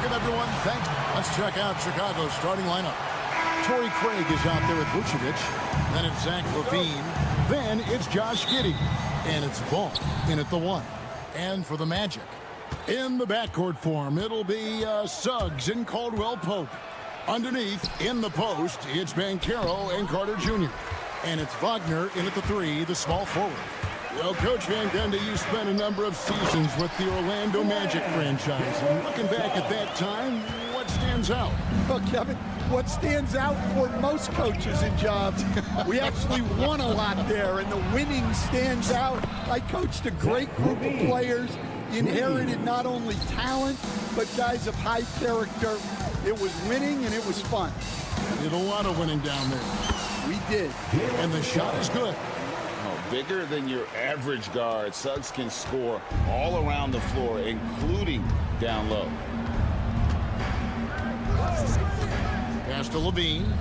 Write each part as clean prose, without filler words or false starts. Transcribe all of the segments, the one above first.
Welcome, everyone. Thanks. Let's check out Chicago's starting lineup. Torrey Craig is out there with Vucevic. Then it's Zach LaVine. Then it's Josh Giddey. And it's Ball in at the 1. And for the Magic, in the backcourt form, it'll be Suggs and Caldwell Pope. Underneath, in the post, it's Banchero and Carter Jr. And it's Wagner in at the 3, the small forward. Well, Coach Van Gundy, you spent a number of seasons with the Orlando Magic franchise. And looking back at that time, what stands out? Well, Kevin, what stands out for most coaches and jobs, we actually won a lot there, and the winning stands out. I coached a great group of players, inherited not only talent, but guys of high character. It was winning, and it was fun. Did a lot of winning down there. We did. And the shot is good. Bigger than your average guard, Suggs can score all around the floor, including down low. Pass to LaVine.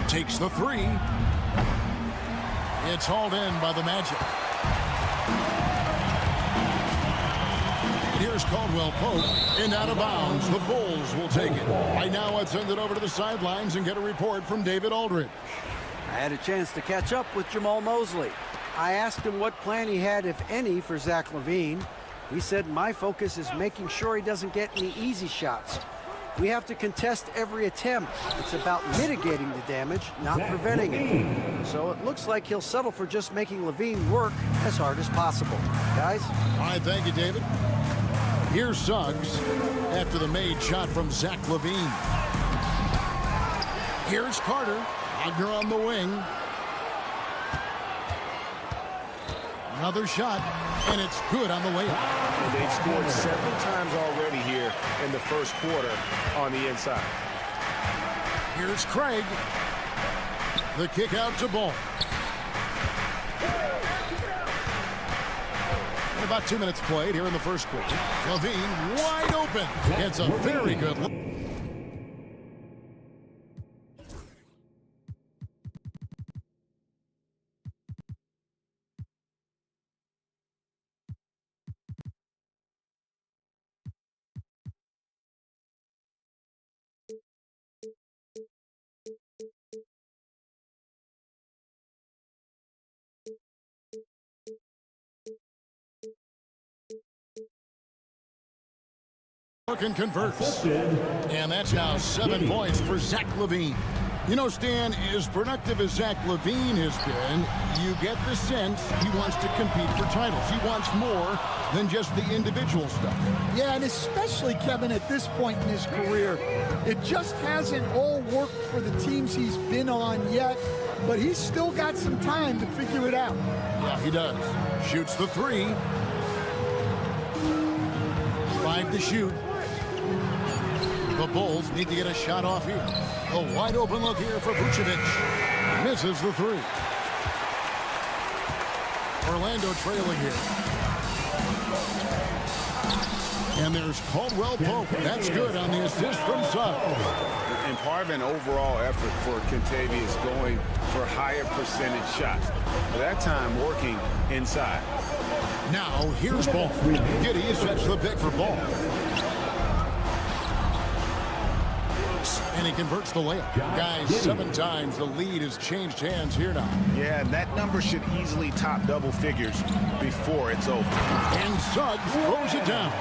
Takes the 3. It's hauled in by the Magic. Here's Caldwell Pope, and out of bounds. The Bulls will take it. Right now, let's send it over to the sidelines and get a report from David Aldridge. I had a chance to catch up with Jamal Mosley. I asked him what plan he had, if any, for Zach LaVine. He said, my focus is making sure he doesn't get any easy shots. We have to contest every attempt. It's about mitigating the damage, not preventing it. So it looks like he'll settle for just making LaVine work as hard as possible. Guys? All right, thank you, David. Here's Suggs after the made shot from Zach LaVine. Here's Carter. Wagner on the wing. Another shot, and it's good on the layup. They've scored 7 times already here in the first quarter on the inside. Here's Craig. The kick out to Ball. About 2 minutes played here in the first quarter. LaVine wide open. It's a very good look. And converts. And that's now 7 points for Zach LaVine. You know, Stan, as productive as Zach LaVine has been, you get the sense he wants to compete for titles. He wants more than just the individual stuff. Yeah, and especially, Kevin, at this point in his career, it just hasn't all worked for the teams he's been on yet, but he's still got some time to figure it out. Yeah, he does. Shoots the 3. 5 to shoot. The Bulls need to get a shot off here. A wide open look here for Vucevic. Misses the 3. Orlando trailing here. And there's Caldwell Pope. That's good on the assist from Suggs. And part of an overall effort for Kentavious going for higher percentage shots. But that time working inside. Now here's Ball. Giddey sets the pick for Ball. And he converts the layup. Guys, 7 times the lead has changed hands here now. Yeah, and that number should easily top double figures before it's over. And Suggs throws it down.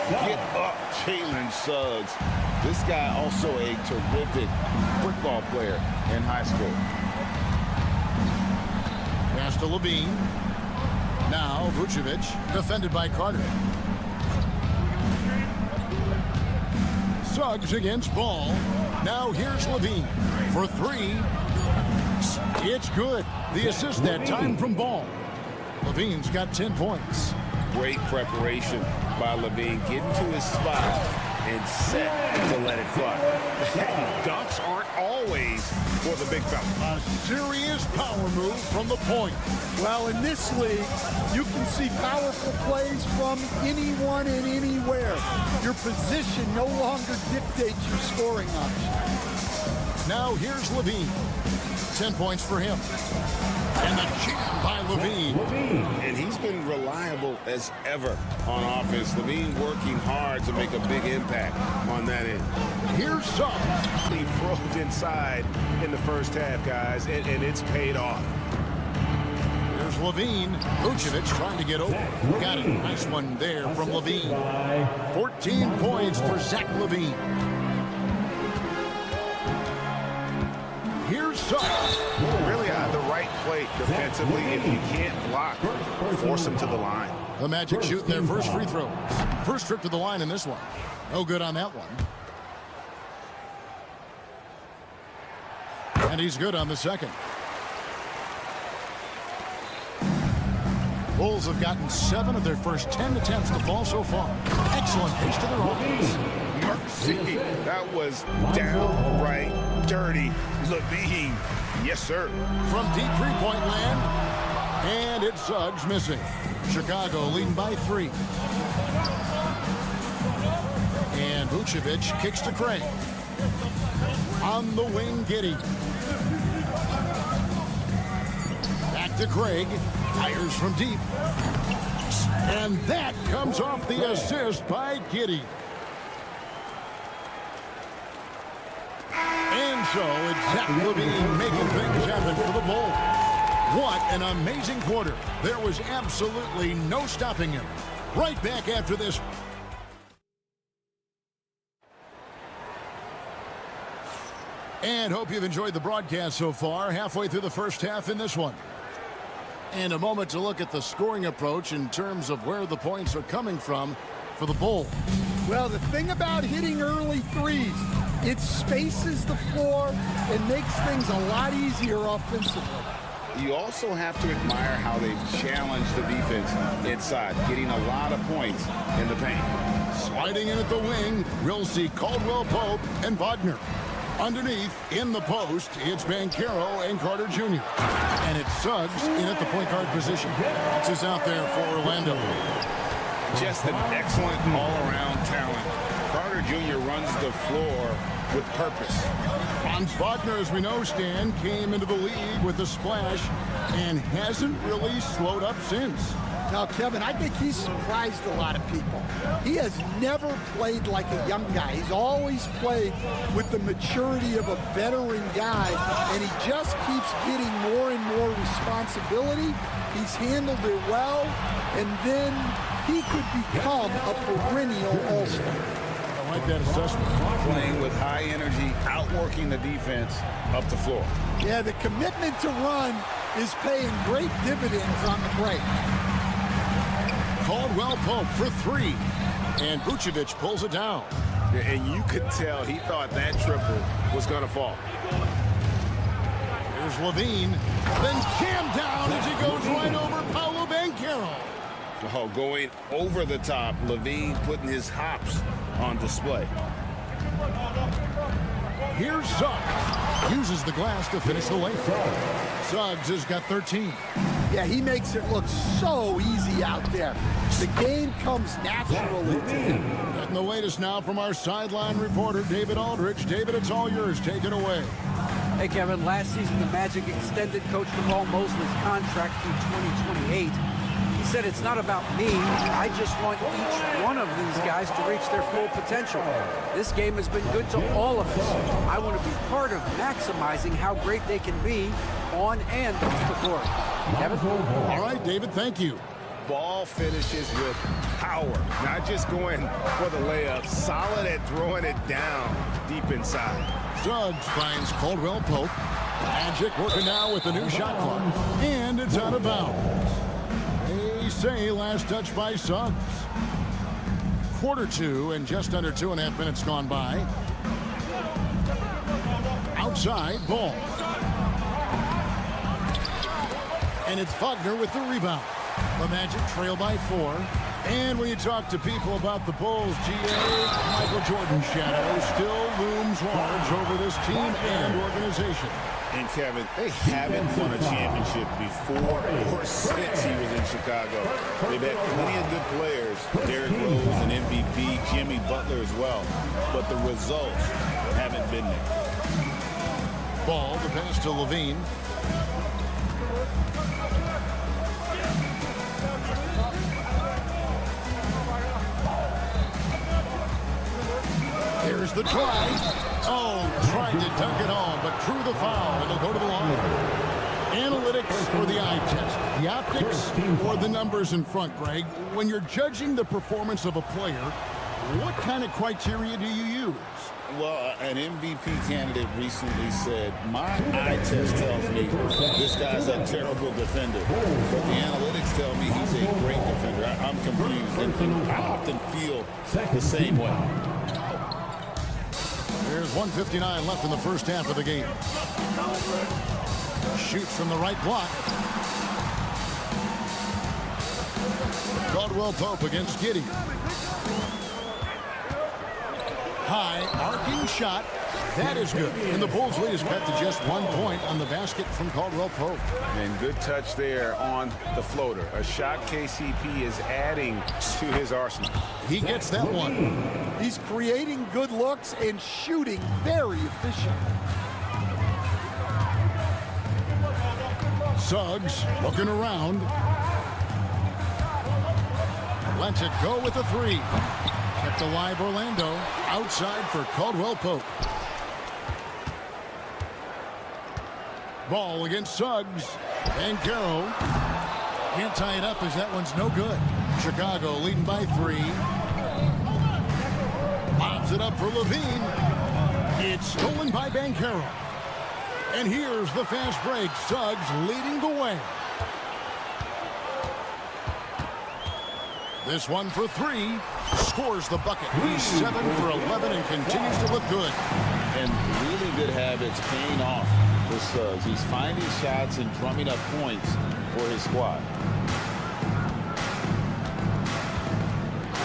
Get up, Jalen Suggs. This guy also a terrific football player in high school. Pass to LaVine. Now Vucevic, defended by Carter. Suggs against Ball. Now here's LaVine for 3. It's good. The assist that time from Ball. LaVine's got 10 points. Great preparation by LaVine. Getting to his spot and set to let it fly. Dunks aren't always for the big fella. A serious power move from the point. Well, in this league, you can see powerful plays from anyone and anywhere. Your position no longer dictates your scoring option. Now here's LaVine. 10 points for him. And the jam by Levine. And he's been reliable as ever on offense. Levine working hard to make a big impact on that end. Here's Suggs. He broke inside in the first half, guys, and it's paid off. Here's Levine. Vucevic trying to get over. Got it. Nice one there from Levine. 14 points for Zach Levine. Here's Suggs. Really on the right plate defensively. If you can't block, force him to the line. The Magic shooting their first free throws. First trip to the line in this one. No good on that one. And he's good on the second. Bulls have gotten 7 of their first 10 attempts to fall so far. Excellent pace to their offense. Mercy, that was downright dirty. Levine, yes, sir. From deep three-point land. And it's Suggs missing. Chicago leading by 3. And Vucevic kicks to Craig. On the wing, Giddey. Back to Craig. Fires from deep. And that comes off the assist by Giddey. And so it's Zach Levine making things happen for the Bulls. What an amazing quarter. There was absolutely no stopping him. Right back after this. And hope you've enjoyed the broadcast so far. Halfway through the first half in this one. And a moment to look at the scoring approach in terms of where the points are coming from for the Bulls. Well, the thing about hitting early threes, it spaces the floor and makes things a lot easier offensively. You also have to admire how they've challenged the defense inside, getting a lot of points in the paint. Sliding in at the wing, we'll see Caldwell Pope and Wagner. Underneath, in the post, it's Banchero and Carter Jr. And it's Suggs in at the point guard position. This is out there for Orlando. Just an excellent all-around talent. Carter Jr. runs the floor with purpose. Franz Wagner, as we know, Stan, came into the league with a splash and hasn't really slowed up since. Now, Kevin, I think he's surprised a lot of people. He has never played like a young guy. He's always played with the maturity of a veteran guy, and he just keeps getting more and more responsibility. He's handled it well, and then he could become a perennial all-star. I like that assessment. Playing with high energy, outworking the defense up the floor. Yeah, the commitment to run is paying great dividends on the break. Caldwell Pope for 3. And Vucevic pulls it down. And you could tell he thought that triple was going to fall. Here's Levine. Then jammed down as he goes right over Paolo Banchero. Oh, going over the top, Levine putting his hops on display. Here's Suggs. Uses the glass to finish the layup. Suggs has got 13. Yeah, he makes it look so easy out there. The game comes naturally to him. Getting the latest now from our sideline reporter, David Aldridge. David, it's all yours. Take it away. Hey, Kevin, last season the Magic extended Coach Jamal Mosley's contract through 2028. He said, it's not about me. I just want each one of these guys to reach their full potential. This game has been good to all of us. I want to be part of maximizing how great they can be on and off the court. Kevin? All right, David, thank you. Ball finishes with power, not just going for the layup, solid at throwing it down deep inside. Suggs finds Caldwell Pope. Magic working now with the new shot clock. And it's out of bounds. They say last touch by Suggs. Quarter 2 and just under 2.5 minutes gone by. Outside, Ball. And it's Wagner with the rebound. The Magic trail by 4. And when you talk to people about the Bulls, Michael Jordan's shadow still looms large over this team and organization. And Kevin, they haven't won a championship before or since he was in Chicago. They've had plenty of good players. Derrick Rose, an MVP, Jimmy Butler as well. But the results haven't been there. Ball, the pass to Levine. Here's the drive. Oh, tried to dunk it home, but drew the foul, and they'll go to the line. Analytics or the eye test? The optics or the numbers in front, Greg? When you're judging the performance of a player, what kind of criteria do you use? Well, an MVP candidate recently said, my eye test tells me this guy's a terrible defender, but the analytics tell me he's a great defender. I'm confused, and I often feel the same way. There's 1:59 left in the first half of the game. Shoots from the right block. Caldwell Pope against Giddey. High, arcing shot. That is good. And the Bulls lead is cut to just 1 point on the basket from Caldwell Pope. And good touch there on the floater. A shot KCP is adding to his arsenal. He gets that one. He's creating good looks and shooting very efficient. Suggs looking around. Lets it go with a three. Kept alive Orlando. Outside for Caldwell Pope. Ball against Suggs. And Garrow can't tie it up as that one's no good. Chicago leading by 3. Lobs it up for Levine. It's stolen by Banchero. And here's the fast break. Suggs leading the way. This one for 3. Scores the bucket. He's 7 for 11 and continues to look good. And really good habits paying off for Suggs. He's finding shots and drumming up points for his squad.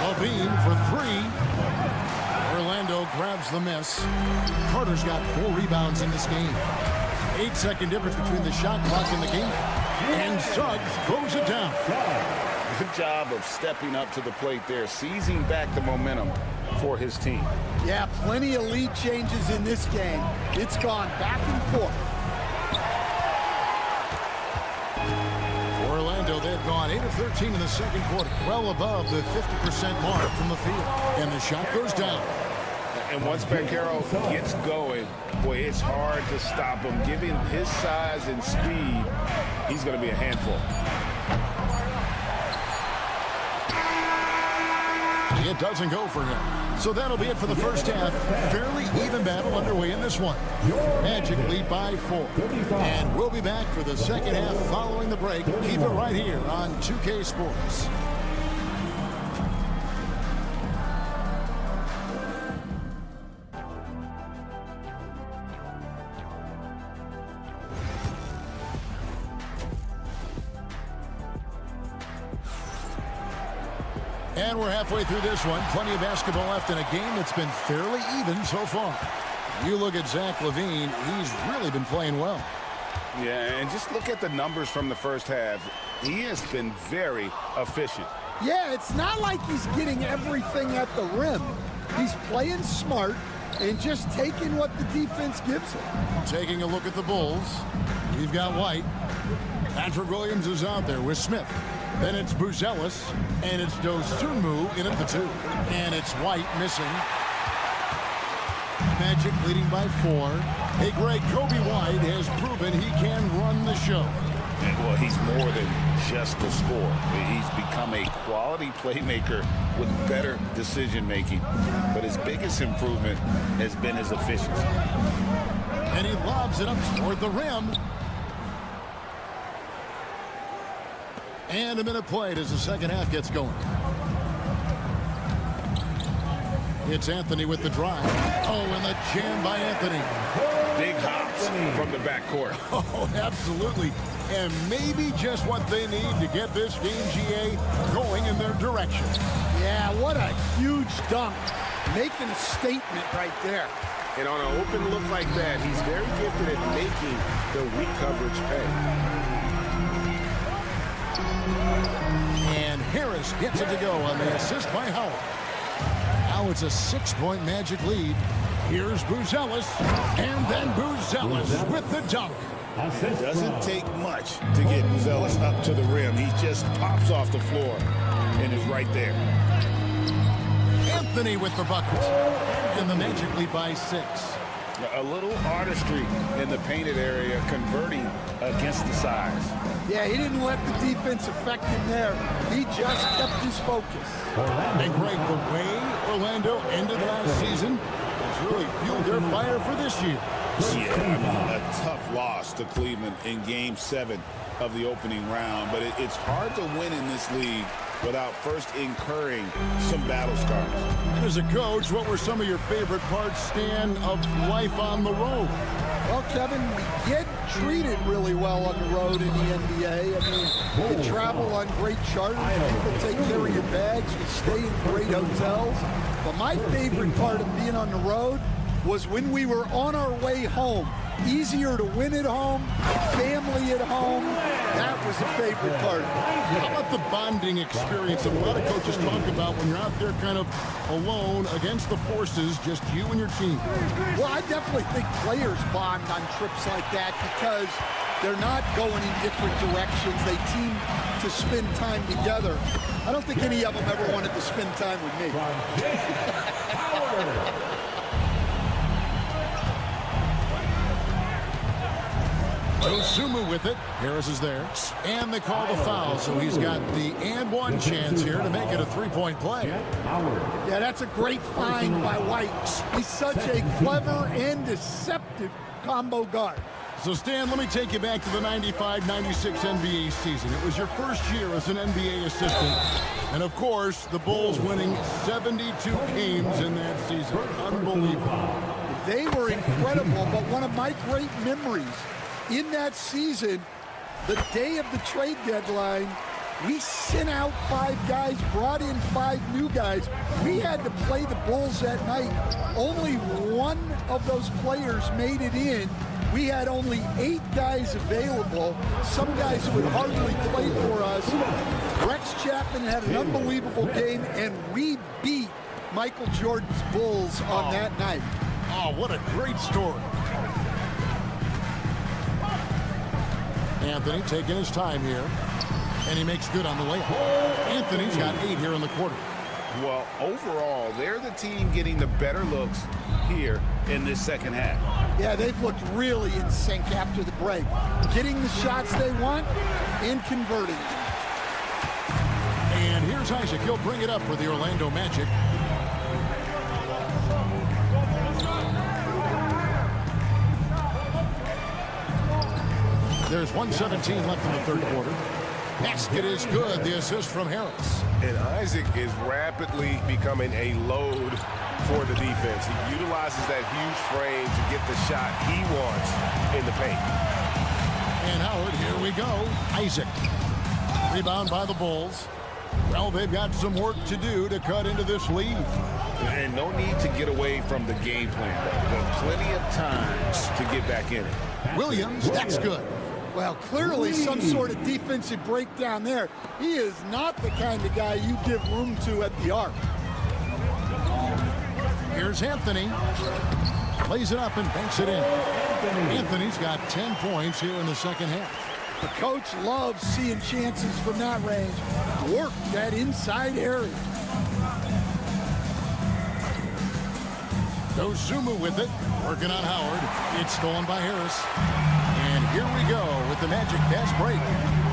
Levine for 3. Orlando grabs the miss. Carter's got 4 rebounds in this game. 8-second difference between the shot clock and the game. And Suggs throws it down. Good job of stepping up to the plate there, seizing back the momentum for his team. Yeah, plenty of lead changes in this game. It's gone back and forth. Orlando, they've gone 8 of 13 in the second quarter, well above the 50% mark from the field. And the shot goes down. And once Banchero gets going, boy, it's hard to stop him. Given his size and speed, he's going to be a handful. It doesn't go for him. So that'll be it for the first half. Fairly even battle underway in this one. Magic lead by 4. And we'll be back for the second half following the break. Keep it right here on 2K Sports. And we're halfway through this one. Plenty of basketball left in a game that's been fairly even so far. You look at Zach LaVine, he's really been playing well. Yeah, and just look at the numbers from the first half. He has been very efficient. Yeah, it's not like he's getting everything at the rim. He's playing smart and just taking what the defense gives him. Taking a look at the Bulls, we've got White. Patrick Williams is out there with Smith. Then it's Buzelis, and it's Dosunmu in at the 2. And it's White missing. Magic leading by 4. Hey, Greg, Kobe White has proven he can run the show. And, well, he's more than just a scorer. He's become a quality playmaker with better decision-making. But his biggest improvement has been his efficiency. And he lobs it up toward the rim. And a minute played as the second half gets going. It's Anthony with the drive. Oh, and the jam by Anthony. Big hops from the backcourt. Oh, absolutely. And maybe just what they need to get this game, GA, going in their direction. Yeah, what a huge dunk. Making a statement right there. And on an open look like that, he's very gifted at making the weak coverage pay. And Harris gets it to go on the assist by Howard. Now it's a 6-point Magic lead. Here's Buzelis, and then Buzelis with the dunk. It doesn't take much to get Buzelis up to the rim. He just pops off the floor and is right there. Anthony with the bucket, and the Magic lead by 6. A little artistry in the painted area, converting against the size. Yeah, he didn't let the defense affect him there. He just kept his focus. And Greg, the way Orlando ended last season has really fueled their fire for this year. Yeah, a tough loss to Cleveland in Game 7 of the opening round, but it's hard to win in this league without first incurring some battle scars. And as a coach, what were some of your favorite parts, Stan, of life on the road? Well, Kevin, we get treated really well on the road in the NBA. I mean, you travel on great charters, people take care of your bags, you stay in great hotels. But my favorite part of being on the road was when we were on our way home. Easier to win at home, family at home. That was the favorite part. How about the bonding experience that a lot of coaches talk about when you're out there kind of alone against the forces, just you and your team? Well, I definitely think players bond on trips like that because they're not going in different directions. They team to spend time together. I don't think any of them ever wanted to spend time with me. Osumu with it. Harris is there. And they call the foul, so he's got the and one chance here to make it a three-point play. Yeah, that's a great find by White. He's such a clever and deceptive combo guard. So, Stan, let me take you back to the 95-96 NBA season. It was your first year as an NBA assistant. And, of course, the Bulls winning 72 games in that season. Unbelievable. They were incredible, but one of my great memories in that season, the day of the trade deadline, we sent out 5 guys, brought in 5 new guys. We had to play the Bulls that night. Only one of those players made it in. We had only 8 guys available, some guys who had hardly played for us. Rex Chapman had an unbelievable game, and we beat Michael Jordan's Bulls on that night. Oh, what a great story. Anthony taking his time here, and he makes good on the layup. Anthony's got 8 here in the quarter. Well, overall, they're the team getting the better looks here in this second half. Yeah, they've looked really in sync after the break. Getting the shots they want and converting. And here's Isaac. He'll bring it up for the Orlando Magic. There's 1:17 left in the third quarter. Basket is good. The assist from Harris. And Isaac is rapidly becoming a load for the defense. He utilizes that huge frame to get the shot he wants in the paint. And Howard, here we go. Isaac. Rebound by the Bulls. Well, they've got some work to do to cut into this lead. And no need to get away from the game plan, but plenty of time to get back in it. Williams, that's good. Well, clearly some sort of defensive breakdown there. He is not the kind of guy you give room to at the arc. Here's Anthony. Plays it up and banks it in. Anthony's got 10 points here in the second half. The coach loves seeing chances from that range. Work that inside area. Osumu with it. Working on Howard. It's stolen by Harris. And here we go with the Magic fast break.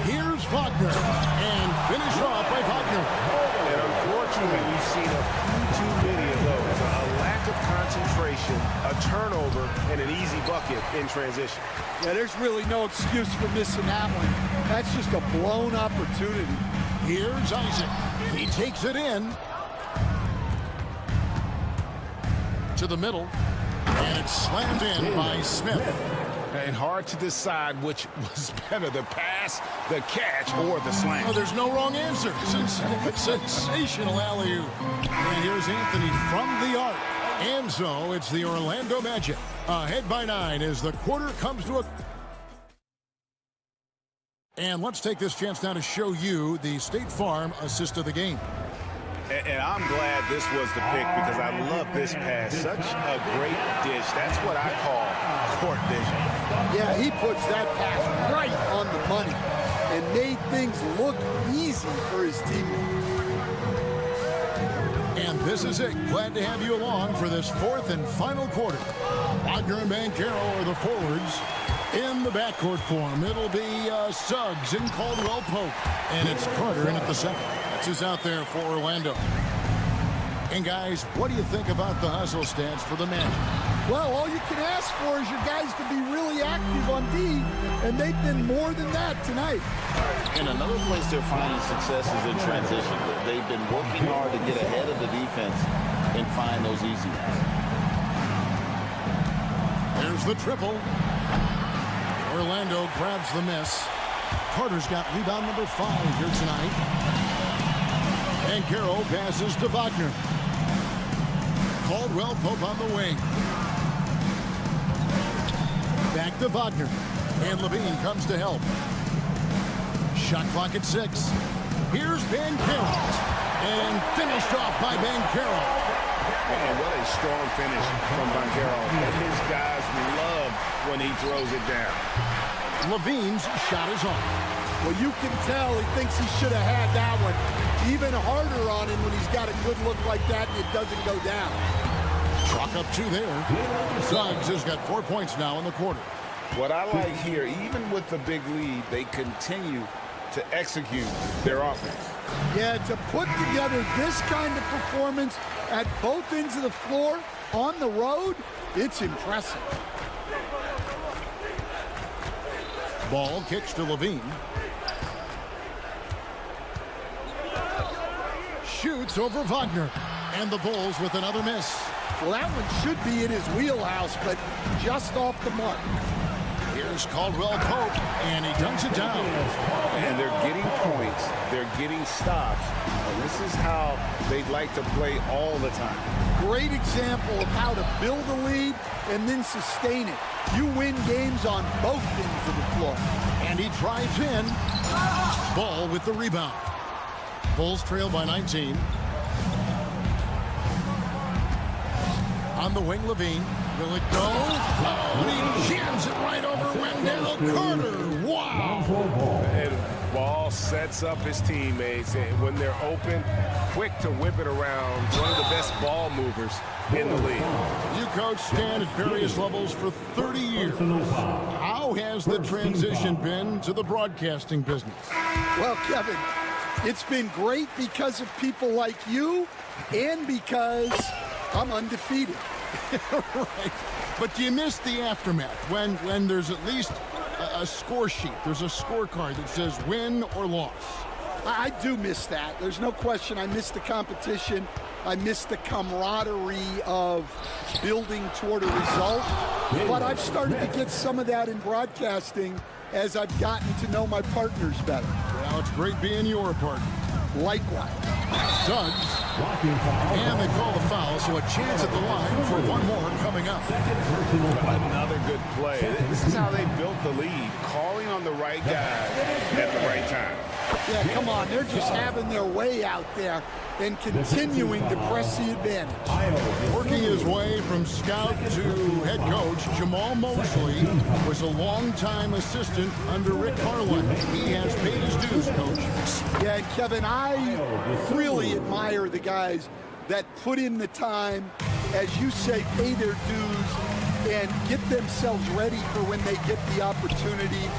Here's Wagner. And finish off by Wagner. And unfortunately, we've seen a few too many of those. A lack of concentration, a turnover, and an easy bucket in transition. Yeah, there's really no excuse for missing that one. That's just a blown opportunity. Here's Isaac. He takes it in. To the middle. And it's slammed in by Smith. And hard to decide which was better, the pass, the catch, or the slam. Oh, there's no wrong answer. Sensational alley-oop. And here's Anthony from the arc. And so it's the Orlando Magic. Ahead by 9 as the quarter comes to a... And let's take this chance now to show you the State Farm assist of the game. And I'm glad this was the pick because I love this pass. Such a great dish. That's what I call court vision. Yeah, he puts that pass right on the money and made things look easy for his team. And this is it. Glad to have you along for this fourth and final quarter. Wagner and Banchero are the forwards. In the backcourt form, it'll be Suggs and Caldwell Pope. And it's Carter in at the center. That's who's out there for Orlando. And guys, what do you think about the hustle stats for the Magic? Well, all you can ask for is your guys to be really active on D, and they've been more than that tonight. And another place they're finding success is in transition. They've been working hard to get ahead of the defense and find those easy ones. There's the triple. Orlando grabs the miss. Carter's got rebound number 5 here tonight. And Banchero passes to Wagner. Caldwell Pope on the wing. Back to Wagner. And Levine comes to help. Shot clock at 6. Here's Banchero. And finished off by Banchero. Man, what a strong finish from Banchero. His guys love when he throws it down. Levine's shot is off. Well, you can tell he thinks he should have had that one. Even harder on him when he's got a good look like that and it doesn't go down. Chalk up 2 there. Suggs has got 4 points now in the quarter. What I like here, even with the big lead, they continue to execute their offense. Yeah, to put together this kind of performance at both ends of the floor on the road, it's impressive. Ball kicks to Levine. Shoots over Wagner. And the Bulls with another miss. Well, that one should be in his wheelhouse, but just off the mark. Here's Caldwell Pope, and he dunks it down. And they're getting points. They're getting stops. And this is how they'd like to play all the time. Great example of how to build a lead and then sustain it. You win games on both ends of the floor. And he drives in. Ball with the rebound. Bulls trail by 19. On the wing, Levine. Will it go? Oh, and he jams it right over Wendell Carter. Wow. And Ball sets up his teammates, and when they're open, quick to whip it around. One of the best ball movers in the league. You coach Stan at various levels for 30 years. How has the transition been to the broadcasting business? Well, Kevin, it's been great because of people like you and because I'm undefeated. Right. But do you miss the aftermath when there's at least a score sheet? There's a scorecard that says win or loss. I do miss that. There's no question. I miss the competition. I miss the camaraderie of building toward a result. But I've started to get some of that in broadcasting as I've gotten to know my partners better. Well, it's great being your partner. Likewise. Suggs. And they call the foul, so a chance at the line for one more coming up. Another good play. This is how they built the lead, calling on the right guy at the right time. Yeah, come on. They're just having their way out there and continuing to press the advantage. Working his way from scout to head coach, Jamal Mosley was a longtime assistant under Rick Carlin. He has paid his dues, Coach. Yeah, and Kevin, I really admire the guys that put in the time, as you say, pay their dues and get themselves ready for when they get the opportunity.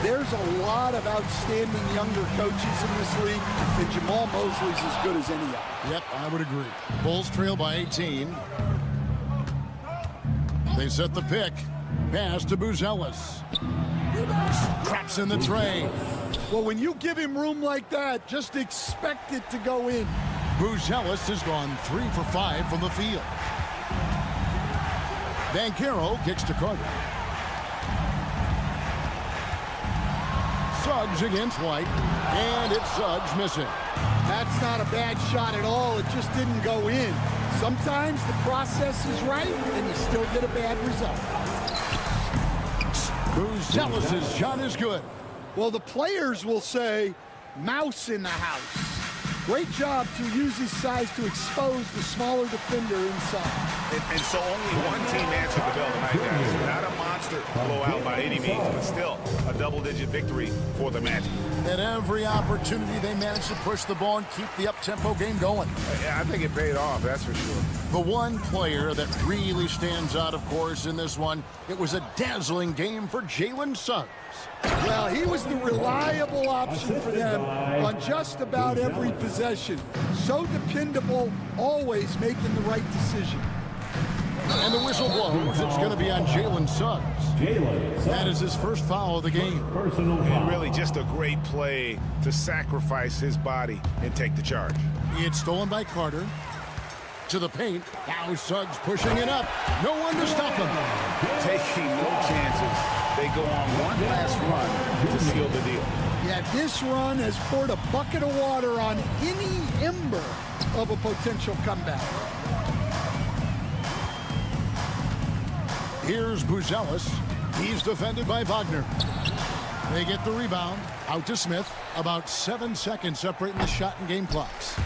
There's a lot of outstanding younger coaches in this league, and Jamal Mosley's as good as any of them. Yep, I would agree. Bulls trail by 18. They set the pick. Pass to Buzelis. Traps in the tray. Well, when you give him room like that, just expect it to go in. Buzelis has gone 3 for 5 from the field. Banchero kicks to Carter. Suggs against White, and it's Suggs missing. That's not a bad shot at all. It just didn't go in. Sometimes the process is right, and you still get a bad result. Buzelis' shot is good. Well, the players will say, mouse in the house. Great job to use his size to expose the smaller defender inside. And so only one team answered the bell tonight, guys. Not a monster blowout by any means, but still a double-digit victory for the Magic. At every opportunity, they managed to push the ball and keep the up-tempo game going. I think it paid off, that's for sure. The one player that really stands out, of course, in this one, it was a dazzling game for Jalen Suggs. Well, he was the reliable option for them on just about every possession. So dependable, always making the right decision. And the whistle blows. It's going to be on Jalen Suggs. That is his first foul of the game. And really just a great play to sacrifice his body and take the charge. It's stolen by Carter. To the paint. Now Suggs pushing it up. No one to stop him. Taking no chances. They go on one last run to seal the deal. Yeah, this run has poured a bucket of water on any ember of a potential comeback. Here's Buzelis. He's defended by Wagner. They get the rebound. Out to Smith. About 7 seconds separating the shot and game clocks.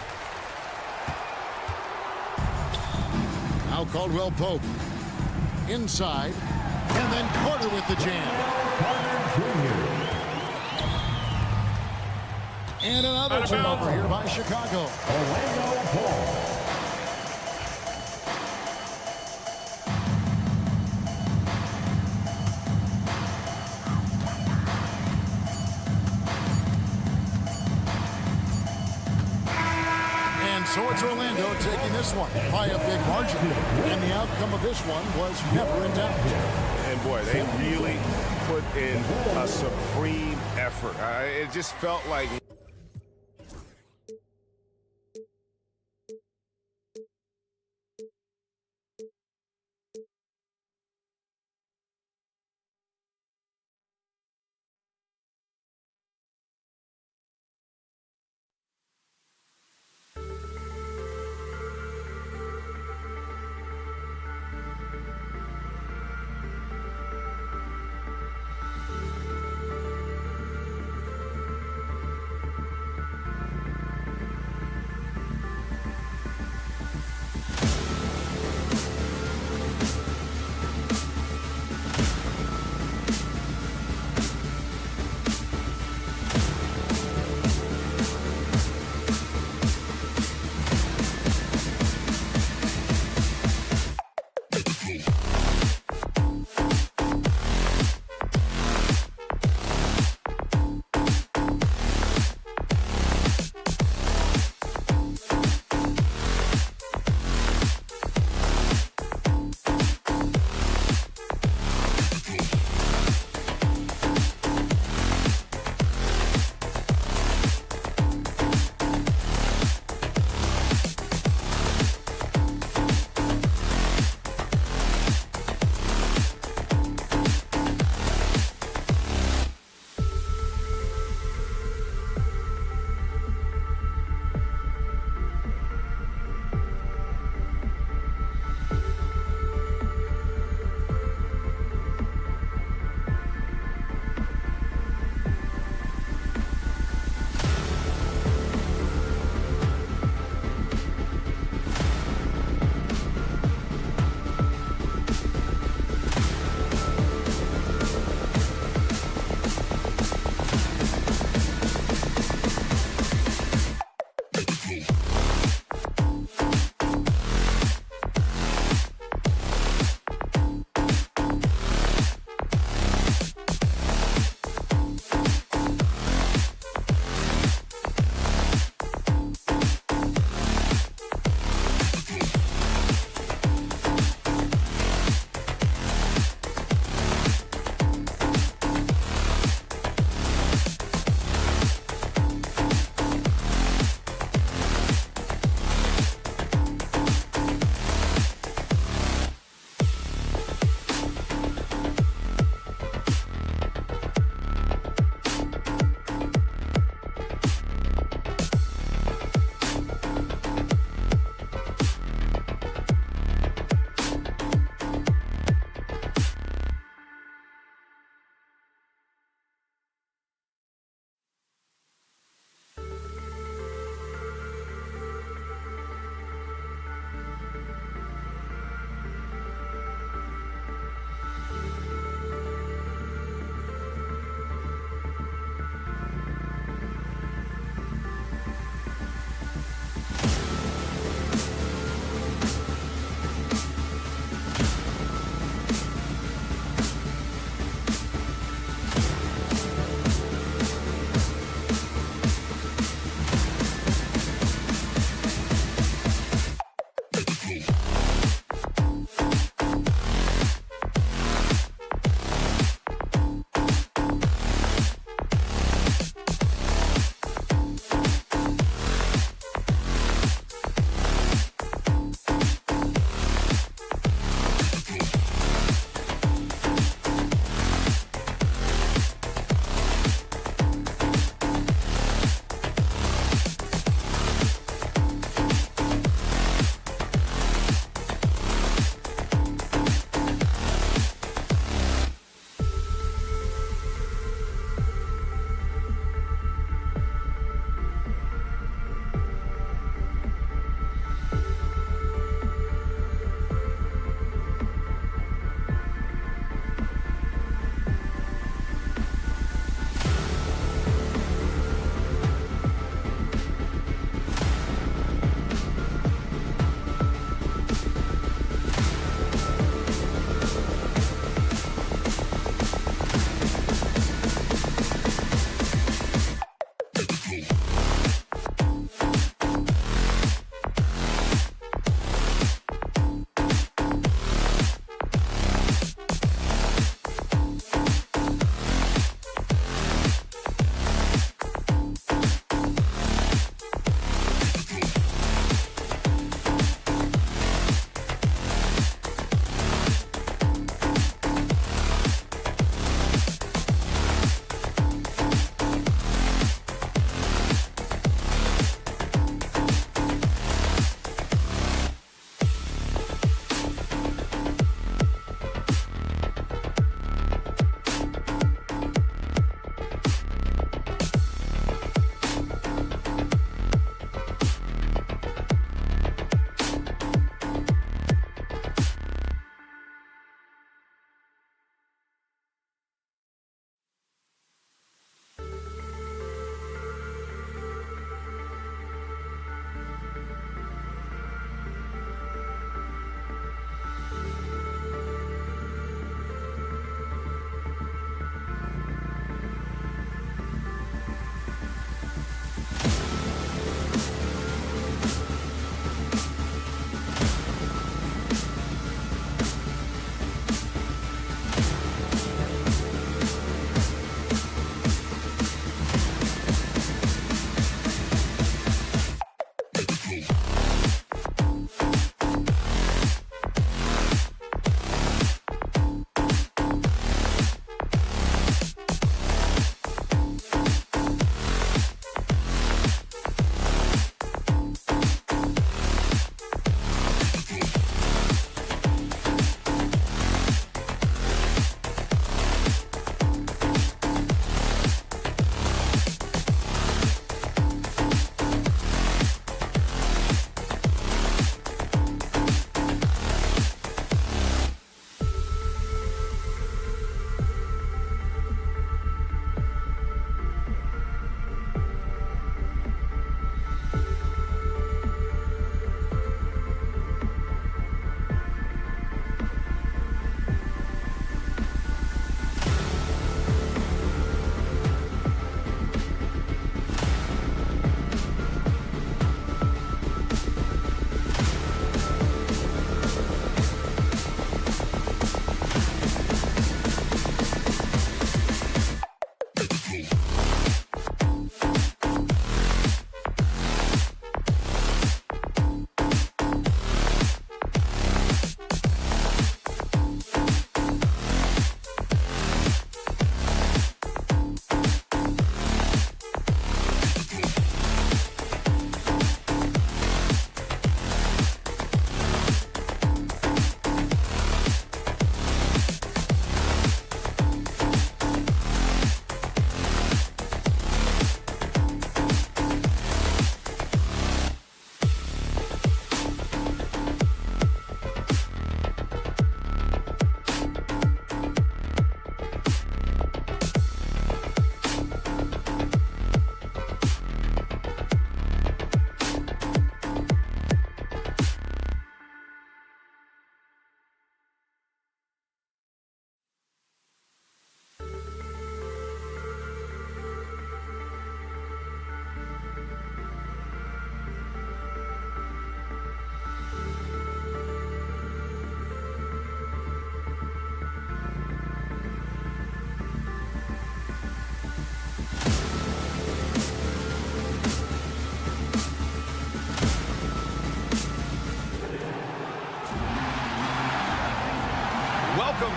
Now Caldwell Pope. Inside. And then Carter with the jam. And another turnover here by Chicago. And so it's Orlando taking this one by a big margin. And the outcome of this one was never in doubt. And boy, they really put in a supreme effort. It just felt like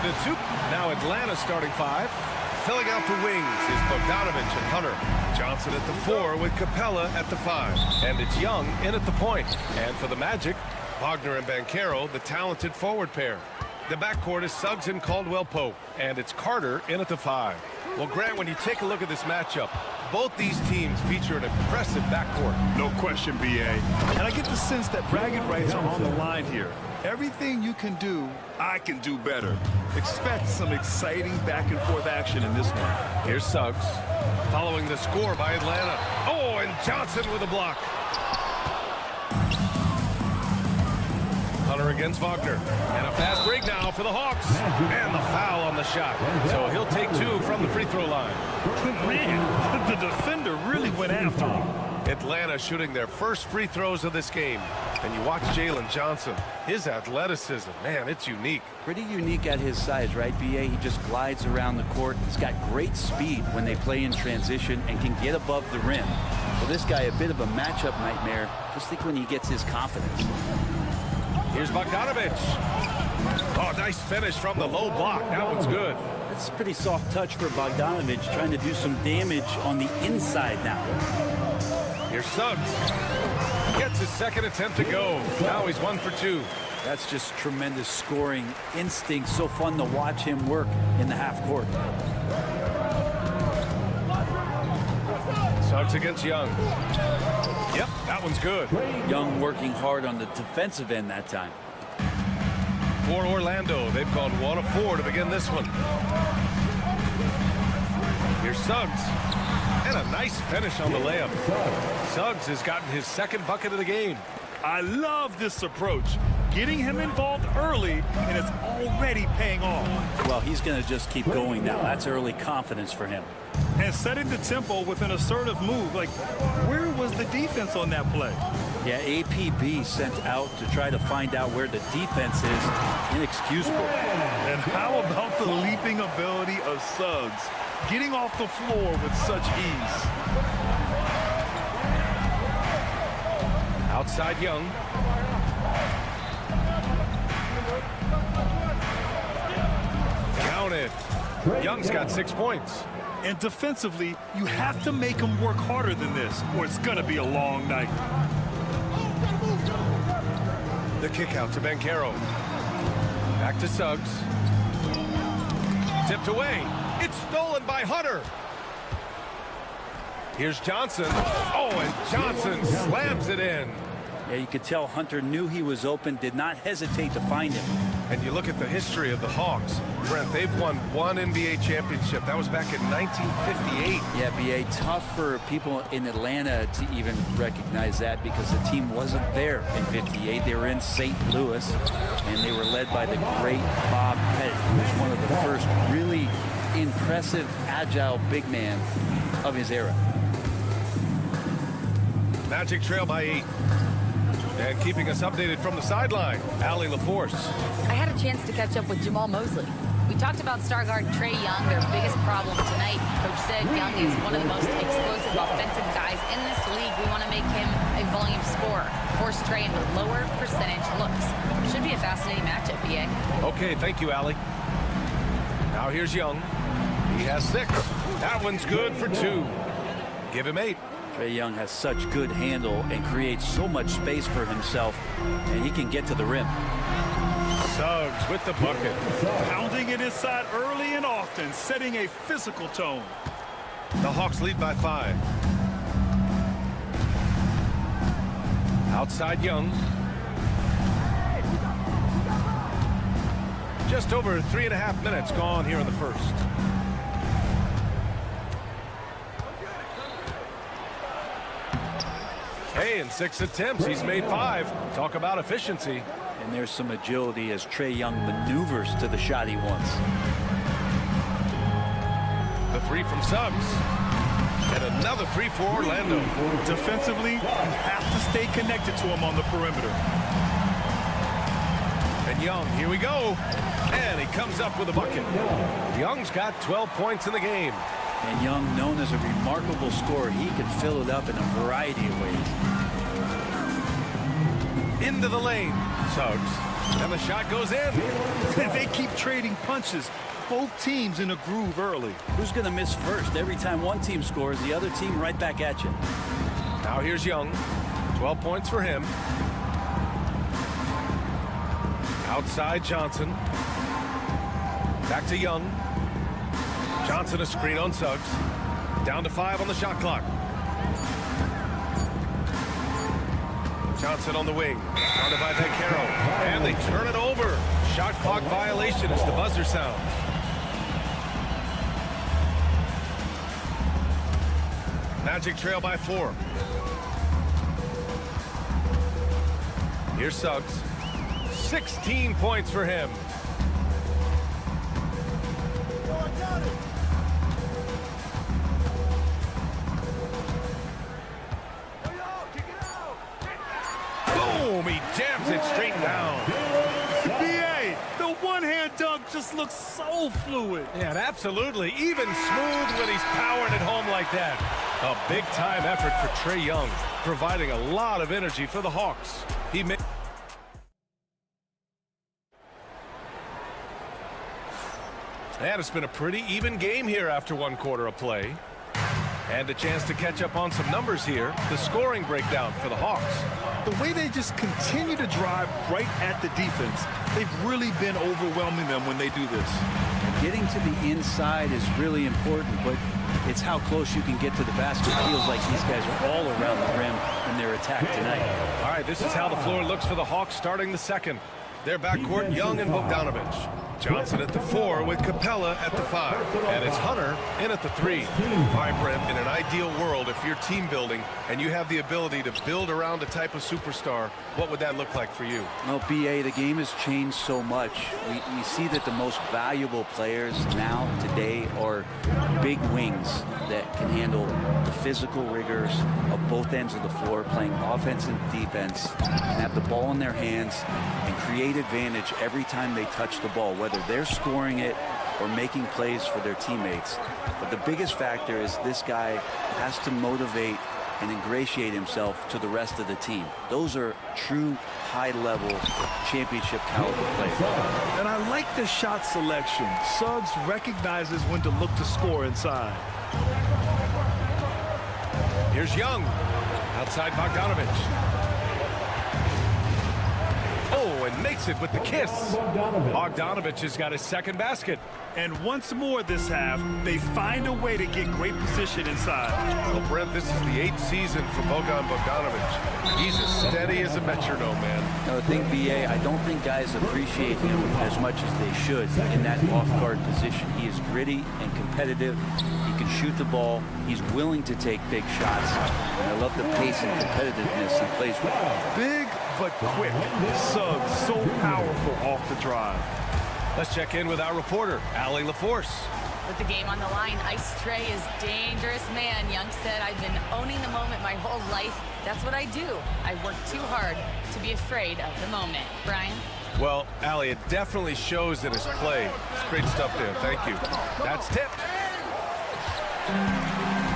to two. Now Atlanta starting five. Filling out the wings is Bogdanovich and Hunter. Johnson at the 4 with Capella at the 5. And it's Young in at the point. And for the Magic, Wagner and Banchero, the talented forward pair. The backcourt is Suggs and Caldwell-Pope. And it's Carter in at the 5. Well, Grant, when you take a look at this matchup, both these teams feature an impressive backcourt. No question, B.A. And I get the sense that bragging rights are on the line here. Everything you can do, I can do better. Expect some exciting back-and-forth action in this one. Here's Suggs, following the score by Atlanta. Oh, and Johnson with a block. Hunter against Wagner. And a fast break now for the Hawks. And the foul on the shot. So he'll take 2 from the free throw line. Man, the defender really went after him. Atlanta shooting their first free throws of this game. And you watch Jalen Johnson. His athleticism, man, it's unique. Pretty unique at his size, right, B.A.? He just glides around the court. He's got great speed when they play in transition and can get above the rim. So this guy, a bit of a matchup nightmare. Just think when he gets his confidence. Here's Bogdanovich. Oh, nice finish from the low block. That one's good. That's a pretty soft touch for Bogdanovich, trying to do some damage on the inside now. Here's Suggs. Gets his second attempt to go. Now he's 1 for 2. That's just tremendous scoring instinct. So fun to watch him work in the half court. Suggs against Young. Yep, that one's good. Young working hard on the defensive end that time. For Orlando, they've gone 1 of 4 to begin this one. Here's Suggs. And a nice finish on the layup. Suggs has gotten his second bucket of the game. I love this approach. Getting him involved early, and it's already paying off. Well, he's going to just keep going now. That's early confidence for him. And setting the tempo with an assertive move. Like, where was the defense on that play? Yeah, APB sent out to try to find out where the defense is. Inexcusable. And how about the leaping ability of Suggs? Getting off the floor with such ease. Outside Young. Count it. Young's got 6 points. And defensively, you have to make him work harder than this, or it's going to be a long night. The kick out to Banchero. Back to Suggs. Tipped away. It's stolen by Hunter. Here's Johnson. Oh, and Johnson slams it in. Yeah, you could tell Hunter knew he was open, did not hesitate to find him. And you look at the history of the Hawks. Brent, they've won 1 NBA championship. That was back in 1958. Yeah, B.A., tough for people in Atlanta to even recognize that because the team wasn't there in 58. They were in St. Louis, and they were led by the great Bob Pettit, who was one of the first really impressive, agile big man of his era. Magic trail by 8. And keeping us updated from the sideline, Allie LaForce. I had a chance to catch up with Jamal Mosley. We talked about star guard Trae Young, their biggest problem tonight. Coach said Young is one of the most explosive offensive guys in this league. We want to make him a volume scorer, force Trae into lower percentage looks. Should be a fascinating matchup, BA. Okay, thank you, Allie. Now here's Young. He has 6. That one's good for 2. Give him 8. Trae Young has such good handle and creates so much space for himself, and he can get to the rim. Suggs with the bucket. Pounding it inside early and often, setting a physical tone. The Hawks lead by 5. Outside Young. Just over 3.5 minutes gone here in the first. Hey, in 6 attempts, he's made 5. Talk about efficiency. And there's some agility as Trae Young maneuvers to the shot he wants. The 3 from Suggs. And another 3 for Orlando. Defensively, you have to stay connected to him on the perimeter. And Young, here we go. And he comes up with a bucket. Young's got 12 points in the game. And Young, known as a remarkable scorer, he can fill it up in a variety of ways. Into the lane. Suggs And the shot goes in. They keep trading punches. Both teams in a groove early. Who's going to miss first? Every time one team scores, the other team right back at you. Now here's Young. 12 points for him. Outside Johnson. Back to Young. Johnson a screen on Suggs. Down to 5 on the shot clock. Johnson on the wing. Guarded by Vaquero. And they turn it over. Shot clock violation as the buzzer sounds. Magic trail by 4. Here's Suggs. 16 points for him. Boom! He jams it straight down. BA, the one-hand dunk just looks so fluid. Yeah, and absolutely. Even smooth when he's powering it home like that. A big-time effort for Trae Young, providing a lot of energy for the Hawks. He made. And it's been a pretty even game here after 1 quarter of play. And a chance to catch up on some numbers here. The scoring breakdown for the Hawks. The way they just continue to drive right at the defense, they've really been overwhelming them when they do this. Getting to the inside is really important, but it's how close you can get to the basket. It feels like these guys are all around the rim in their attack tonight. All right, this is how the floor looks for the Hawks starting the second. Their backcourt, Young and Bogdanovich. Johnson at the 4 with Capella at the 5. And it's Hunter in at the 3. Vibrant in an ideal world, if you're team building and you have the ability to build around a type of superstar, what would that look like for you? Well, BA, the game has changed so much. We see that the most valuable players now, today, are big wings that can handle the physical rigors of both ends of the floor, playing offense and defense, and have the ball in their hands and create advantage every time they touch the ball, whether they're scoring it or making plays for their teammates. But the biggest factor is this guy has to motivate and ingratiate himself to the rest of the team. Those are true high-level championship caliber players. And I like the shot selection. Suggs recognizes when to look to score inside. Here's Young. Outside Bogdanovich. Oh, and makes it with the kiss. Bogdanovich has got his second basket. And once more this half, they find a way to get great position inside. Well, Brent, this is the 8th season for Bogdanovich. He's as steady as a metronome, man. No, the thing, BA, I don't think guys appreciate him as much as they should in that off-guard position. He is gritty and competitive. He can shoot the ball. He's willing to take big shots. And I love the pace and competitiveness he plays with. Big but quick. Suggs so powerful off the drive. Let's check in with our reporter, Allie LaForce. With the game on the line, Ice Trae is dangerous man. Young said, I've been owning the moment my whole life. That's what I do. I work too hard to be afraid of the moment. Brian? Well, Allie, it definitely shows in his play. It's great stuff there. Thank you. That's tipped.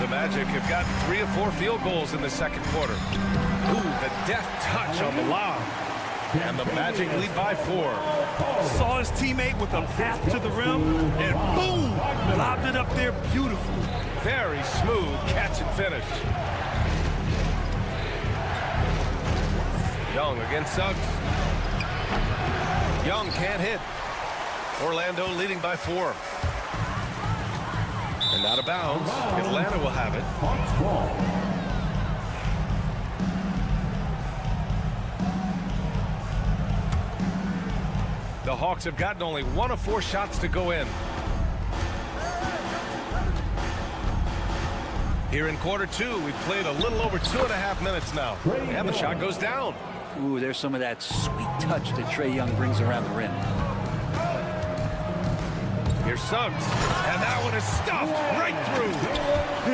The Magic have gotten 3 of 4 field goals in the second quarter. Ooh, the deft touch on the lob. And the Magic lead by 4. Saw his teammate with a path to the rim, and boom! Lobbed it up there beautifully. Very smooth catch and finish. Young against Suggs. Young can't hit. Orlando leading by 4. And out of bounds. Atlanta will have it. The Hawks have gotten only 1 of 4 shots to go in. Here in quarter 2, we've played a little over 2.5 minutes now. And the shot goes down. Ooh, there's some of that sweet touch that Trae Young brings around the rim. Here's Suggs. And that one is stuffed right through.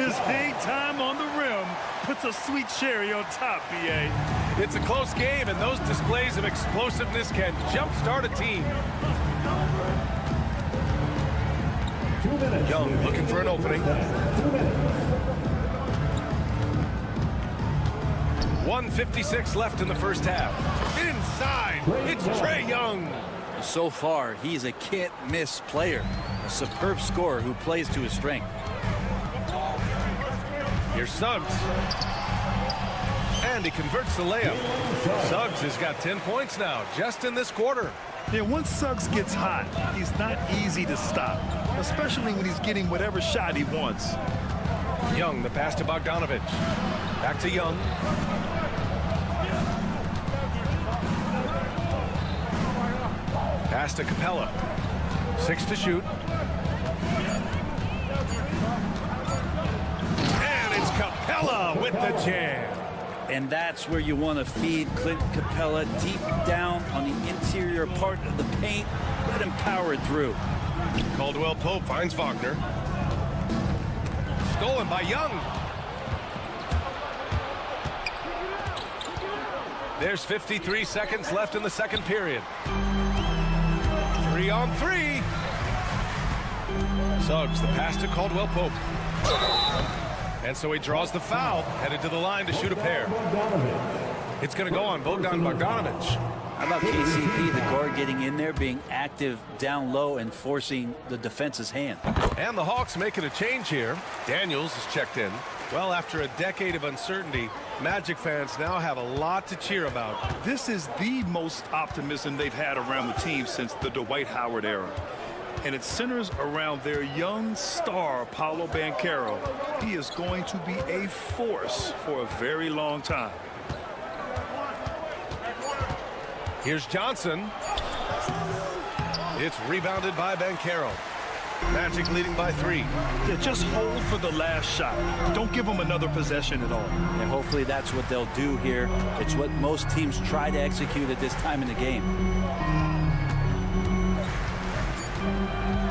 His hang time on the rim puts a sweet cherry on top, BA. It's a close game, and those displays of explosiveness can jumpstart a team. Young looking for an opening. 1:56 left in the first half. Inside, it's Trae Young. So far, he's a can't-miss player. A superb scorer who plays to his strength. Here's Suggs. And he converts the layup. Suggs has got 10 points now, just in this quarter. Yeah, once Suggs gets hot, he's not easy to stop, especially when he's getting whatever shot he wants. Young, the pass to Bogdanovich. Back to Young. Pass to Capella. 6 to shoot. And it's Capella with the jam. And that's where you want to feed Clint Capella, deep down on the interior part of the paint. Let him power it through. Caldwell Pope finds Wagner. Stolen by Young. There's 53 seconds left in the second period. 3 on 3. Suggs, the pass to Caldwell Pope. And so he draws the foul, headed to the line to shoot a pair. It's going to go on Bogdan Bogdanovich. How about KCP, the guard, getting in there, being active down low and forcing the defense's hand? And the Hawks making a change here. Daniels is checked in. Well, after a decade of uncertainty, Magic fans now have a lot to cheer about. This is the most optimism they've had around the team since the Dwight Howard era. And it centers around their young star, Paolo Banchero. He is going to be a force for a very long time. Here's Johnson. It's rebounded by Banchero. Magic leading by 3. Yeah, just hold for the last shot. Don't give them another possession at all. And hopefully that's what they'll do here. It's what most teams try to execute at this time in the game.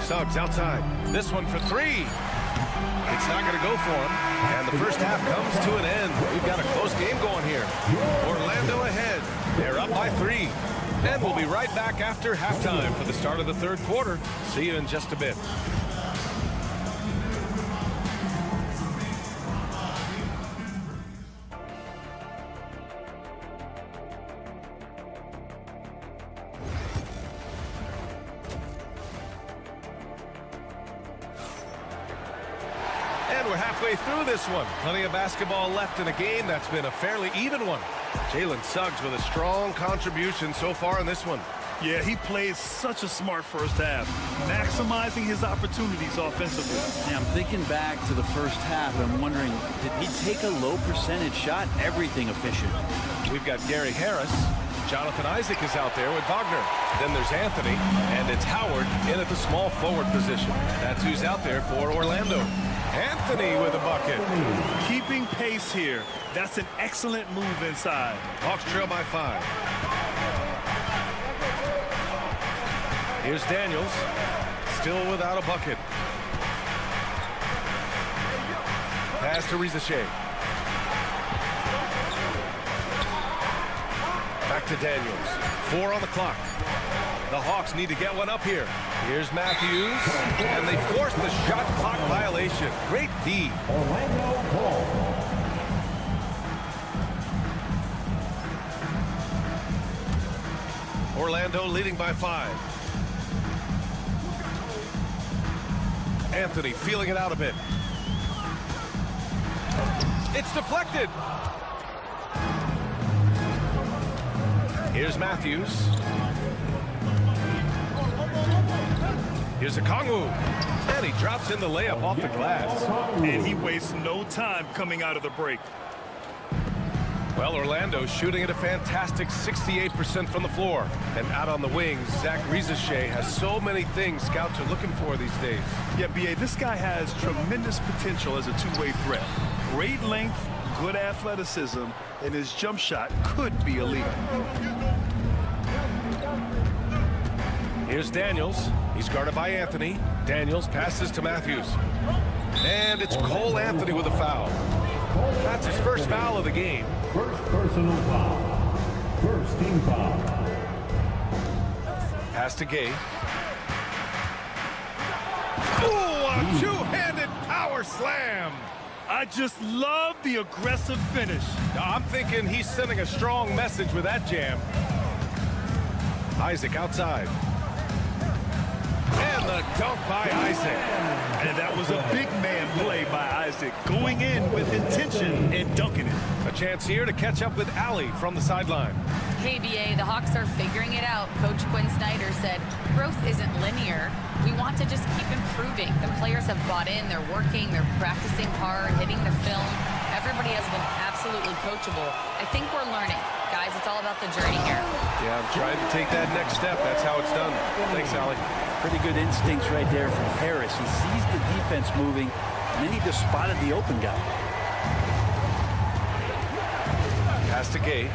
Suggs outside. This one for 3. It's not going to go for him. And the first half comes to an end. We've got a close game going here. Orlando ahead. They're up by 3. And we'll be right back after halftime for the start of the third quarter. See you in just a bit. And we're halfway through this one. Plenty of basketball left in a game that's been a fairly even one. Jalen Suggs with a strong contribution so far in this one. Yeah, he played such a smart first half, maximizing his opportunities offensively. Yeah, I'm thinking back to the first half. I'm wondering, did he take a low percentage shot? Everything efficient. We've got Gary Harris. Jonathan Isaac is out there with Wagner. Then there's Anthony, and it's Howard in at the small forward position. That's who's out there for Orlando. Anthony with a bucket. Keeping pace here. That's an excellent move inside. Hawks trail by 5. Here's Daniels. Still without a bucket. Pass to Rizashea. Back to Daniels. 4 on the clock. The Hawks need to get one up here. Here's Matthews, and they force the shot clock violation. Great D. Orlando leading by 5. Anthony feeling it out a bit. It's deflected. Here's Matthews. Here's Okongwu. And he drops in the layup off the glass. And he wastes no time coming out of the break. Well, Orlando shooting at a fantastic 68% from the floor. And out on the wings, Zach Rizashea has so many things scouts are looking for these days. Yeah, B.A., this guy has tremendous potential as a two-way threat. Great length, good athleticism, and his jump shot could be elite. Here's Daniels. He's guarded by Anthony. Daniels passes to Matthews. And it's Cole Anthony with a foul. That's his first foul of the game. First personal foul. First team foul. Pass to Gay. Ooh, a two-handed power slam. I just love the aggressive finish. I'm thinking he's sending a strong message with that jam. Isaac outside. And the dunk by Isaac. And that was a big man play by Isaac, going in with intention and dunking it. A chance here to catch up with Allie from the sideline. Hey, BA, the Hawks are figuring it out. Coach Quinn Snyder said, growth isn't linear. We want to just keep improving. The players have bought in. They're working. They're practicing hard, hitting the film. Everybody has been absolutely coachable. I think we're learning. Guys, it's all about the journey here. Yeah, I'm trying to take that next step. That's how it's done. Thanks, Allie. Pretty good instincts right there from Harris. He sees the defense moving, and then he just spotted the open guy. Pass to Gay.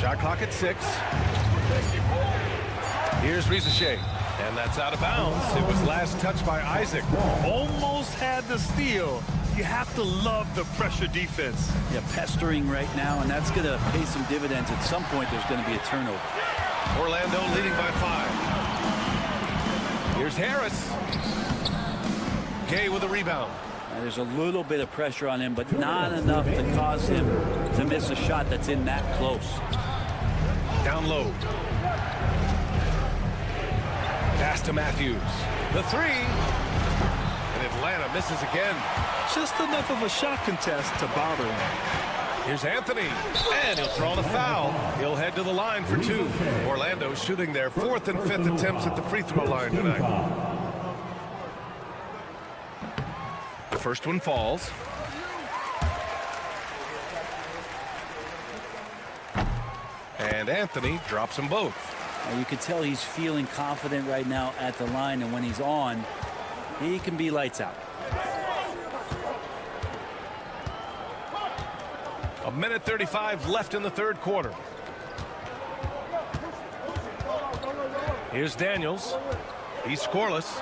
Shot clock at 6. Here's Ricochet. And that's out of bounds. It was last touched by Isaac. Almost had the steal. You have to love the pressure defense. Yeah, pestering right now, and that's going to pay some dividends. At some point, there's going to be a turnover. Orlando leading by 5. Here's Harris. Gay with a rebound. Now, there's a little bit of pressure on him, but not enough to cause him to miss a shot that's in that close. Down low. Pass to Matthews. The 3. And Atlanta misses again. Just enough of a shot contest to bother him. Here's Anthony. And he'll draw the foul. He'll head to the line for 2. Orlando shooting their 4th and 5th attempts at the free throw line tonight. The first one falls. And Anthony drops them both. You can tell he's feeling confident right now at the line, and when he's on, he can be lights out. A minute 35 left in the third quarter. Here's Daniels. He's scoreless.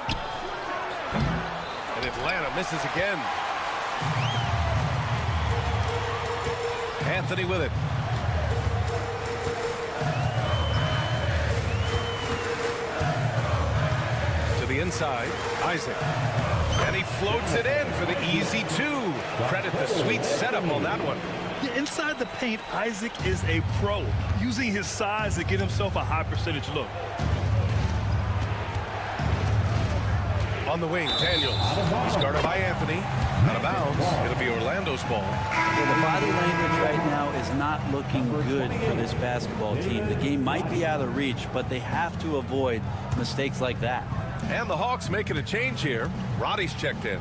And Atlanta misses again. Anthony with it. The inside, Isaac, and he floats it in for the easy 2. Credit the sweet setup on that one. Yeah, inside the paint, Isaac is a pro, using his size to get himself a high percentage look. On the wing, Daniels. He's guarded by Anthony. Out of bounds. It'll be Orlando's ball. Well, the body language right now is not looking good for this basketball team. The game might be out of reach, but they have to avoid mistakes like that. And the Hawks making a change here. Roddy's checked in.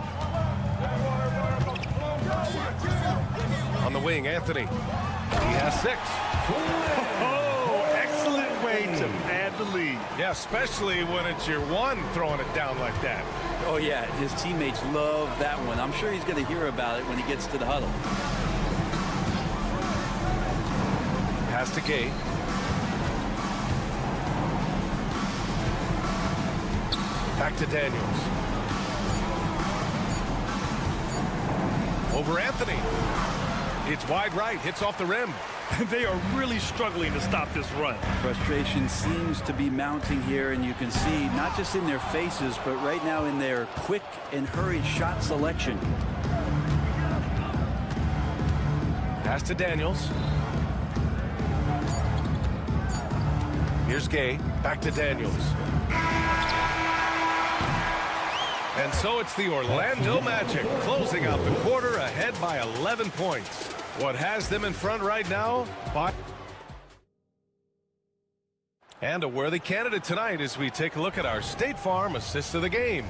On the wing, Anthony. He has 6. Oh, excellent way to pad the lead. Yeah, especially when it's your 1 throwing it down like that. Oh, yeah, his teammates love that one. I'm sure he's going to hear about it when he gets to the huddle. Pass to Gay. Back to Daniels. Over Anthony. It's wide right, hits off the rim. They are really struggling to stop this run. Frustration seems to be mounting here, and you can see not just in their faces, but right now in their quick and hurried shot selection. Pass to Daniels. Here's Gay. Back to Daniels. And so it's the Orlando Magic closing out the quarter ahead by 11 points. What has them in front right now? And a worthy candidate tonight as we take a look at our State Farm assist of the game.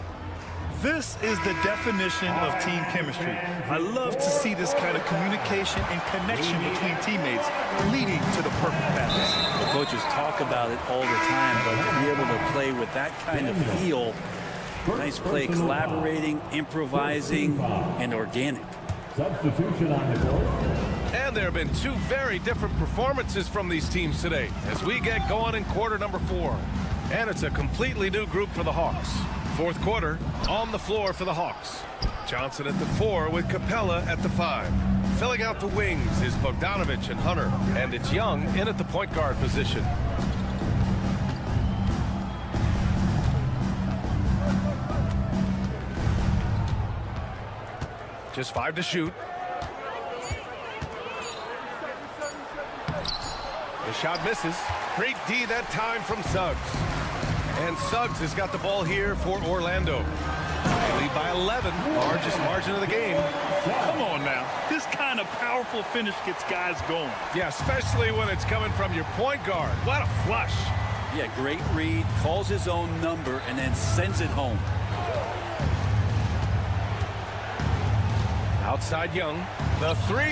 This is the definition of team chemistry. I love to see this kind of communication and connection between teammates leading to the perfect pass. The coaches talk about it all the time, but to be able to play with that kind of feel, nice play, collaborating, improvising, and organic. Substitution on the court. And there have been 2 very different performances from these teams today as we get going in quarter number 4. And it's a completely new group for the Hawks. Fourth quarter, on the floor for the Hawks. Johnson at the 4 with Capella at the 5. Filling out the wings is Bogdanovich and Hunter. And it's Young in at the point guard position. Just 5 to shoot. The shot misses. Great D that time from Suggs. And Suggs has got the ball here for Orlando. They lead by 11, largest margin of the game. Come on now. This kind of powerful finish gets guys going. Yeah, especially when it's coming from your point guard. What a flush. Yeah, great read, calls his own number, and then sends it home. Outside Young, the 3.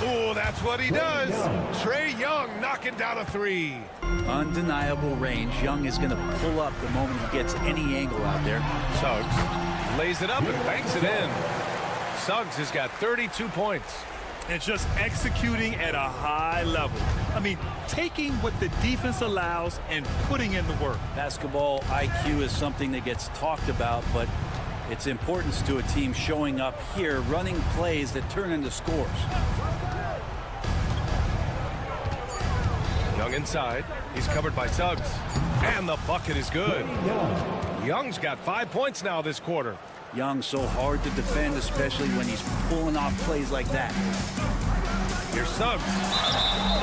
Oh, that's what he does. Trae Young knocking down a 3. Undeniable range. Young is going to pull up the moment he gets any angle out there. Suggs lays it up and banks it in. Suggs has got 32 points. And just executing at a high level. I mean, taking what the defense allows and putting in the work. Basketball IQ is something that gets talked about, but its importance to a team showing up here, running plays that turn into scores. Young inside. He's covered by Suggs. And the bucket is good. Young's got 5 points now this quarter. Young so hard to defend, especially when he's pulling off plays like that. Here's Suggs.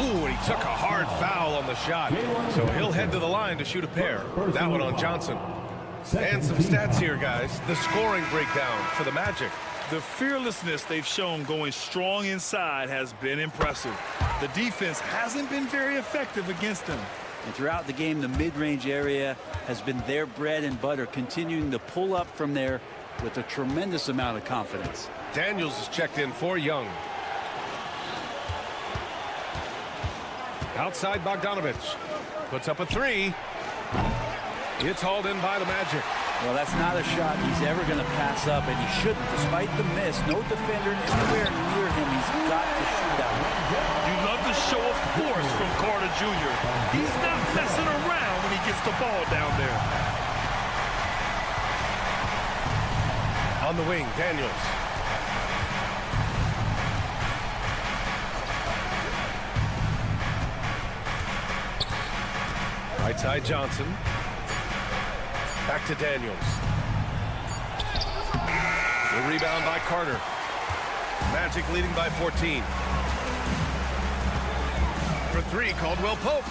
Ooh, and he took a hard foul on the shot. So he'll head to the line to shoot a pair. That one on Johnson. And some stats here, guys. The scoring breakdown for the Magic. The fearlessness they've shown going strong inside has been impressive. The defense hasn't been very effective against them. And throughout the game, the mid-range area has been their bread and butter, continuing to pull up from there with a tremendous amount of confidence. Daniels is checked in for Young. Outside Bogdanovich. Puts up a 3. It's hauled in by the Magic. Well, that's not a shot he's ever going to pass up, and he shouldn't. Despite the miss, no defender anywhere near him. He's got to shoot that one. You love the show of force from Carter Jr. He's not messing around when he gets the ball down there. On the wing, Daniels. Right side, Johnson. Back to Daniels. The rebound by Carter. Magic leading by 14. For 3, Caldwell Pope.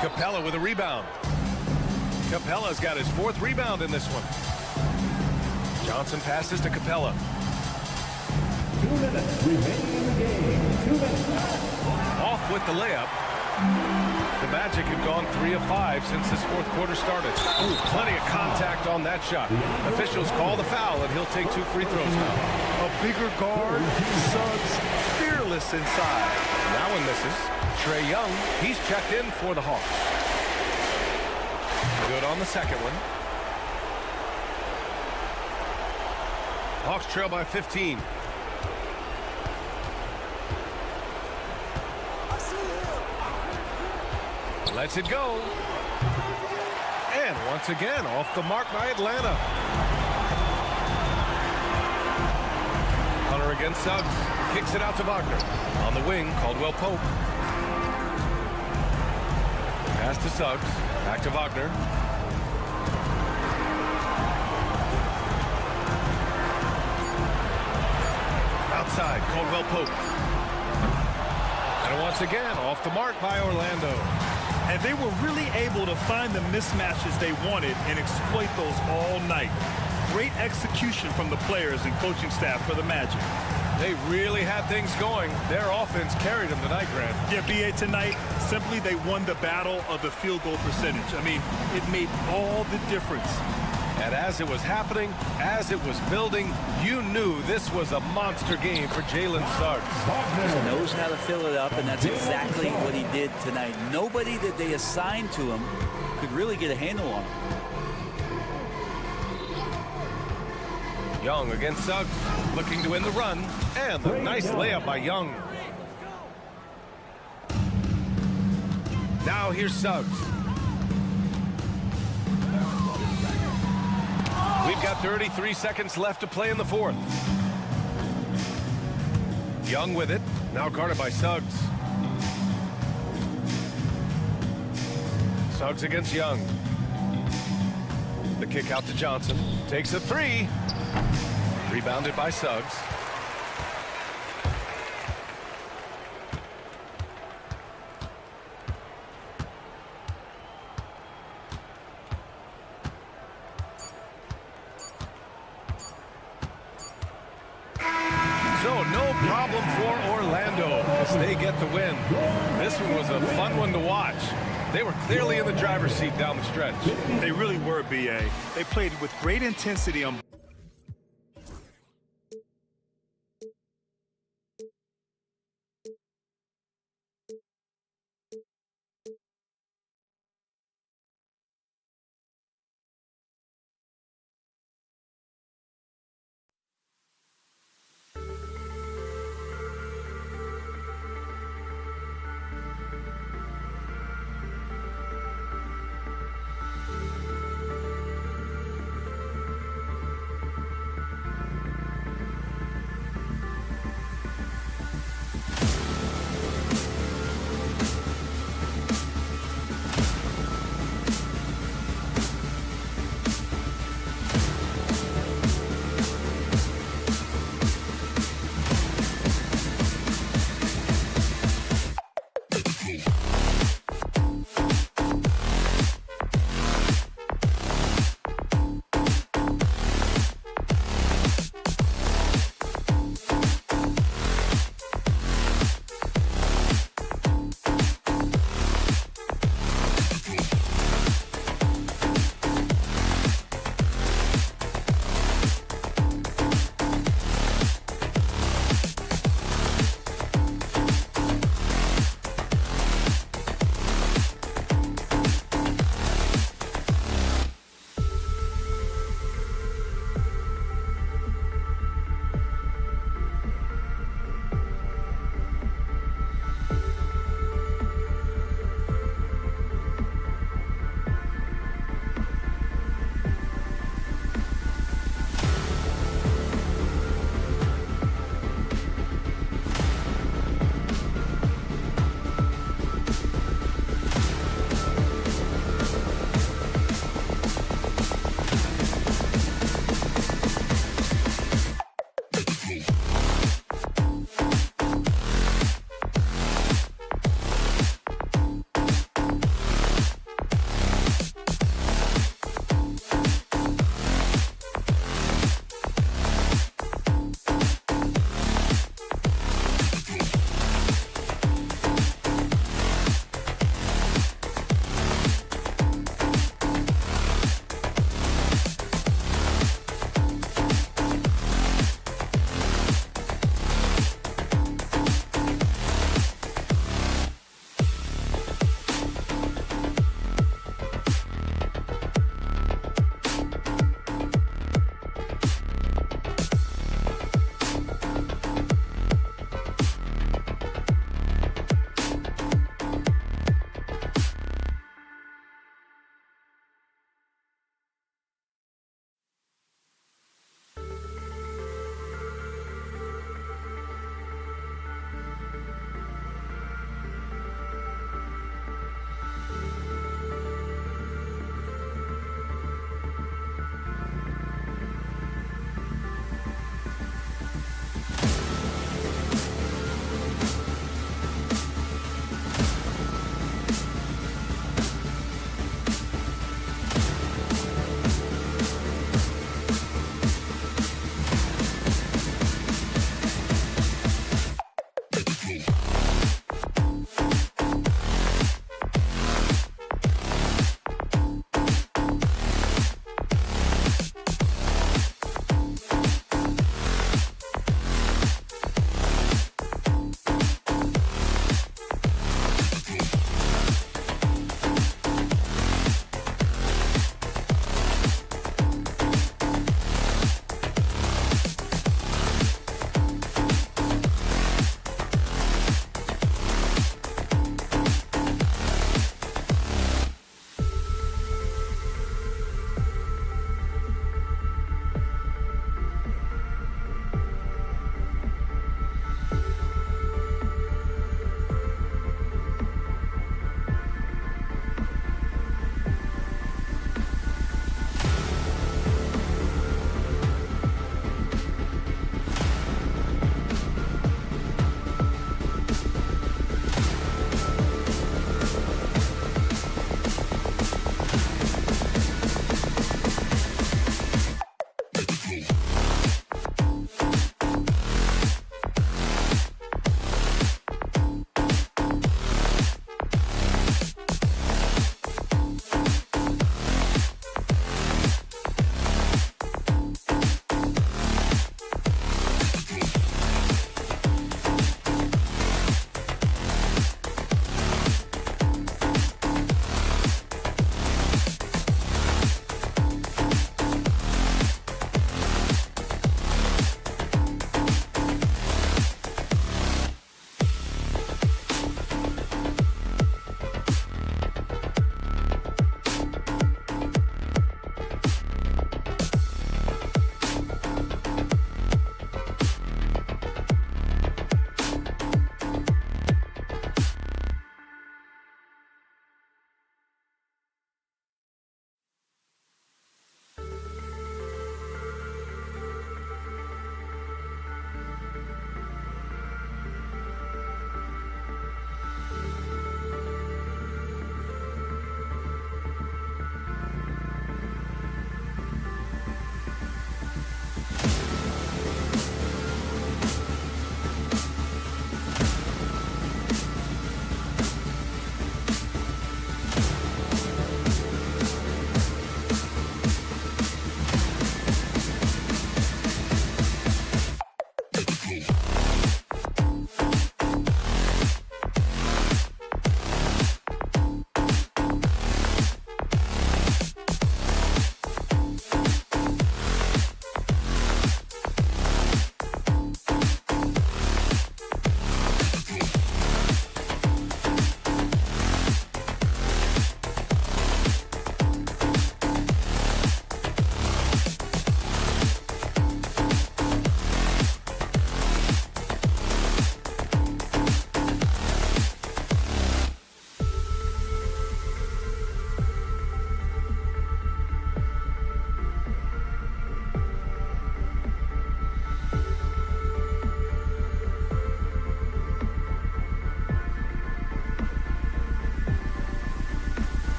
Capella with a rebound. Capella's got his 4th rebound in this one. Johnson passes to Capella. 2 minutes remaining in the game. 2 minutes. Off with the layup. The Magic have gone 3 of 5 since this 4th quarter started. Ooh, plenty of contact on that shot. Officials call the foul, and he'll take 2 free throws now. A bigger guard, Suggs, fearless inside. Now one misses. Trae Young, he's checked in for the Hawks. Good on the second one. Hawks trail by 15. Lets it go. And once again, off the mark by Atlanta. Hunter against Suggs. Kicks it out to Wagner. On the wing, Caldwell Pope. Pass to Suggs. Back to Wagner. Outside, Caldwell Pope. And once again, off the mark by Orlando. And they were really able to find the mismatches they wanted and exploit those all night. Great execution from the players and coaching staff for the Magic. They really had things going. Their offense carried them tonight, Grant. Yeah, B.A., tonight, simply they won the battle of the field goal percentage. I mean, it made all the difference. And as it was happening, as it was building, you knew this was a monster game for Jalen Suggs. Just knows how to fill it up, and that's exactly what he did tonight. Nobody that they assigned to him could really get a handle on him. Young against Suggs, looking to win the run, and a nice layup by Young. Now here's Suggs. We've got 33 seconds left to play in the 4th. Young with it, now guarded by Suggs. Suggs against Young. The kick out to Johnson, takes a 3. Rebounded by Suggs. So no problem for Orlando as they get the win. This one was a fun one to watch. They were clearly in the driver's seat down the stretch. They really were, B.A. They played with great intensity on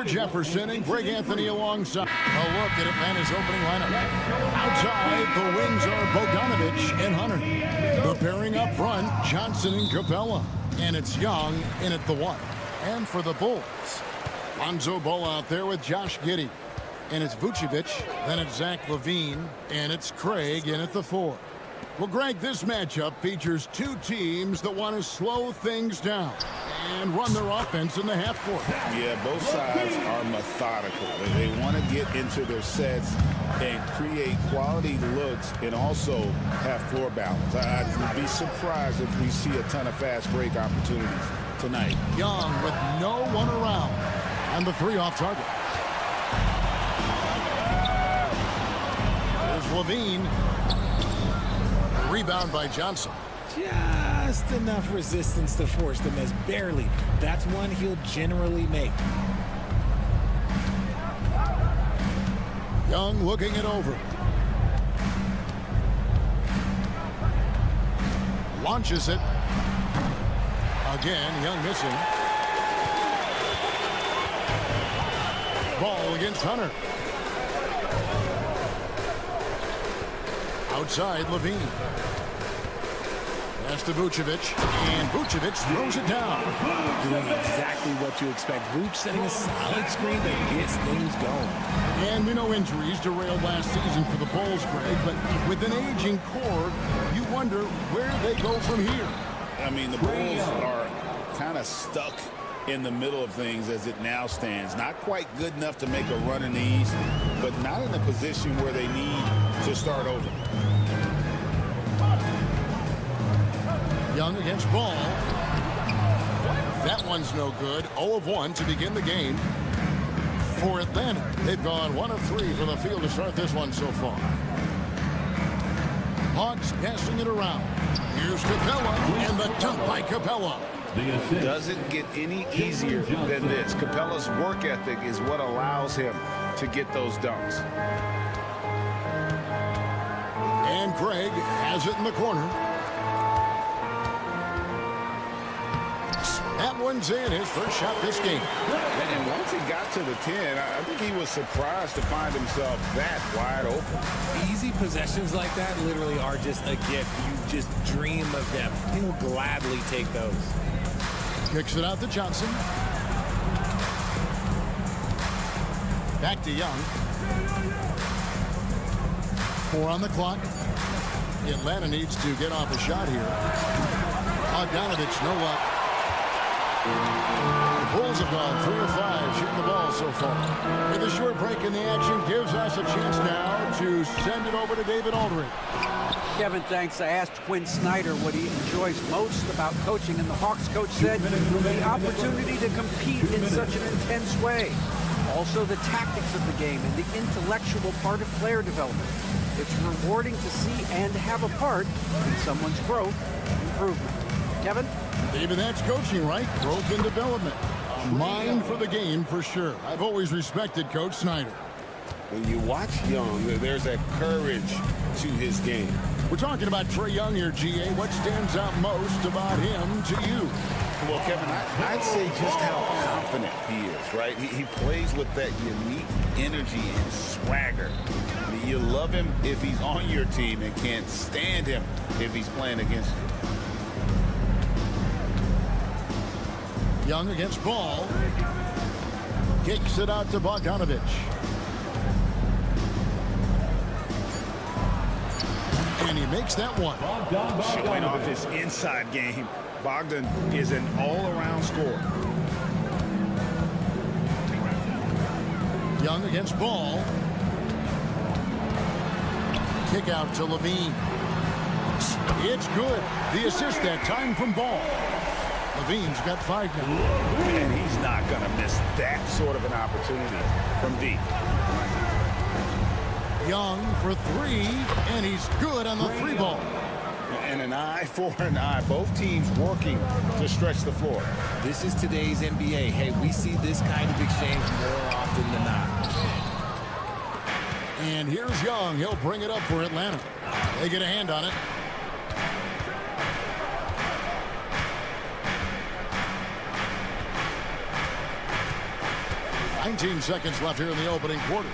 Jefferson and Greg Anthony alongside. A look at Atlanta's opening lineup. Outside, the wings are Bogdanovich and Hunter. The pairing up front, Johnson and Capella. And it's Young in at the 1. And for the Bulls, Lonzo Ball out there with Josh Giddey. And it's Vucevic. Then it's Zach LaVine. And it's Craig in at the 4. Well, Greg, this matchup features two teams that want to slow things down and run their offense in the half court. Yeah, both sides are methodical. They want to get into their sets and create quality looks and also have floor balance. I'd be surprised if we see a ton of fast break opportunities tonight. Young with no one around. And the 3 off target. There's LaVine. Rebound by Johnson. Just enough resistance to force the miss. Barely. That's one he'll generally make. Young looking it over. Launches it. Again, Young missing. Ball against Hunter. Outside, LaVine. Pass to Vucevic, and Vucevic throws it down. Doing exactly what you expect. Vuce setting a solid screen that gets things going. And we know injuries derailed last season for the Bulls, Greg, but with an aging core, you wonder where they go from here. I mean, the Bulls are kind of stuck in the middle of things as it now stands. Not quite good enough to make a run in the East, but not in a position where they need to start over. Young against Ball. That one's no good. 0 of 1 to begin the game. For Atlanta, they've gone 1 of 3 from the field to start this one so far. Hawks passing it around. Here's Capella, and the dunk by Capella. It doesn't get any easier than this. Capella's work ethic is what allows him to get those dunks. And Craig has it in the corner. That one's in, his first shot this game. And once he got to the 10, I think he was surprised to find himself that wide open. Easy possessions like that literally are just a gift. You just dream of them. He'll gladly take those. Kicks it out to Johnson. Back to Young. 4 on the clock. Atlanta needs to get off a shot here. Bogdanovich, no luck. The Bulls have gone 3 of 5 shooting the ball so far. With a short break in the action gives us a chance now to send it over to David Aldridge. Kevin, thanks. I asked Quinn Snyder what he enjoys most about coaching, and the Hawks coach said the opportunity to compete in such an intense way. Also the tactics of the game and the intellectual part of player development. It's rewarding to see and have a part in someone's growth and improvement. Kevin? David, that's coaching, right? Growth and development. A mind for the game for sure. I've always respected Coach Snyder. When you watch Young, there's a courage to his game. We're talking about Trae Young here, GA. What stands out most about him to you? Well, Kevin, I'd say just how confident he is, right? He plays with that unique energy and swagger. I mean, you love him if he's on your team and can't stand him if he's playing against you. Young against Ball. Kicks it out to Bogdanovich. And he makes that one. Showing off his inside game. Bogdan is an all-around scorer. Young against Ball. Kick out to LaVine. It's good. The assist that time from Ball. LaVine's got 5 now. And he's not going to miss that sort of an opportunity from deep. Young for 3, and he's good on the 3 ball. And an eye for an eye. Both teams working to stretch the floor. This is today's NBA. Hey, we see this kind of exchange more often than not. And here's Young. He'll bring it up for Atlanta. They get a hand on it. 19 seconds left here in the opening quarter.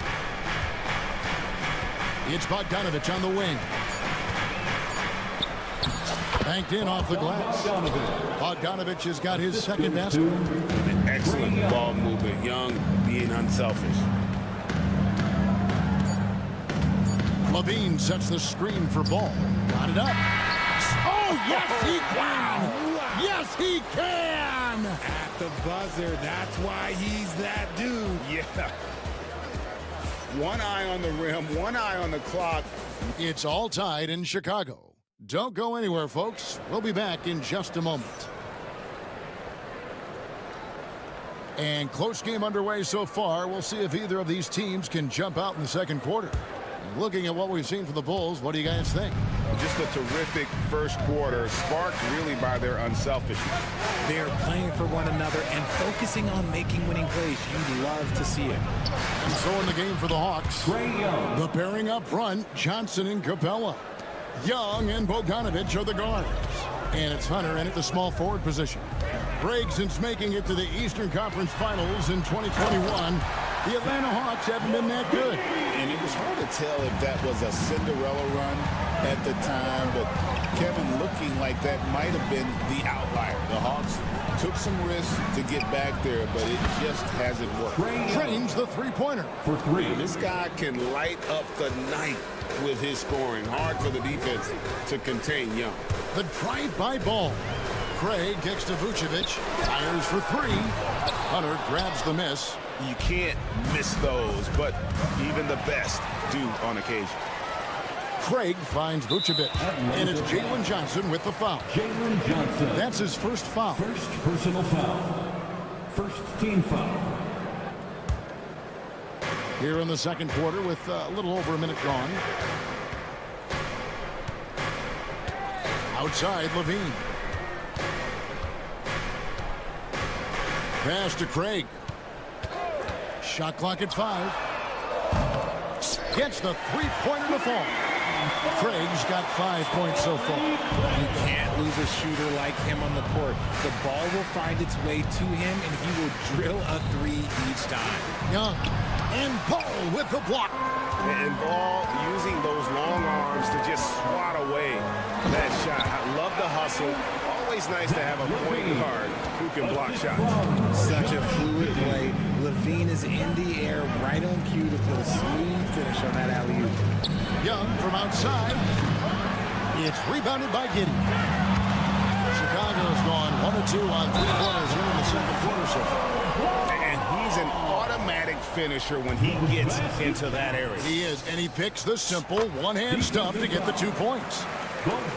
It's Bogdanovich on the wing. Banked in off the glass. Bogdanovich has got his second basket. An excellent ball movement. Young being unselfish. Levine sets the screen for Ball. Got it up. Oh, yes, he can! Yes, he can! At the buzzer. That's why he's that dude. Yeah. One eye on the rim, one eye on the clock. It's all tied in Chicago. Don't go anywhere, folks. We'll be back in just a moment. And close game underway so far. We'll see if either of these teams can jump out in the second quarter. And looking at what we've seen from the Bulls, what do you guys think? Just a terrific first quarter, sparked really by their unselfishness. They're playing for one another and focusing on making winning plays. You'd love to see it. And so in the game for the Hawks, the pairing up front, Johnson and Capella. Young and Bogdanovich are the guards. And it's Hunter in at the small forward position. Craig, since making it to the Eastern Conference Finals in 2021, the Atlanta Hawks haven't been that good. And it was hard to tell if that was a Cinderella run at the time, but Kevin, looking like that might have been the outlier. The Hawks took some risks to get back there, but it just hasn't worked. Trains the three-pointer For three. This guy can light up the night with his scoring. Hard for the defense to contain Young. The drive-by Ball. Craig kicks to Vucevic. Fires for three. Hunter grabs the miss. You can't miss those, but even the best do on occasion. Craig finds Vucevic. And it's Jalen Johnson with the foul. Jalen Johnson. That's his first foul. First personal foul. First team foul. Here in the second quarter with a little over a minute gone. Outside, Levine. Pass to Craig. Shot clock at 5. Gets the three-pointer to fall. Craig's got 5 points so far. You can't lose a shooter like him on the court. The ball will find its way to him, and he will drill a three each time. Young and Ball with the block. And Ball using those long arms to just swat away that shot. I love the hustle. Always nice to have a point guard who can block shots. Such a fluid play. Levine is in the air, right on cue to put a smooth finish on that alley-oop. Young from outside. It's rebounded by Giddey. Chicago's gone 1 of 2 on three-pointers here in the second quarter so far. And he's an automatic finisher when he gets into that area. He is, and he picks the simple one-hand stuff to get the 2 points.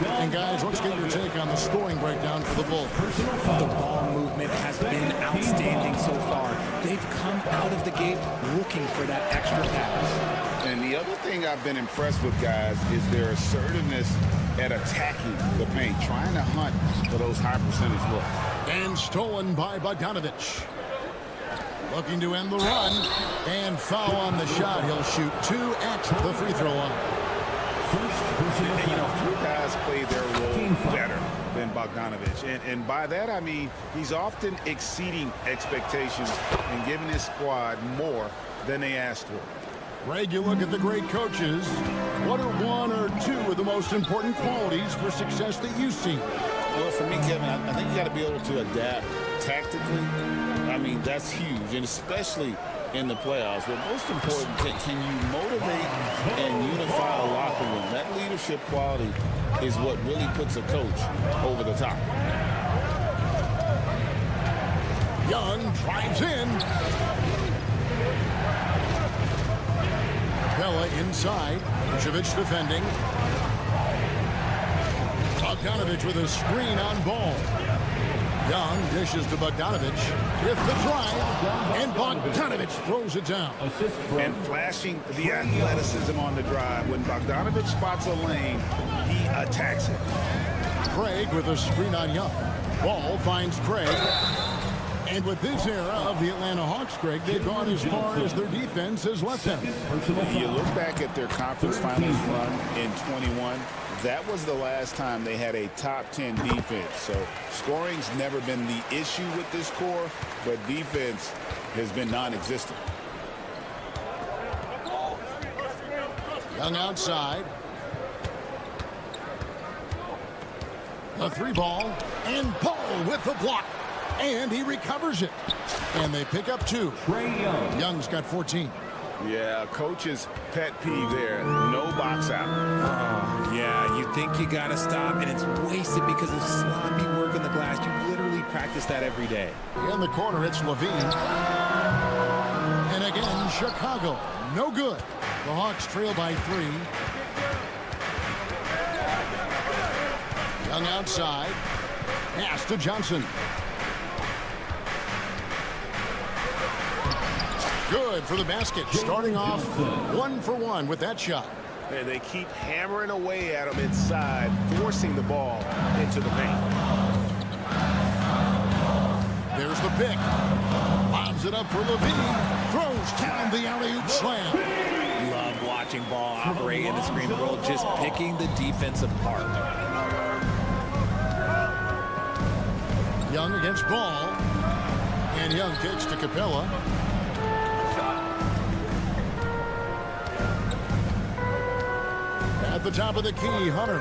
And guys, let's get your take on the scoring breakdown for the Bulls. The ball movement has been outstanding so far. They've come out of the gate looking for that extra pass. And the other thing I've been impressed with, guys, is their assertiveness at attacking the paint, trying to hunt for those high percentage looks. And stolen by Bogdanovich. Looking to end the run. And foul on the shot. He'll shoot 2 at the free throw line. And, you know, few guys play their role better than Bogdanovich. And by that, I mean he's often exceeding expectations and giving his squad more than they asked for. Greg, you look at the great coaches. What are 1 or 2 of the most important qualities for success that you see? Well, for me, Kevin, I think you got to be able to adapt tactically. I mean, that's huge, and especially in the playoffs. But most important, can you motivate and unify a locker room? That leadership quality is what really puts a coach over the top. Young drives in. Capella inside. Vucevic defending. Bogdanovich with a screen on Ball. Young dishes to Bogdanovich with the drive, and Bogdanovich throws it down. And flashing the athleticism on the drive. When Bogdanovich spots a lane, he attacks it. Craig with a screen on Young. Ball finds Craig. And with this era of the Atlanta Hawks, Craig, they've gone as far as their defense has let them. If you look back at their conference finals run in 21, that was the last time they had a top 10 defense. So scoring's never been the issue with this core, but defense has been non-existent. Young outside. A 3-ball, and Paul with the block. And he recovers it. And they pick up 2. Trae Young. Young's got 14. Yeah, coach's pet peeve there. No box out. Yeah, you think you got to stop, and it's wasted because of sloppy work in the glass. You literally practice that every day. In the corner, it's Levine. And again, Chicago. No good. The Hawks trail by 3. Young outside. Pass to Johnson. Good for the basket. Starting off 1 for 1 with that shot. And they keep hammering away at him inside, forcing the ball into the paint. There's the pick. Lobs it up for Levine. Throws down the alley-oop slam. Love watching ball operate in the screen world, just picking the defense apart. Young against Ball. And Young kicks to Capella. At the top of the key, Hunter.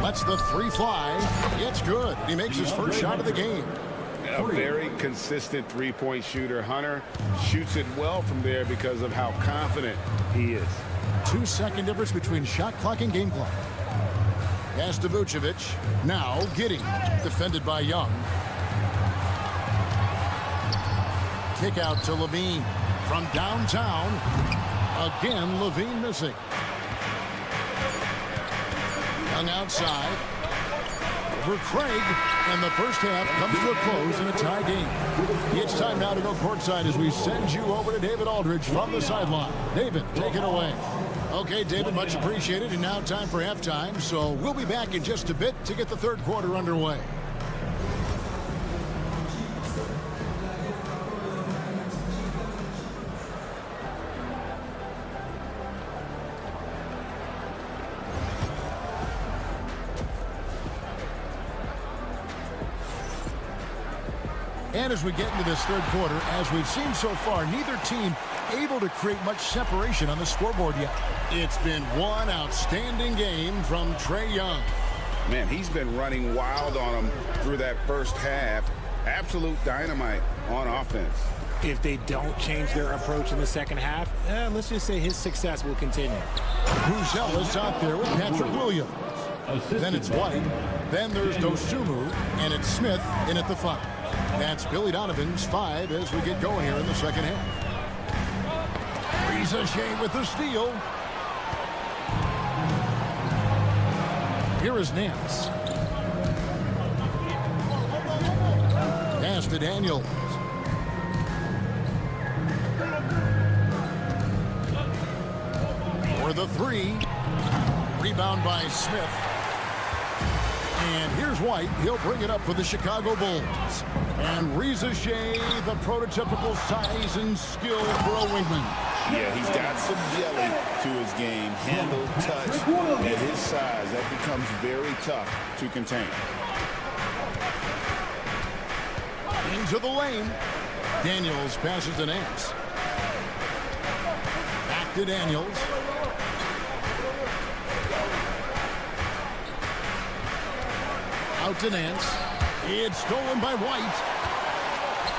Lets the 3 fly. It's good. He makes his first shot of the game. A very consistent three-point shooter. Hunter shoots it well from there because of how confident he is. 2-second difference between shot clock and game clock. Pass to Vucevic. Now Giddey. Defended by Young. Kick out to Levine. From downtown. Again, Levine missing. Young outside. Over Craig. And the first half comes to a close in a tie game. It's time now to go courtside as we send you over to David Aldridge from the sideline. David, take it away. Okay, David, much appreciated. And now time for halftime. So we'll be back in just a bit to get the third quarter underway. And as we get into this third quarter, as we've seen so far, neither team able to create much separation on the scoreboard yet. It's been one outstanding game from Trae Young. Man, he's been running wild on them through that first half. Absolute dynamite on offense. If they don't change their approach in the second half, let's just say his success will continue. Bruzella's out there with Patrick Williams. Then it's White. Then there's Dosunmu. And it's Smith in at the 5. That's Billy Donovan's 5 as we get going here in the second half. Shea with the steal. Here is Nance. Pass to Daniels. For the 3. Rebound by Smith. And here's White. He'll bring it up for the Chicago Bulls. And Shea, the prototypical size and skill for a wingman. Yeah, he's got some jelly to his game. Handle, touch, at his size, that becomes very tough to contain. Into the lane. Daniels passes to Nance. Back to Daniels. Out to Nance. It's stolen by White.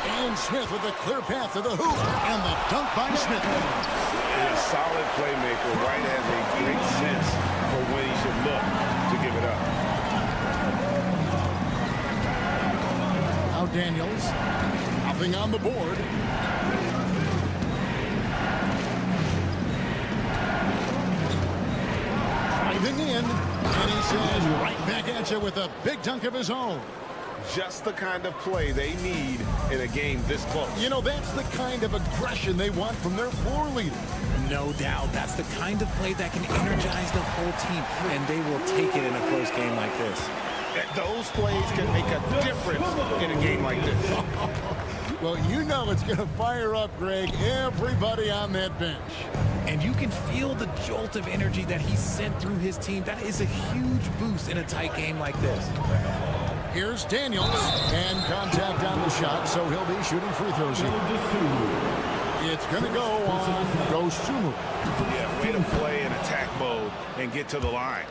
And Smith with a clear path to the hoop. And the dunk by Smith. A solid playmaker. White has a great sense for when he should look to give it up. Out Daniels. Nothing on the board. Driving in. And he says right back at you with a big dunk of his own. Just the kind of play they need in a game this close. You know, that's the kind of aggression they want from their floor leader. No doubt. That's the kind of play that can energize the whole team, and they will take it in a close game like this. Those plays can make a difference in a game like this. Well, you know it's going to fire up, Greg, everybody on that bench. And you can feel the jolt of energy that he sent through his team. That is a huge boost in a tight game like this. Here's Daniels, and contact on the shot, so he'll be shooting free throws here. It's going to go on Dosunmu. Yeah, way to play in attack mode and get to the line.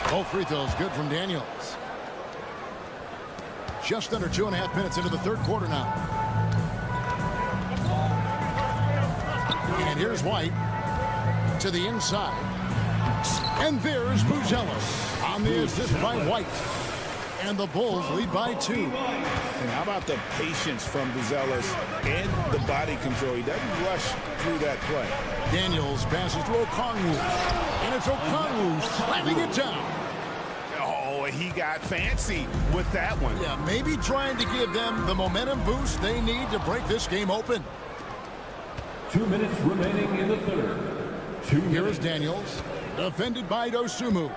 Both free throws good from Daniels. Just under 2.5 minutes into the third quarter now. And here's White to the inside. And there's Buzelis on the assist by White. And the Bulls lead by 2. And how about the patience from Buzelis and the body control? He doesn't rush through that play. Daniels passes to Okongwu. And it's Okongwu slamming it down. Oh, he got fancy with that one. Yeah, maybe trying to give them the momentum boost they need to break this game open. 2 minutes remaining in the third. Here is Daniels, defended by Dosunmu.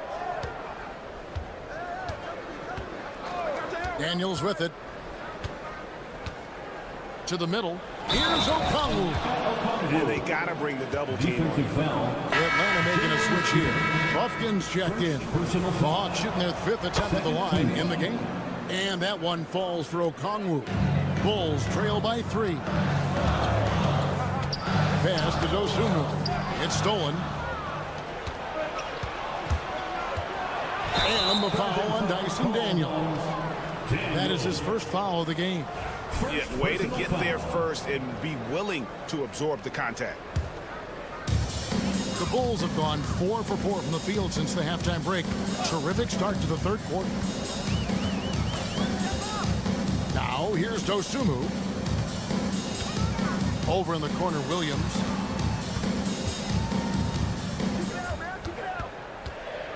Daniels with it. To the middle. Here's Okongwu. Yeah, they got to bring the double team on. Atlanta making a switch here. Buffkin's checked in. The Hawks shooting their 5th attempt at the line in the game. And that one falls for Okongwu. Bulls trail by 3. Pass to Dosunmu. It's stolen. And the foul on Dyson Daniels. That is his first foul of the game. Yeah, way to get there first and be willing to absorb the contact. The Bulls have gone 4 for 4 from the field since the halftime break. Terrific start to the third quarter. Now here's Dosunmu. Over in the corner, Williams.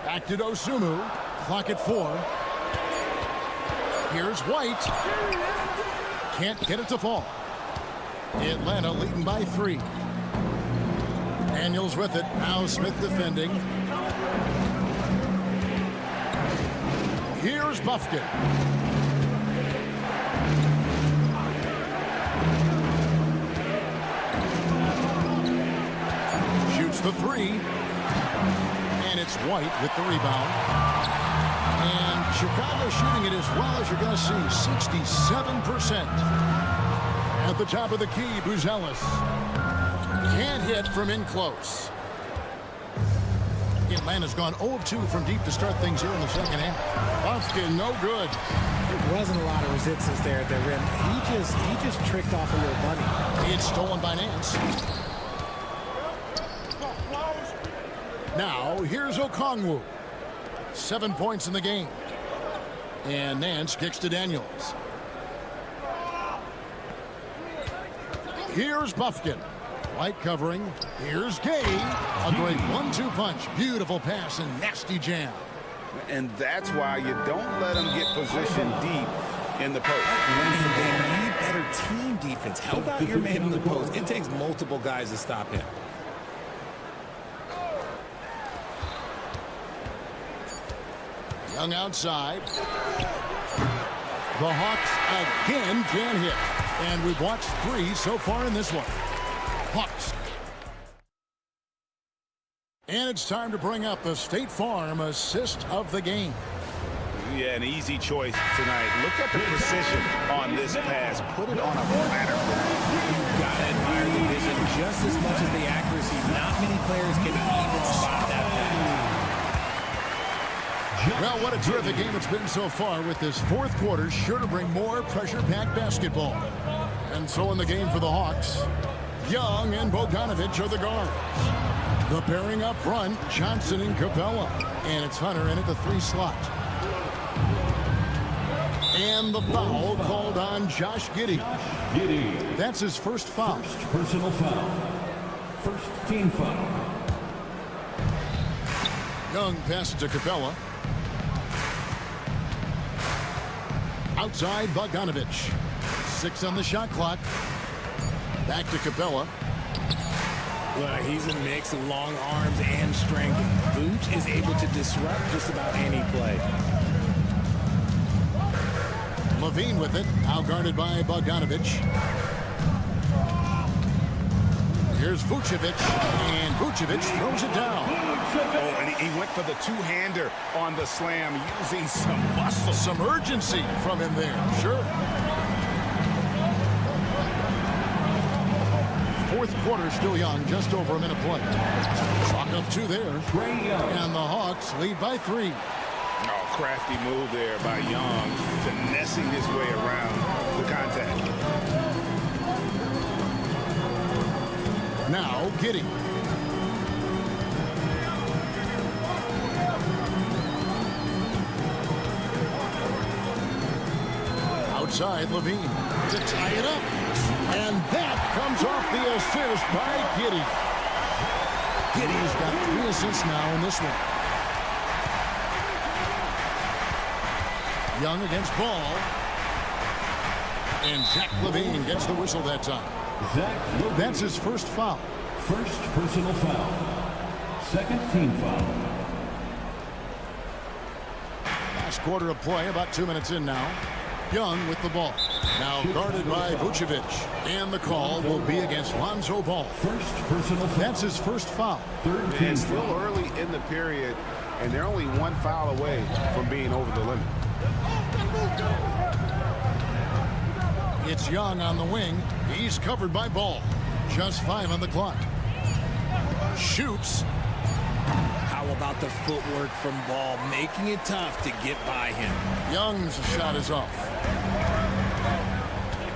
Back to Dosunmu. Clock at 4. Here's White. Can't get it to fall. Atlanta leading by 3. Daniels with it. Now Smith defending. Here's Buffkin. Shoots the 3. And it's White with the rebound. And Chicago shooting it as well as you're going to see. 67%. At the top of the key, Buzelis. Can't hit from in close. Atlanta's gone 0 of 2 from deep to start things here in the second half. Buffkin, no good. There wasn't a lot of resistance there at the rim. He just tricked off a little bunny. It's stolen by Nance. Now, here's Okongwu. 7 points in the game. And Nance kicks to Daniels. Here's Buffkin. White covering. Here's Gay. A great 1-2 punch. Beautiful pass and nasty jam. And that's why you don't let them get positioned deep in the post. And they need better team defense. Help out your man in the post. It takes multiple guys to stop him. Young outside. The Hawks again can hit. And we've watched 3 so far in this one. Hawks. And it's time to bring up the State Farm assist of the game. Yeah, an easy choice tonight. Look at the precision on this pass. Put it on a platter. You've got to admire the vision just as much as the accuracy. Not many players can even spot that pass. Well, what a terrific game it's been so far, with this fourth quarter sure to bring more pressure-packed basketball. And so in the game for the Hawks, Young and Bogdanovich are the guards. The pairing up front, Johnson and Capella. And it's Hunter in at the 3 slot. And the foul called on Josh Giddey. That's his first foul. First personal foul. First team foul. Young passes to Capella. Outside, Bogdanovich. 6 on the shot clock. Back to Capella. Look, he's a mix of long arms and strength. Vooch is able to disrupt just about any play. Levine with it, outguarded by Bogdanovich. Here's Vucevic, and Vucevic throws it down. Oh, and he went for the two-hander on the slam, using some muscle. Some urgency from him there, sure. Fourth quarter still young, just over a minute play. Chalk up 2 there. And the Hawks lead by 3. Oh, crafty move there by Young, finessing his way around the contact. Now, Giddey. Outside, Levine to tie it up. And that comes off the assist by Giddey. Giddey's got 3 assists now in this one. Young against Ball. And Zach Levine gets the whistle that time. That's his first foul. First personal foul. Second team foul. Last quarter of play, about 2 minutes in now. Young with the ball. Now guarded by Vucevic. And the call will be against Lonzo Ball. First personal foul. That's his first foul. Third team And still foul. early in the period, and they're only 1 foul away from being over the limit. It's Young on the wing. He's covered by Ball. Just 5 on the clock. Shoots. How about the footwork from Ball, making it tough to get by him? Young's shot is off.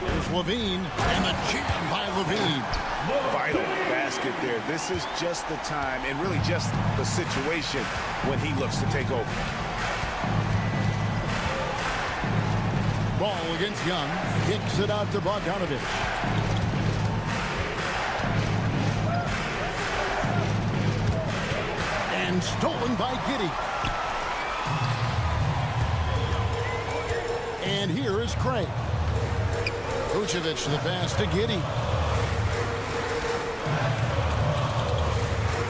There's Levine, and the jam by Levine. Vital basket there. This is just the time, and really just the situation when he looks to take over. Ball against Young. Kicks it out to Bogdanovich. And stolen by Giddey. And here is Craig. Vucevic the pass to Giddey.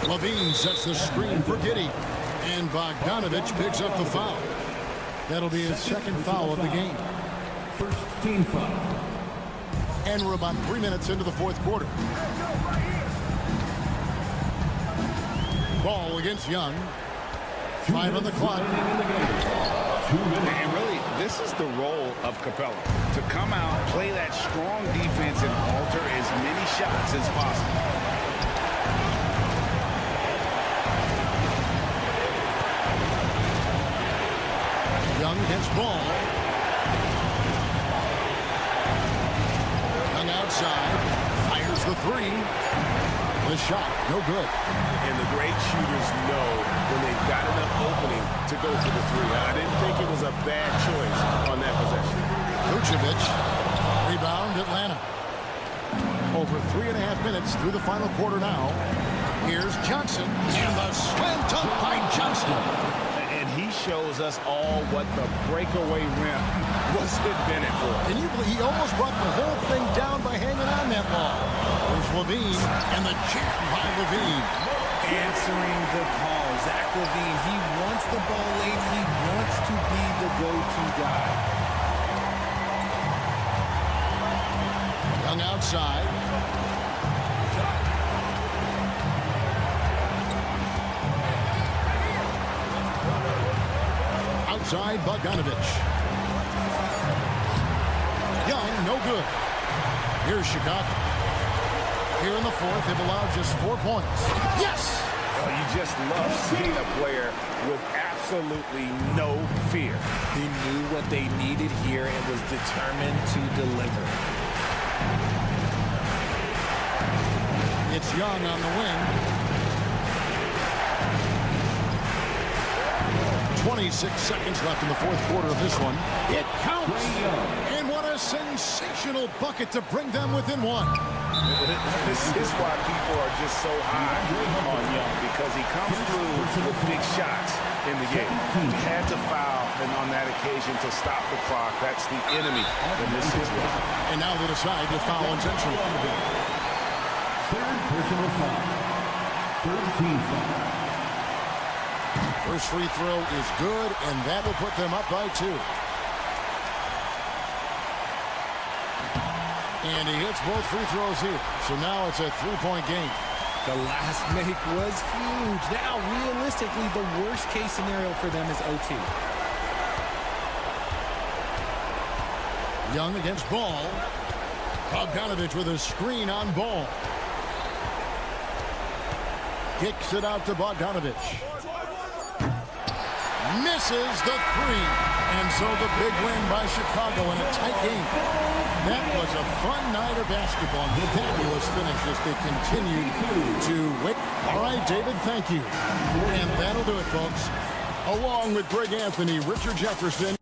Levine sets the screen for Giddey. And Bogdanovich picks up the foul. That'll be his second foul of the game. First team foul. And we're about 3 minutes into the fourth quarter. Ball against Young. 5 on the clock. And really, this is the role of Capella. To come out, play that strong defense, and alter as many shots as possible. Young against Ball. Young outside. Fires the 3. The shot, no good. And the great shooters know when they've got enough opening to go for the 3. I didn't think it was a bad choice on that possession. Vucevic. Rebound, Atlanta. Over 3.5 minutes through the final quarter now. Here's Johnson. And the slam dunk by Johnson. And he shows us all what the breakaway rim was invented for. Can you believe he almost brought the whole thing down by hanging on that long? There's Levine, and the jam by Levine. Answering the call. Zach Levine, he wants the ball late. He wants to be the go-to guy. Young outside. Outside, Bogdanovich. Young, no good. Here's Chicago. Here in the fourth, they've allowed just 4 points. Yes! Well, you just love seeing a player with absolutely no fear. He knew what they needed here and was determined to deliver. It's Young on the wing. 26 seconds left in the fourth quarter of this one. It counts! And what a sensational bucket to bring them within 1. This is why people are just so high on Young, because he comes through with big shots in the game. He had to foul, and on that occasion to stop the clock. That's the enemy in this situation. And now they decide to foul intentionally. Third personal foul. Third team foul. First free throw is good, and that will put them up by 2. And he hits both free throws here. So now it's a 3-point game. The last make was huge. Now, realistically, the worst-case scenario for them is OT. Young against Ball. Bogdanovich with a screen on Ball. Kicks it out to Bogdanovich. Misses the three. And so the big win by Chicago in a tight game. That was a fun night of basketball. Fabulous finish as they continued to win. All right, David, thank you. And that'll do it, folks. Along with Greg Anthony, Richard Jefferson.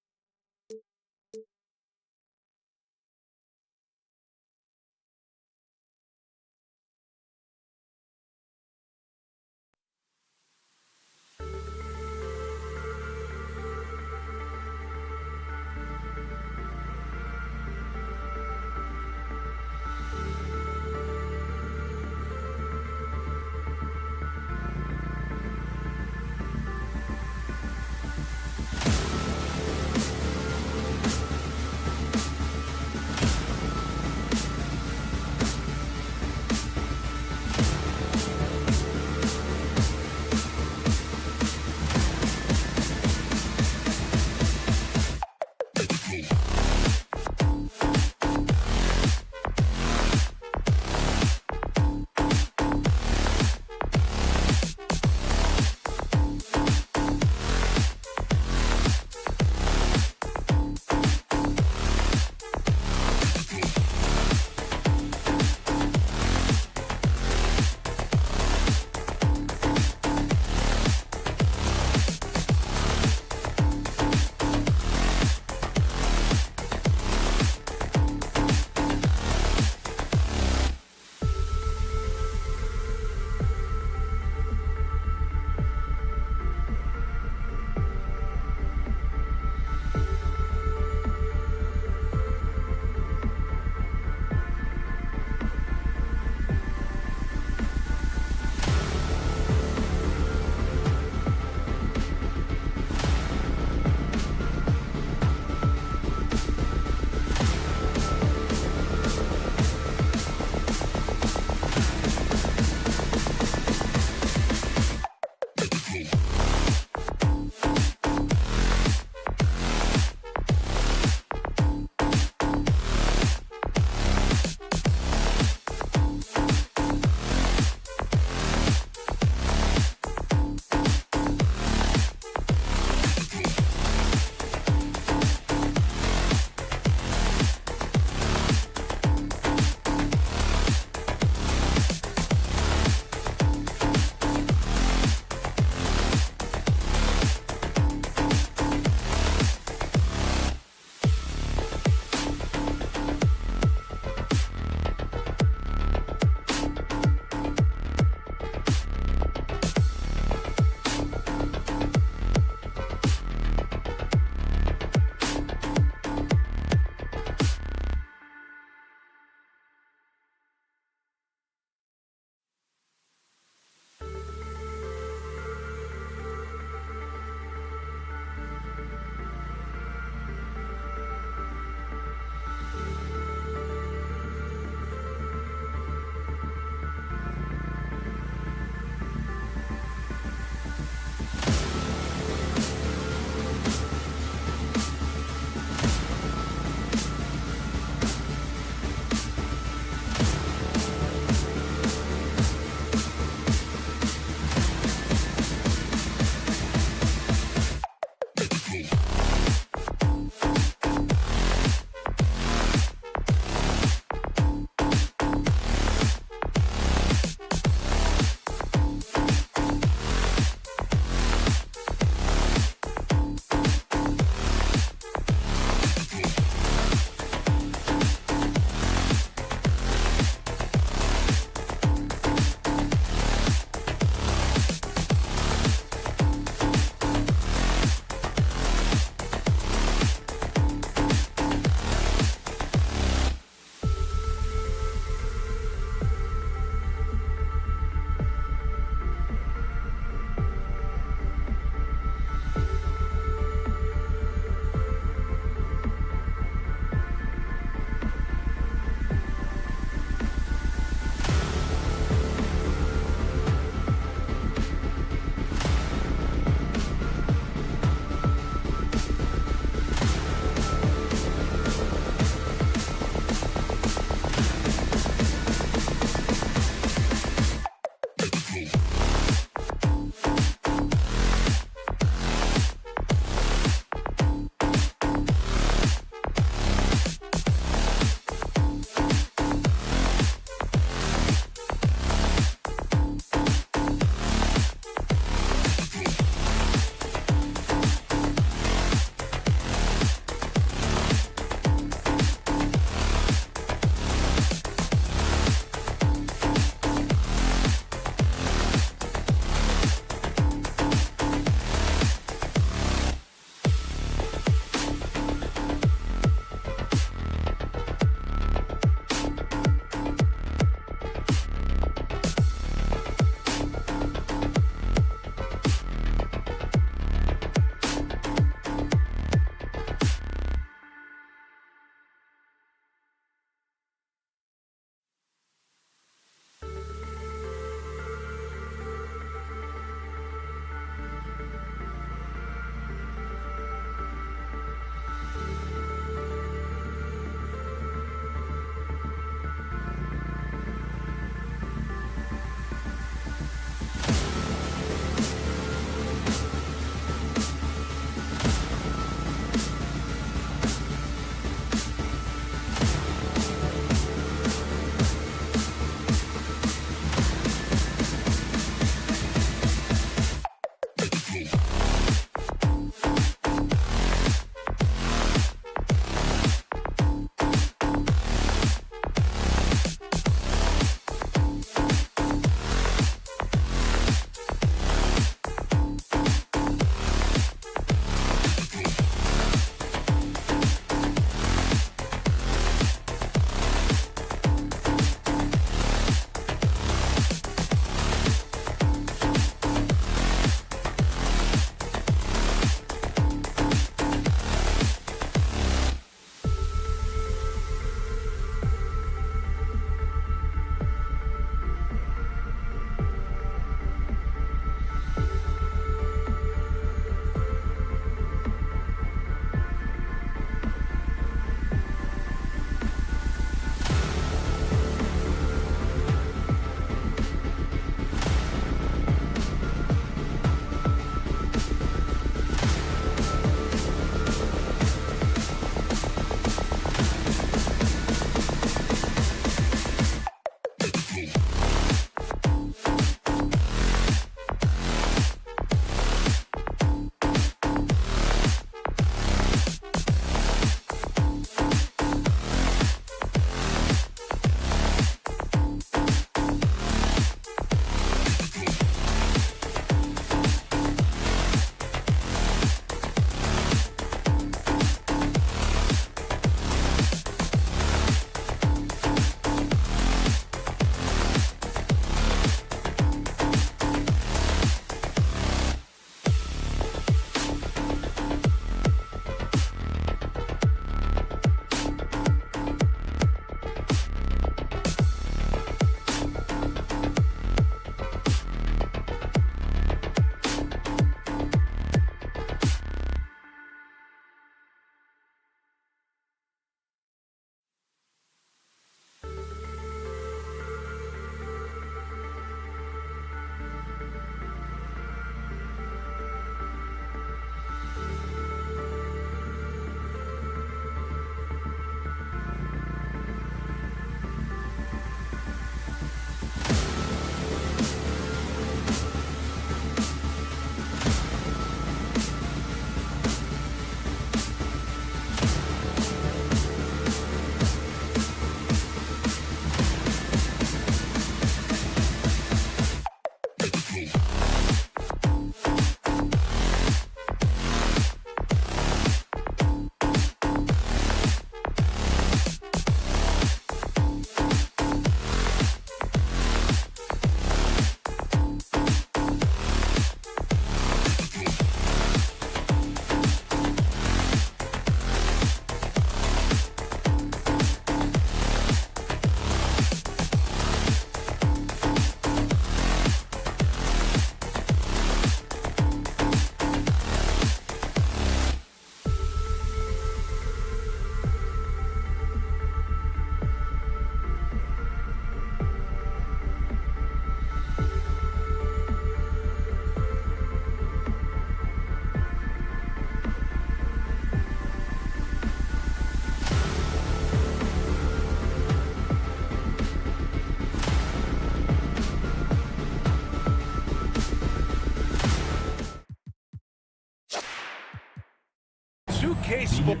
UK Sports.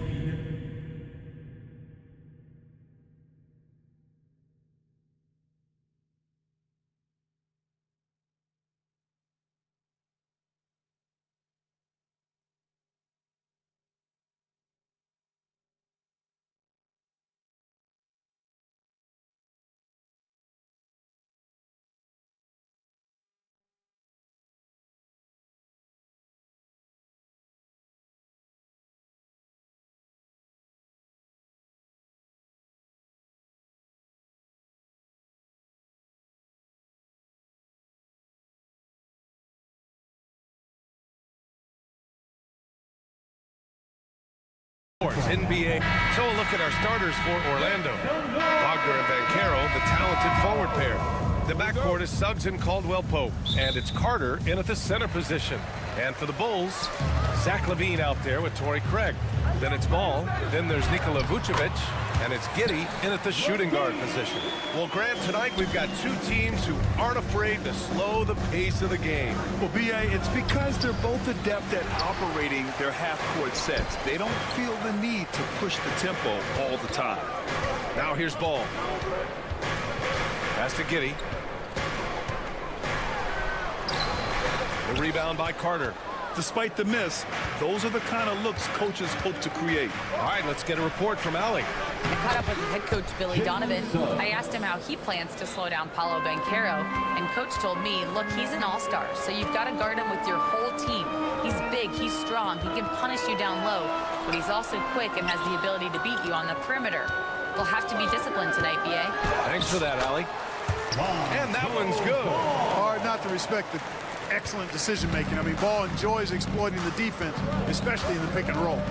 NBA. So a look at our starters for Orlando. Wagner and Banchero, the talented forward pair. The backcourt is Suggs and Caldwell-Pope, and it's Carter in at the center position. And for the Bulls, Zach LaVine out there with Torrey Craig. Then it's Ball, then there's Nikola Vucevic, and it's Giddey in at the shooting guard position. Well, Grant, tonight we've got two teams who aren't afraid to slow the pace of the game. Well, B.A., it's because they're both adept at operating their half-court sets. They don't feel the need to push the tempo all the time. Now here's Ball. Pass to Giddey. The rebound by Carter. Despite the miss, those are the kind of looks coaches hope to create. All right, let's get a report from Allie. I caught up with head coach Billy Donovan. I asked him how he plans to slow down Paolo Banchero, and coach told me, look, he's an all-star, so you've got to guard him with your whole team. He's big, he's strong, he can punish you down low, but he's also quick and has the ability to beat you on the perimeter. We'll have to be disciplined tonight, B.A. Thanks for that, Allie. And that one's good. Hard not to respect the excellent decision-making. I mean, Ball enjoys exploiting the defense, especially in the pick and roll.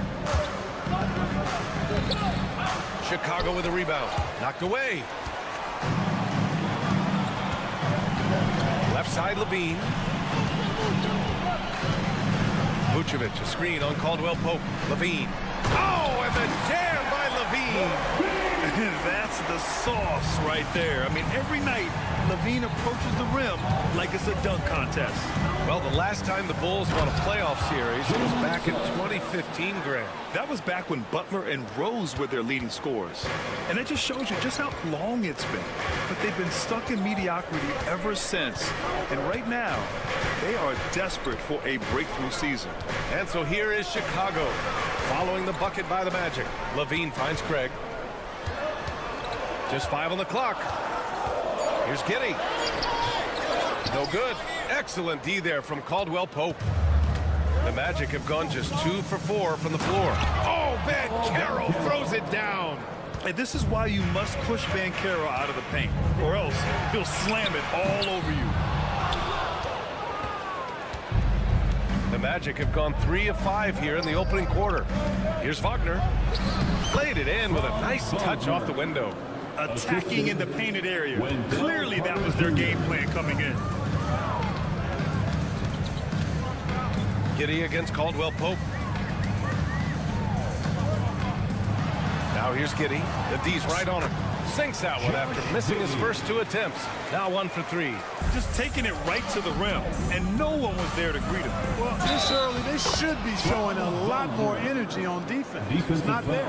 Chicago with a rebound. Knocked away. Left side, LaVine. Vucevic, a screen on Caldwell-Pope. LaVine. Oh, and the jam by LaVine. That's the sauce right there. I mean, every night, LaVine approaches the rim like it's a dunk contest. Well, the last time the Bulls won a playoff series was back in 2015, Grant. That was back when Butler and Rose were their leading scorers. And that just shows you just how long it's been. But they've been stuck in mediocrity ever since. And right now, they are desperate for a breakthrough season. And so here is Chicago, following the bucket by the Magic. LaVine finds Craig. Just 5 on the clock. Here's Giddey. No good. Excellent D there from Caldwell-Pope. The Magic have gone just 2 for 4 from the floor. Oh, Banchero throws it down. And this is why you must push Banchero out of the paint, or else he'll slam it all over you. The Magic have gone 3 of 5 here in the opening quarter. Here's Wagner. Played it in with a nice touch off the window. Attacking in the painted area. Clearly that was their game plan coming in. Giddey against Caldwell-Pope. Now here's Giddey. The D's right on him. Sinks that one after missing his first 2 attempts. Now 1 for 3. Just taking it right to the rim, and no one was there to greet him. Well, this early, they should be showing a lot more energy on defense. It's not there.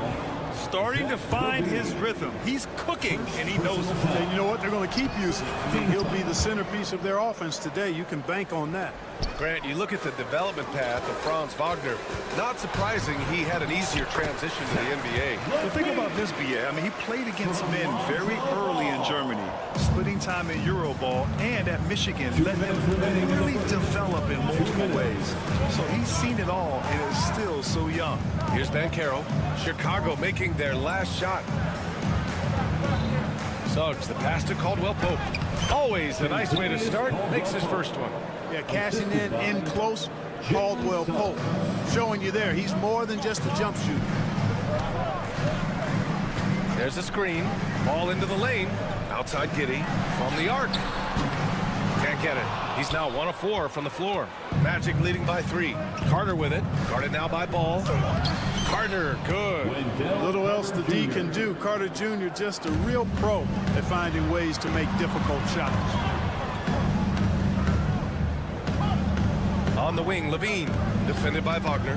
Starting to find his rhythm. He's cooking, and he knows it. And you know what? They're going to keep using it. I mean, he'll be the centerpiece of their offense today. You can bank on that. Grant, you look at the development path of Franz Wagner. Not surprising he had an easier transition to the NBA. Well, think about this, B.A. I mean, he played against men very early in Germany, splitting time in Euroball and at Michigan, letting him really develop in multiple ways. So he's seen it all and is still so young. Here's Banchero. Chicago making their last shot. Suggs, the pass to Caldwell-Pope. Always a nice way to start. Makes his first one. Yeah, cashing in close, Caldwell-Pope. Showing you there, he's more than just a jump shooter. There's a screen. Ball into the lane. Outside Giddey from the arc. Can't get it. He's now 1 of 4 from the floor. Magic leading by 3. Carter with it. Guarded now by Ball. Carter, good. Little else the D can do. Carter Jr. just a real pro at finding ways to make difficult shots. On the wing, LaVine. Defended by Wagner.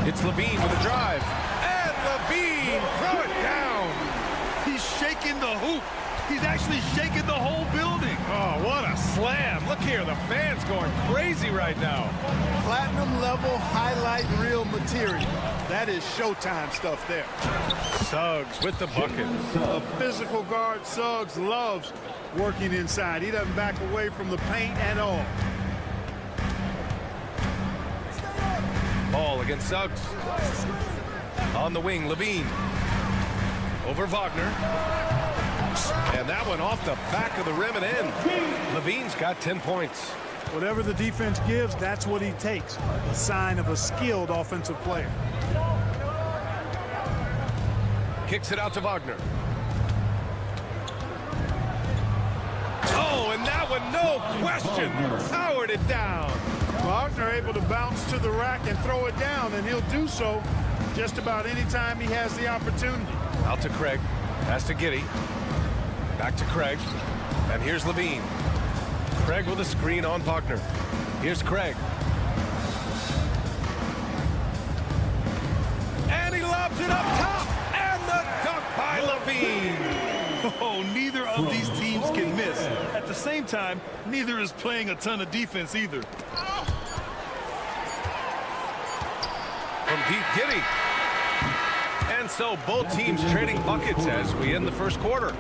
It's Levine with a drive. And Levine, throw it down. He's shaking the hoop. He's actually shaking the whole building. Oh, what a slam. Look here, the fans going crazy right now. Platinum level highlight reel material. That is Showtime stuff there. Suggs with the bucket. A physical guard, Suggs loves working inside. He doesn't back away from the paint at all. Ball against Suggs. On the wing, Levine. Over Wagner. And that one off the back of the rim and in. Levine's got 10 points. Whatever the defense gives, that's what he takes. A sign of a skilled offensive player. Kicks it out to Wagner. Oh, and that one, no question, powered it down. Wagner able to bounce to the rack and throw it down, and he'll do so just about any time he has the opportunity. Out to Craig. Pass to Giddey. Back to Craig. And here's Levine. Craig with a screen on Wagner. Here's Craig. And he lobs it up top. And the dunk by Levine. Oh, neither of these teams can miss. At the same time, neither is playing a ton of defense either. From Pete Giddey. And so both teams trading buckets as we end the first quarter.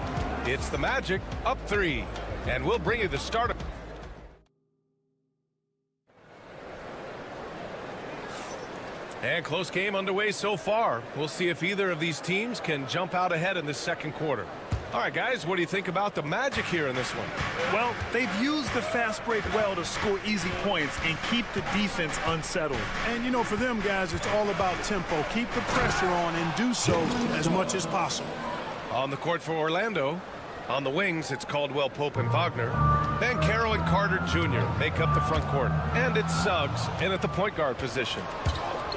It's the Magic up 3. And we'll bring you the start of... And close game underway so far. We'll see if either of these teams can jump out ahead in the second quarter. All right, guys, what do you think about the Magic here in this one? Well, they've used the fast break well to score easy points and keep the defense unsettled. And, you know, for them guys, it's all about tempo. Keep the pressure on and do so as much as possible. On the court for Orlando. On the wings, it's Caldwell Pope and Wagner. Banchero and Carter Jr. make up the front court. And it's Suggs in at the point guard position.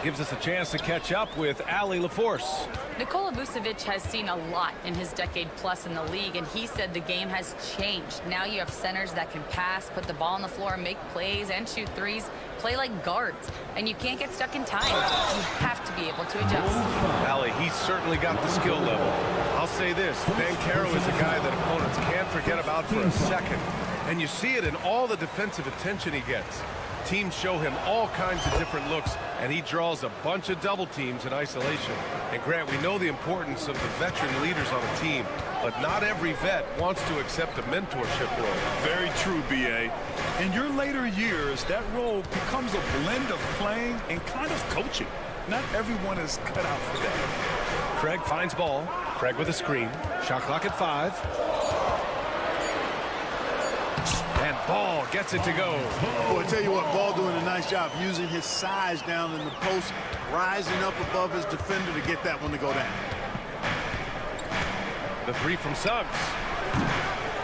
Gives us a chance to catch up with Allie LaForce. Nikola Vucevic has seen a lot in his decade plus in the league, and he said the game has changed. Now you have centers that can pass, put the ball on the floor, make plays, and shoot threes, play like guards, and you can't get stuck in time. You have to be able to adjust. Allie, he's certainly got the skill level. I'll say this, Banchero is a guy that opponents can't forget about for a second, and you see it in all the defensive attention he gets. Teams show him all kinds of different looks, and he draws a bunch of double teams in isolation. And Grant, we know the importance of the veteran leaders on a team, but not every vet wants to accept a mentorship role. Very true, B.A. In your later years, that role becomes a blend of playing and kind of coaching. Not everyone is cut out for that. Craig finds ball. Craig with a screen. Shot clock at 5. And Ball gets it to go. Oh, I tell you what, Ball doing a nice job using his size down in the post, rising up above his defender to get that one to go down. The three from Suggs.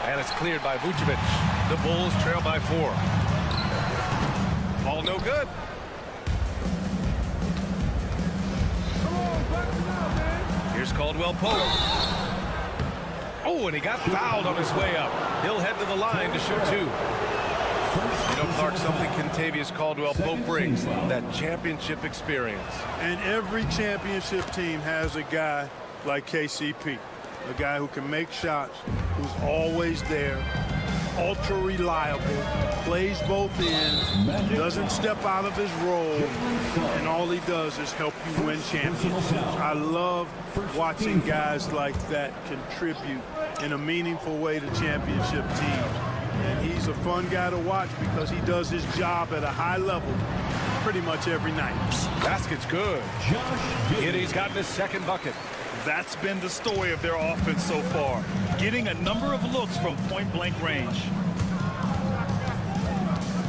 And it's cleared by Vucevic. The Bulls trail by 4. Ball no good. Here's Caldwell Pope. Oh, and he got fouled on his way up. He'll head to the line to shoot 2. You know, Clark, something Kentavious Caldwell-Pope brings, that championship experience. And every championship team has a guy like KCP, a guy who can make shots, who's always there, ultra reliable, plays both ends, doesn't step out of his role, and all he does is help you win championships. I love watching guys like that contribute in a meaningful way to championship teams. And he's a fun guy to watch because he does his job at a high level pretty much every night. Basket's good. Giddey's gotten his second bucket. That's been the story of their offense so far, getting a number of looks from point-blank range.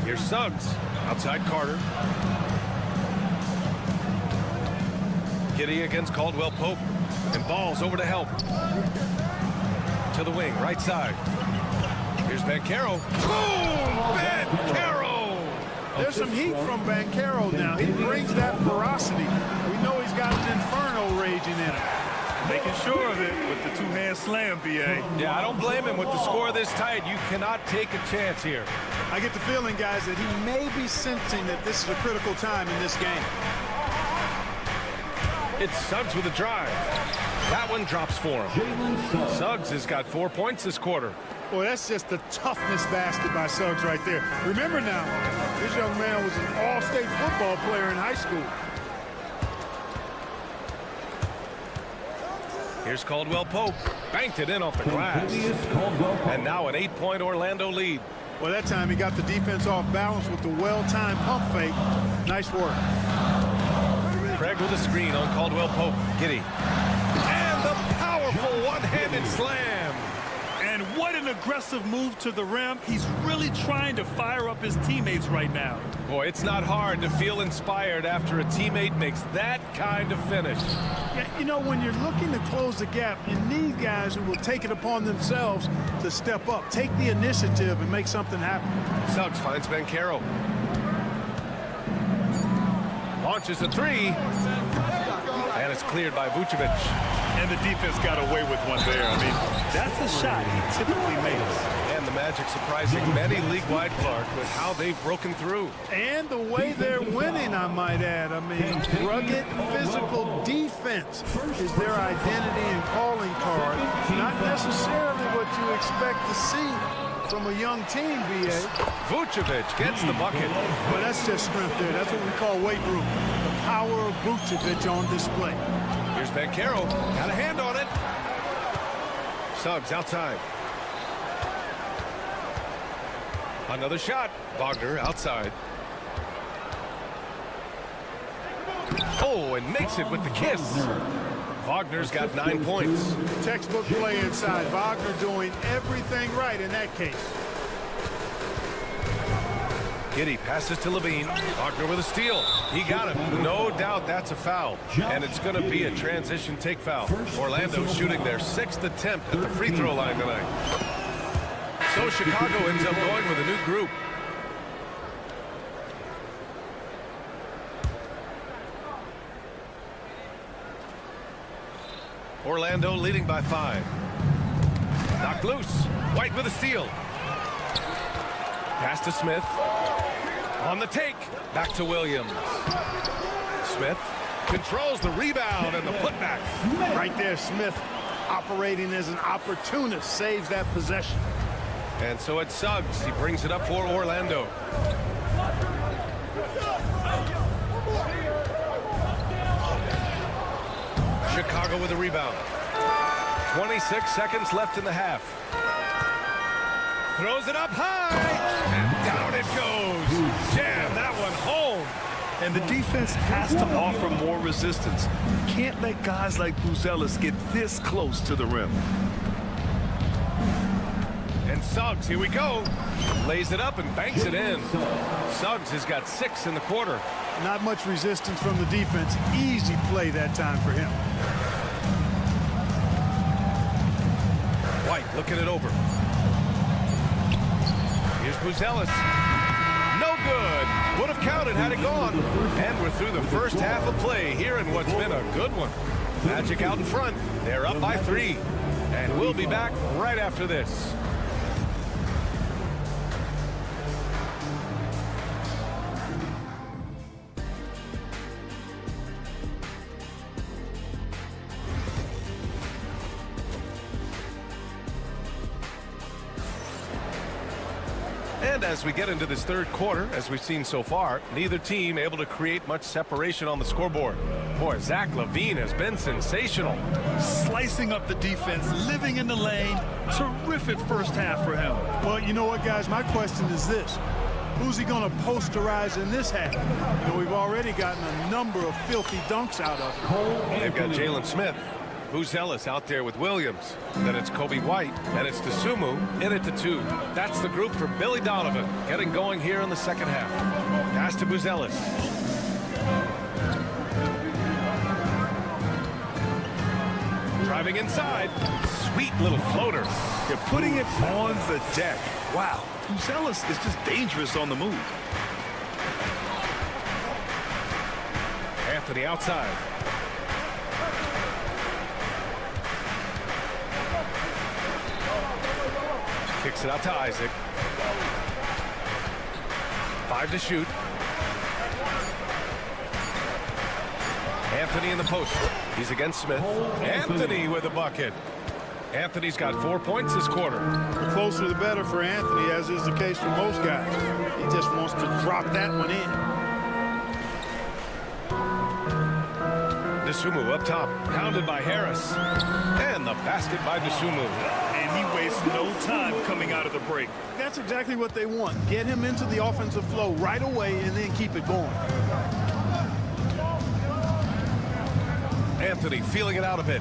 Here's Suggs, outside Carter. Giddey against Caldwell-Pope, and Ball's over to help. To the wing, right side. Here's Banchero. Boom! Banchero! There's some heat from Banchero now. He brings that ferocity. We know he's got an inferno raging in him. Making sure of it with the two-hand slam, B.A. Yeah, I don't blame him. With the score this tight, you cannot take a chance here. I get the feeling, guys, that he may be sensing that this is a critical time in this game. It's Suggs with a drive. That one drops for him. Suggs has got 4 points this quarter. Boy, that's just the toughness basket by Suggs right there. Remember now, this young man was an all-state football player in high school. Here's Caldwell Pope. Banked it in off the glass. And now an 8-point Orlando lead. Well, that time he got the defense off balance with the well-timed pump fake. Nice work. Craig with a screen on Caldwell Pope. Giddey. And the powerful one-handed slam. And what an aggressive move to the rim. He's really trying to fire up his teammates right now. Boy, it's not hard to feel inspired after a teammate makes that kind of finish. Yeah, you know, when you're looking to close the gap, you need guys who will take it upon themselves to step up, take the initiative, and make something happen. Suggs finds Banchero. Launches a three. And it's cleared by Vucevic. And the defense got away with one there. I mean, that's a shot he typically makes. And the Magic surprising many league-wide, Clark, with how they've broken through. And the way they're winning, I might add. I mean, rugged physical defense is their identity and calling card. Not necessarily what you expect to see from a young team, B.A. Vucevic gets the bucket. But that's just strength there. That's what we call weight room. The power of Vucevic on display. Here's Banchero. Got a hand on it. Suggs outside. Another shot. Wagner outside. Oh, and makes it with the kiss. Wagner's got 9 points. Textbook play inside. Wagner doing everything right in that case. Giddey passes to Levine. Wagner with a steal. He got him. No doubt that's a foul. And it's going to be a transition take foul. Orlando shooting their 6th attempt at the free throw line tonight. So Chicago ends up going with a new group. Orlando leading by 5. Knocked loose. White with a steal. Pass to Smith. On the take. Back to Williams. Smith controls the rebound and the putback. Right there, Smith operating as an opportunist, saves that possession. And so it's Suggs. He brings it up for Orlando. Chicago with a rebound. 26 seconds left in the half. Throws it up high. And down it goes. Jam that one home. And the defense has to offer more resistance. Can't let guys like Buzelis get this close to the rim. And Suggs, here we go. Lays it up and banks it in. Suggs has got 6 in the quarter. Not much resistance from the defense. Easy play that time for him. White looking it over. Here's Buzelis. No good. Would have counted had it gone. And we're through the first half of play here in what's been a good one. Magic out in front. They're up by 3. And we'll be back right after this. And as we get into this third quarter, as we've seen so far, neither team able to create much separation on the scoreboard. Boy, Zach LaVine has been sensational. Slicing up the defense, living in the lane. Terrific first half for him. Well, you know what, guys? My question is this. Who's he going to posterize in this half? You know, we've already gotten a number of filthy dunks out of him. They've got Jalen Smith. Buzelis out there with Williams. Then it's Kobe White. And it's DeSumo in it to 2. That's the group for Billy Donovan getting going here in the second half. Pass to Buzelis. Driving inside. Sweet little floater. They're putting it on the deck. Wow. Buzelis is just dangerous on the move. Anthony outside. Kicks it out to Isaac. 5 to shoot. Anthony in the post. He's against Smith. Anthony with a bucket. Anthony's got 4 points this quarter. The closer the better for Anthony, as is the case for most guys. He just wants to drop that one in. Dosunmu up top, pounded by Harris. And the basket by Dosunmu. And he wastes no time coming out of the break. That's exactly what they want. Get him into the offensive flow right away and then keep it going. Anthony feeling it out a bit.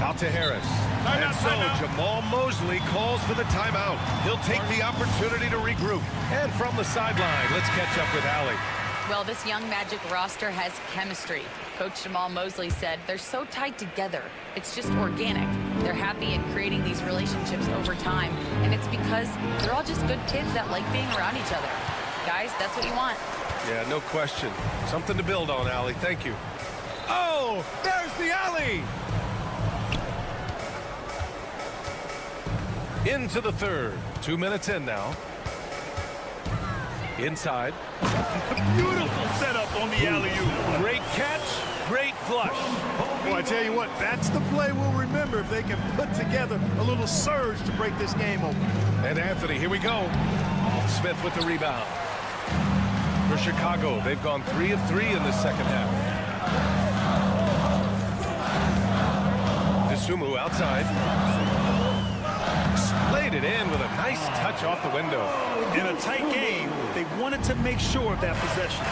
Out to Harris. And so Jamal Mosley calls for the timeout. He'll take the opportunity to regroup. And from the sideline, let's catch up with Allie. Well, this young Magic roster has chemistry. Coach Jamal Mosley said they're so tied together. It's just organic. They're happy in creating these relationships over time. And it's because they're all just good kids that like being around each other. Guys, that's what you want. Yeah, no question. Something to build on, Allie. Thank you. Oh, there's the alley. Into the third. 2 minutes in now. Inside. Beautiful setup on the alley-oop. Great catch, great flush. Well, I tell you what, that's the play we'll remember if they can put together a little surge to break this game open. And Anthony, here we go. Smith with the rebound. For Chicago, they've gone 3 of 3 in the second half. Dosunmu outside. Laid it in with a nice touch off the window. In a tight game, they wanted to make sure of that possession.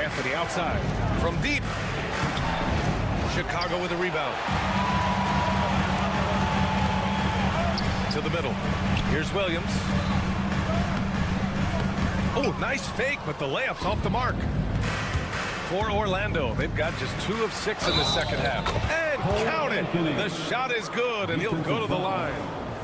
Anthony outside from deep. Chicago with a rebound. To the middle. Here's Williams. Oh, nice fake, but the layup's off the mark. For Orlando, they've got just 2 of 6 in the second half. And count it. The shot is good, and he'll go to the line.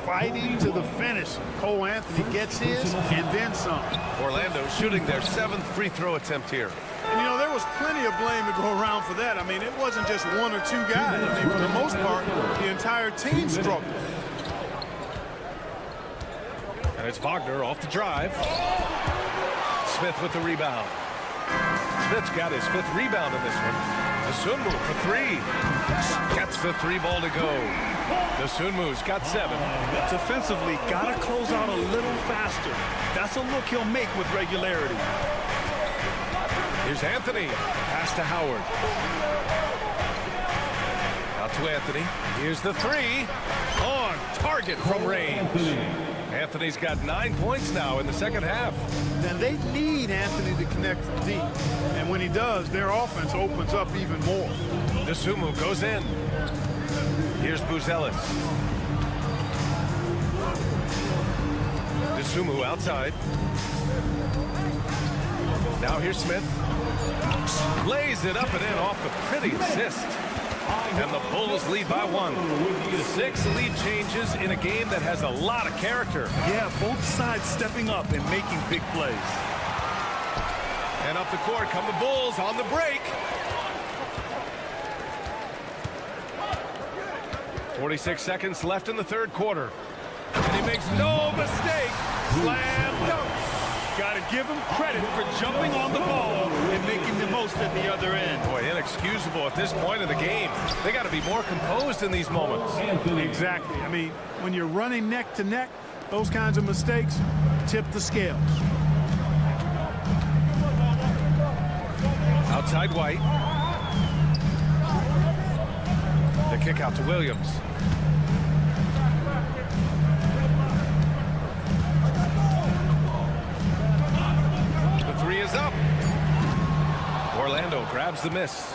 Fighting to the finish. Cole Anthony gets his and then some. Orlando shooting their 7th free throw attempt here. And, you know, there was plenty of blame to go around for that. I mean, it wasn't just 1 or 2 guys. I mean, for the most part, the entire team struggled. And it's Wagner off the drive. Smith with the rebound. Smith's got his 5th rebound in this one. Dosunmu for 3. Gets the 3 ball to go. Dosunmu's got 7. Defensively, got to close out a little faster. That's a look he'll make with regularity. Here's Anthony. Pass to Howard. Out to Anthony. Here's the 3. On target from range. Anthony's got 9 points now in the second half. And they need Anthony to connect from deep. And when he does, their offense opens up even more. Dosunmu goes in. Here's Buzelis. Dosunmu outside. Now here's Smith. Lays it up and in off the pretty assist. And the Bulls lead by 1. 6 lead changes in a game that has a lot of character. Yeah, both sides stepping up and making big plays. And up the court come the Bulls on the break. 46 seconds left in the third quarter. And he makes no mistake. Slam dunk. Got to give him credit for jumping on the ball and making the most at the other end. Boy, inexcusable at this point of the game. They got to be more composed in these moments. Exactly. I mean, when you're running neck to neck, those kinds of mistakes tip the scales. Outside White. The kick out to Williams. The 3 is up. Orlando grabs the miss.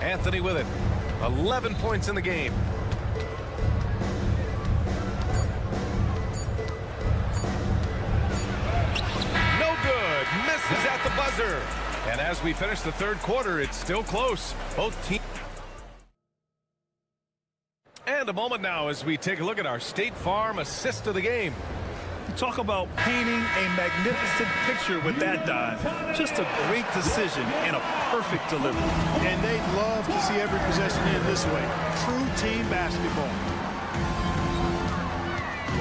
Anthony with it. 11 points in the game. No good. Misses at the buzzer. And as we finish the third quarter, it's still close. Both teams. And a moment now as we take a look at our State Farm assist of the game. Talk about painting a magnificent picture with that dive. Just a great decision and a perfect delivery. And they'd love to see every possession end this way. True team basketball.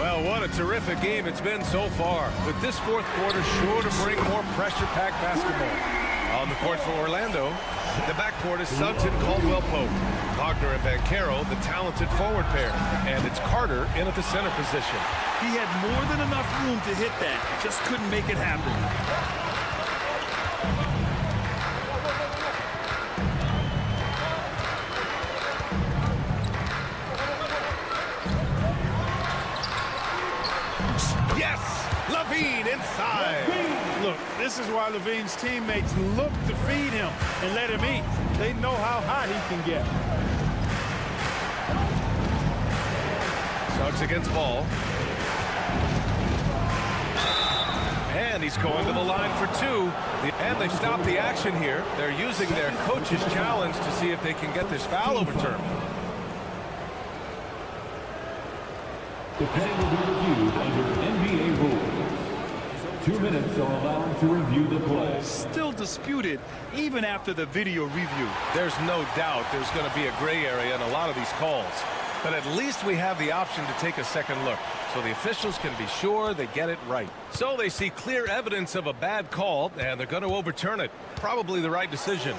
Well, what a terrific game it's been so far, with this fourth quarter sure to bring more pressure-packed basketball. On the court for Orlando, the backcourt is Suggs and Caldwell-Pope. Wagner and Banchero, the talented forward pair. And it's Carter in at the center position. He had more than enough room to hit that. Just couldn't make it happen. Yes! Levine inside. Look, this is why Levine's teammates look to feed him and let him eat. They know how hot he can get. Suggs against Ball. And he's going to the line for two. And they've stopped the action here. They're using their coach's challenge to see if they can get this foul overturned. The play will be reviewed under NBA rules. 2 minutes are allowed to review the play. Still disputed even after the video review. There's no doubt there's going to be a gray area in a lot of these calls. But at least we have the option to take a second look, so the officials can be sure they get it right. So they see clear evidence of a bad call, and they're going to overturn it. Probably the right decision.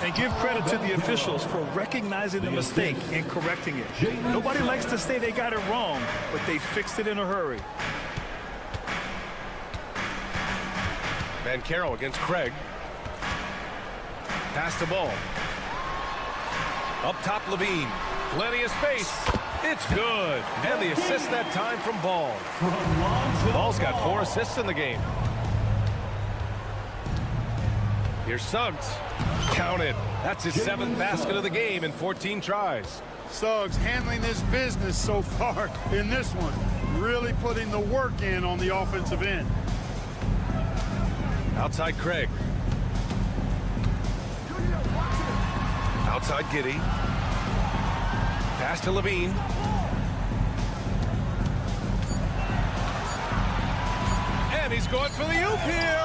And give credit to the officials for recognizing the mistake and correcting it. Nobody likes to say they got it wrong, but they fixed it in a hurry. Banchero against Craig. Pass the ball. Up top, Levine. Plenty of space. It's good. And the assist that time from Ball. Ball's got 4 assists in the game. Here's Suggs. Count it. That's his 7th basket of the game in 14 tries. Suggs handling this business so far in this one. Really putting the work in on the offensive end. Outside Craig. Outside Giddey. Pass to Levine. And he's going for the oop here.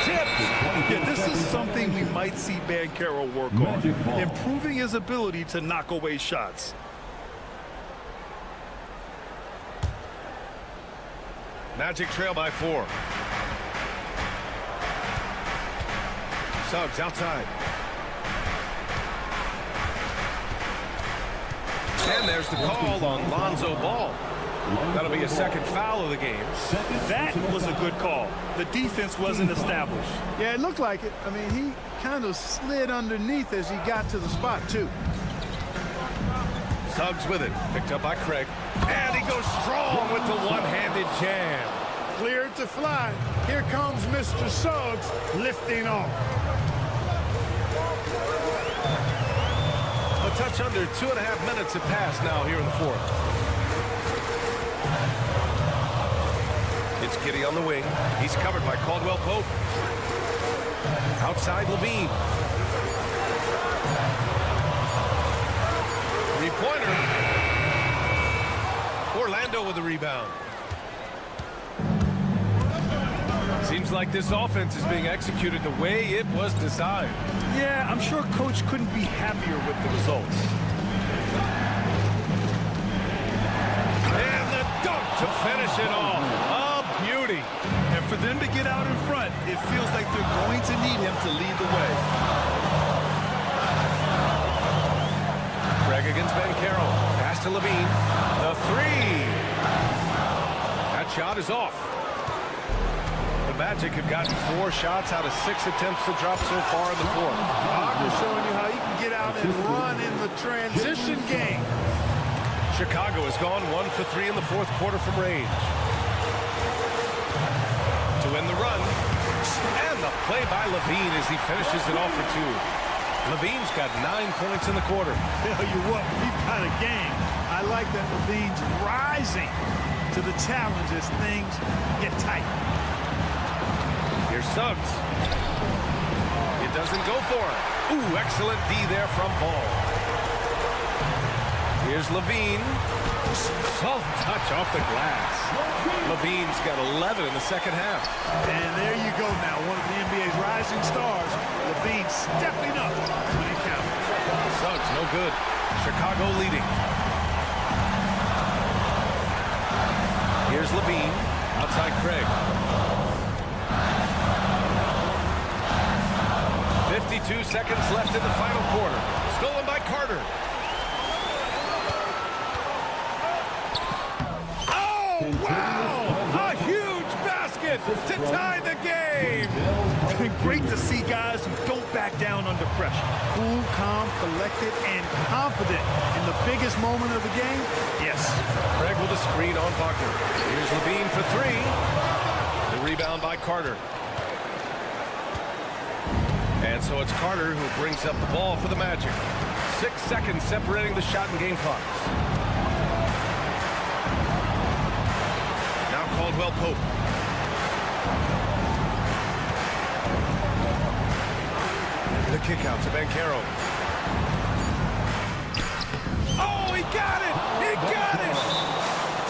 Tipped. Yeah, this is something we might see Banchero work on. Improving his ability to knock away shots. Magic trail by 4. Suggs outside. And there's the call on Lonzo Ball. That'll be a second foul of the game. That was a good call. The defense wasn't established. Yeah, it looked like it. I mean, he kind of slid underneath as he got to the spot, too. Suggs with it. Picked up by Craig. And he goes strong with the one-handed jam. Cleared to fly. Here comes Mr. Suggs lifting off. A touch under 2.5 minutes have passed now here in the fourth. It's Giddey on the wing. He's covered by Caldwell-Pope. Outside Levine. Three-pointer. Orlando with the rebound. Seems like this offense is being executed the way it was designed. Yeah, I'm sure Coach couldn't be happier with the results. And the dunk to finish it off. A beauty. And for them to get out in front, it feels like they're going to need him to lead the way. Craig against Banchero. Pass to Levine. The 3. That shot is off. The Magic have gotten 4 shots out of 6 attempts to drop so far in the fourth. Wagner showing you how he can get out and run in the transition game. Chicago has gone 1 for 3 in the fourth quarter from range. To win the run. And the play by Levine as he finishes it off for 2. Levine's got 9 points in the quarter. Tell you what, we've got a game. I like that Levine's rising to the challenge as things get tight. Here's Suggs. It doesn't go for it. Ooh, excellent D there from Ball. Here's Levine. Soft touch off the glass. Levine's got 11 in the second half. And there you go now, one of the NBA's rising stars. Levine stepping up when it counts. Suggs, no good. Chicago leading. Here's Here's Levine. Outside Craig. 52 seconds left in the final quarter. Stolen by Carter. Oh, wow! A huge basket to tie the game! Great to see guys who don't back down under pressure. Cool, calm, collected, and confident in the biggest moment of the game. Yes. Craig with a screen on Wagner. Here's Levine for three. The rebound by Carter. And so it's Carter who brings up the ball for the Magic. 6 seconds separating the shot and game clocks. Now Caldwell Pope. The kick out to Banchero. Oh, he got it! He got it!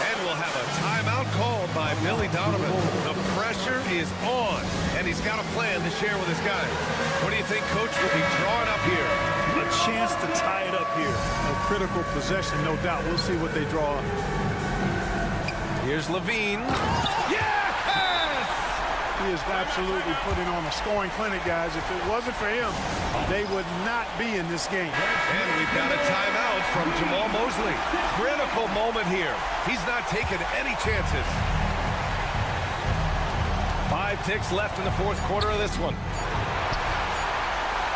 And we'll have a timeout called by Billy Donovan. The pressure is on, and he's got a plan to share with his guys. What do you think Coach will be drawing up here? A chance to tie it up here. A critical possession, no doubt. We'll see what they draw up. Here's Levine. Yes! He is absolutely putting on a scoring clinic, guys. If it wasn't for him, they would not be in this game. And we've got a timeout from Jamal Mosley. Critical moment here. He's not taking any chances. 5 ticks left in the fourth quarter of this one.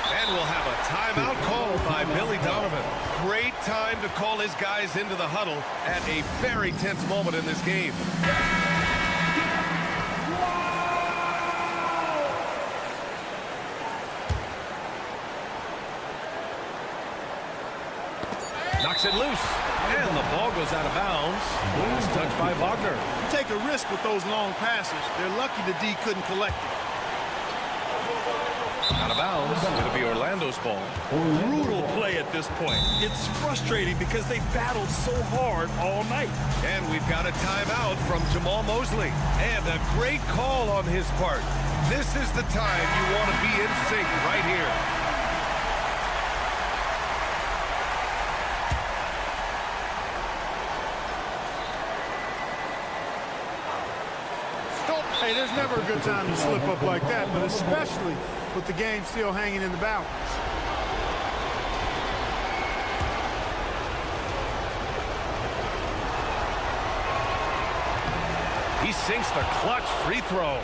And we'll have a timeout called by Billy Donovan. Great time to call his guys into the huddle at a very tense moment in this game. Knocks it loose. And the ball goes out of bounds. Last touch by Wagner. Take a risk with those long passes. They're lucky the D couldn't collect it. Out of bounds. It'll be Orlando's ball. Brutal play at this point. It's frustrating because they've battled so hard all night. And we've got a timeout from Jamal Mosley. And a great call on his part. This is the time you want to be in sync right here. Hey, there's never a good time to slip up like that, but especially with the game still hanging in the balance. He sinks the clutch free throw.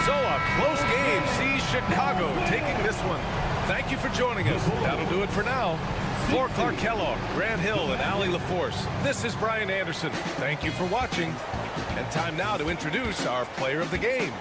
So a close game sees Chicago taking this one. Thank you for joining us. That'll do it for now. For Clark Kellogg, Grant Hill, and Allie LaForce, this is Brian Anderson. Thank you for watching. And time now to introduce our player of the game.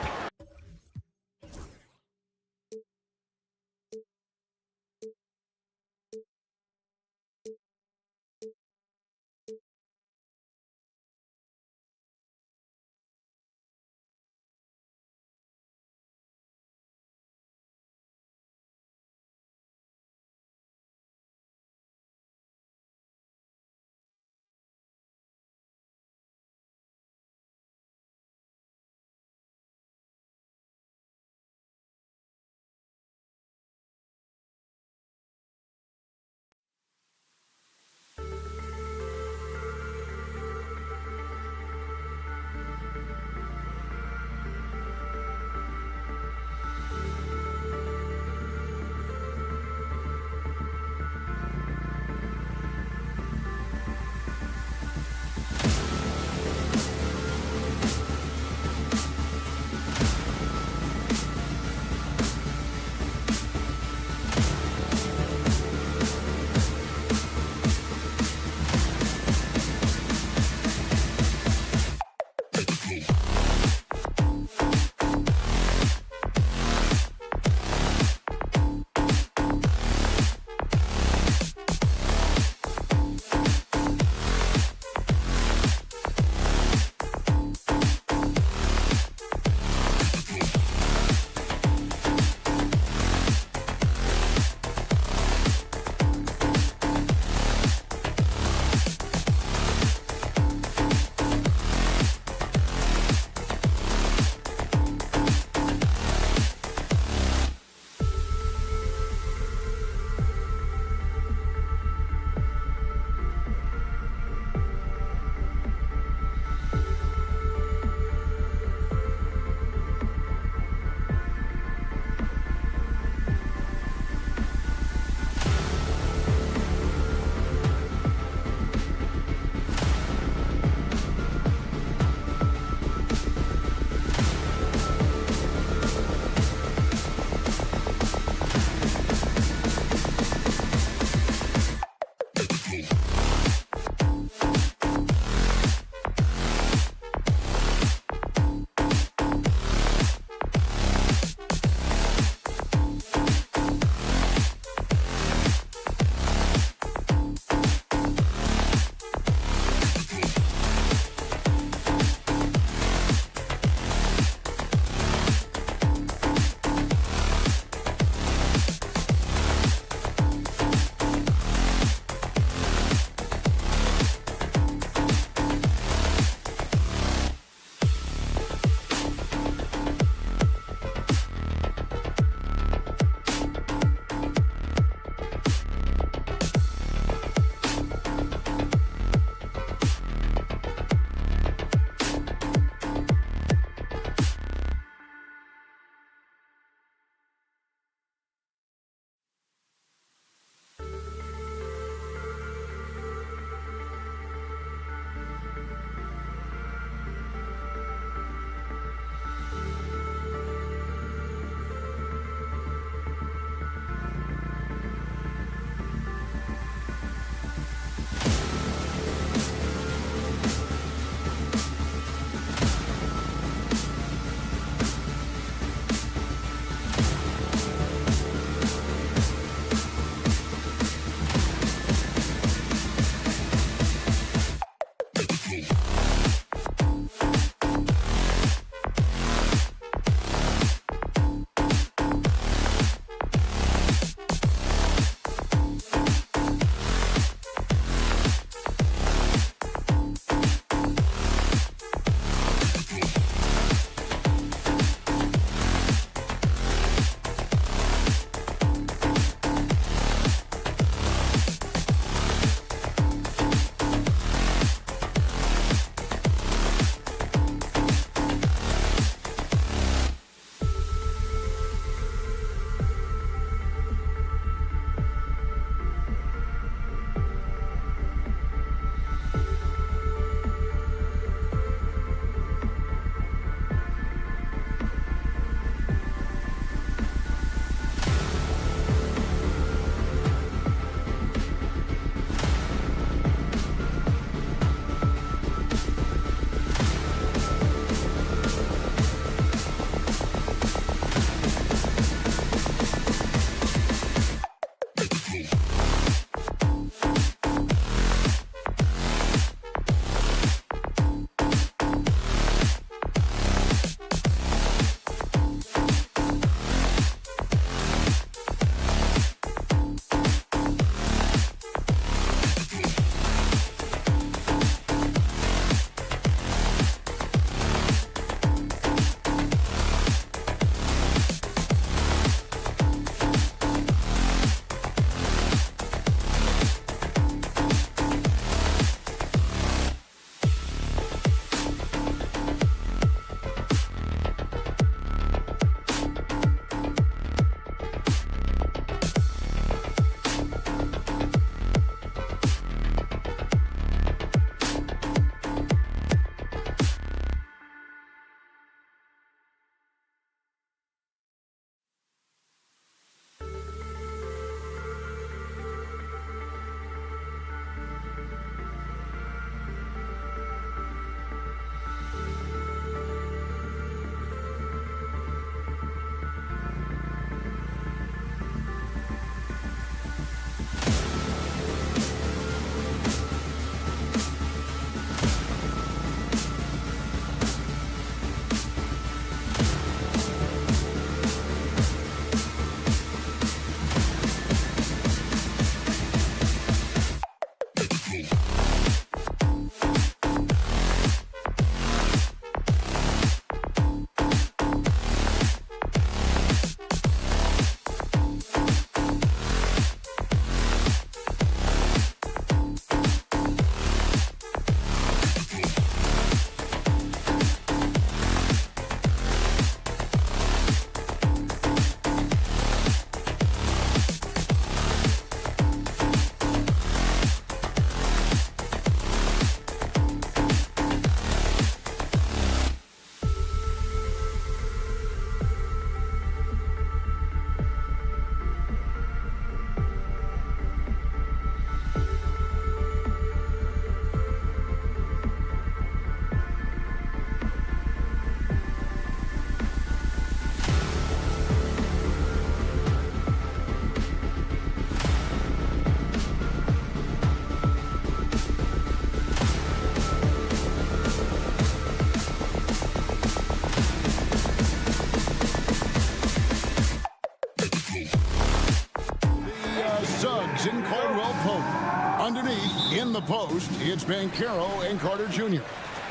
In the post, it's Banchero and Carter Jr.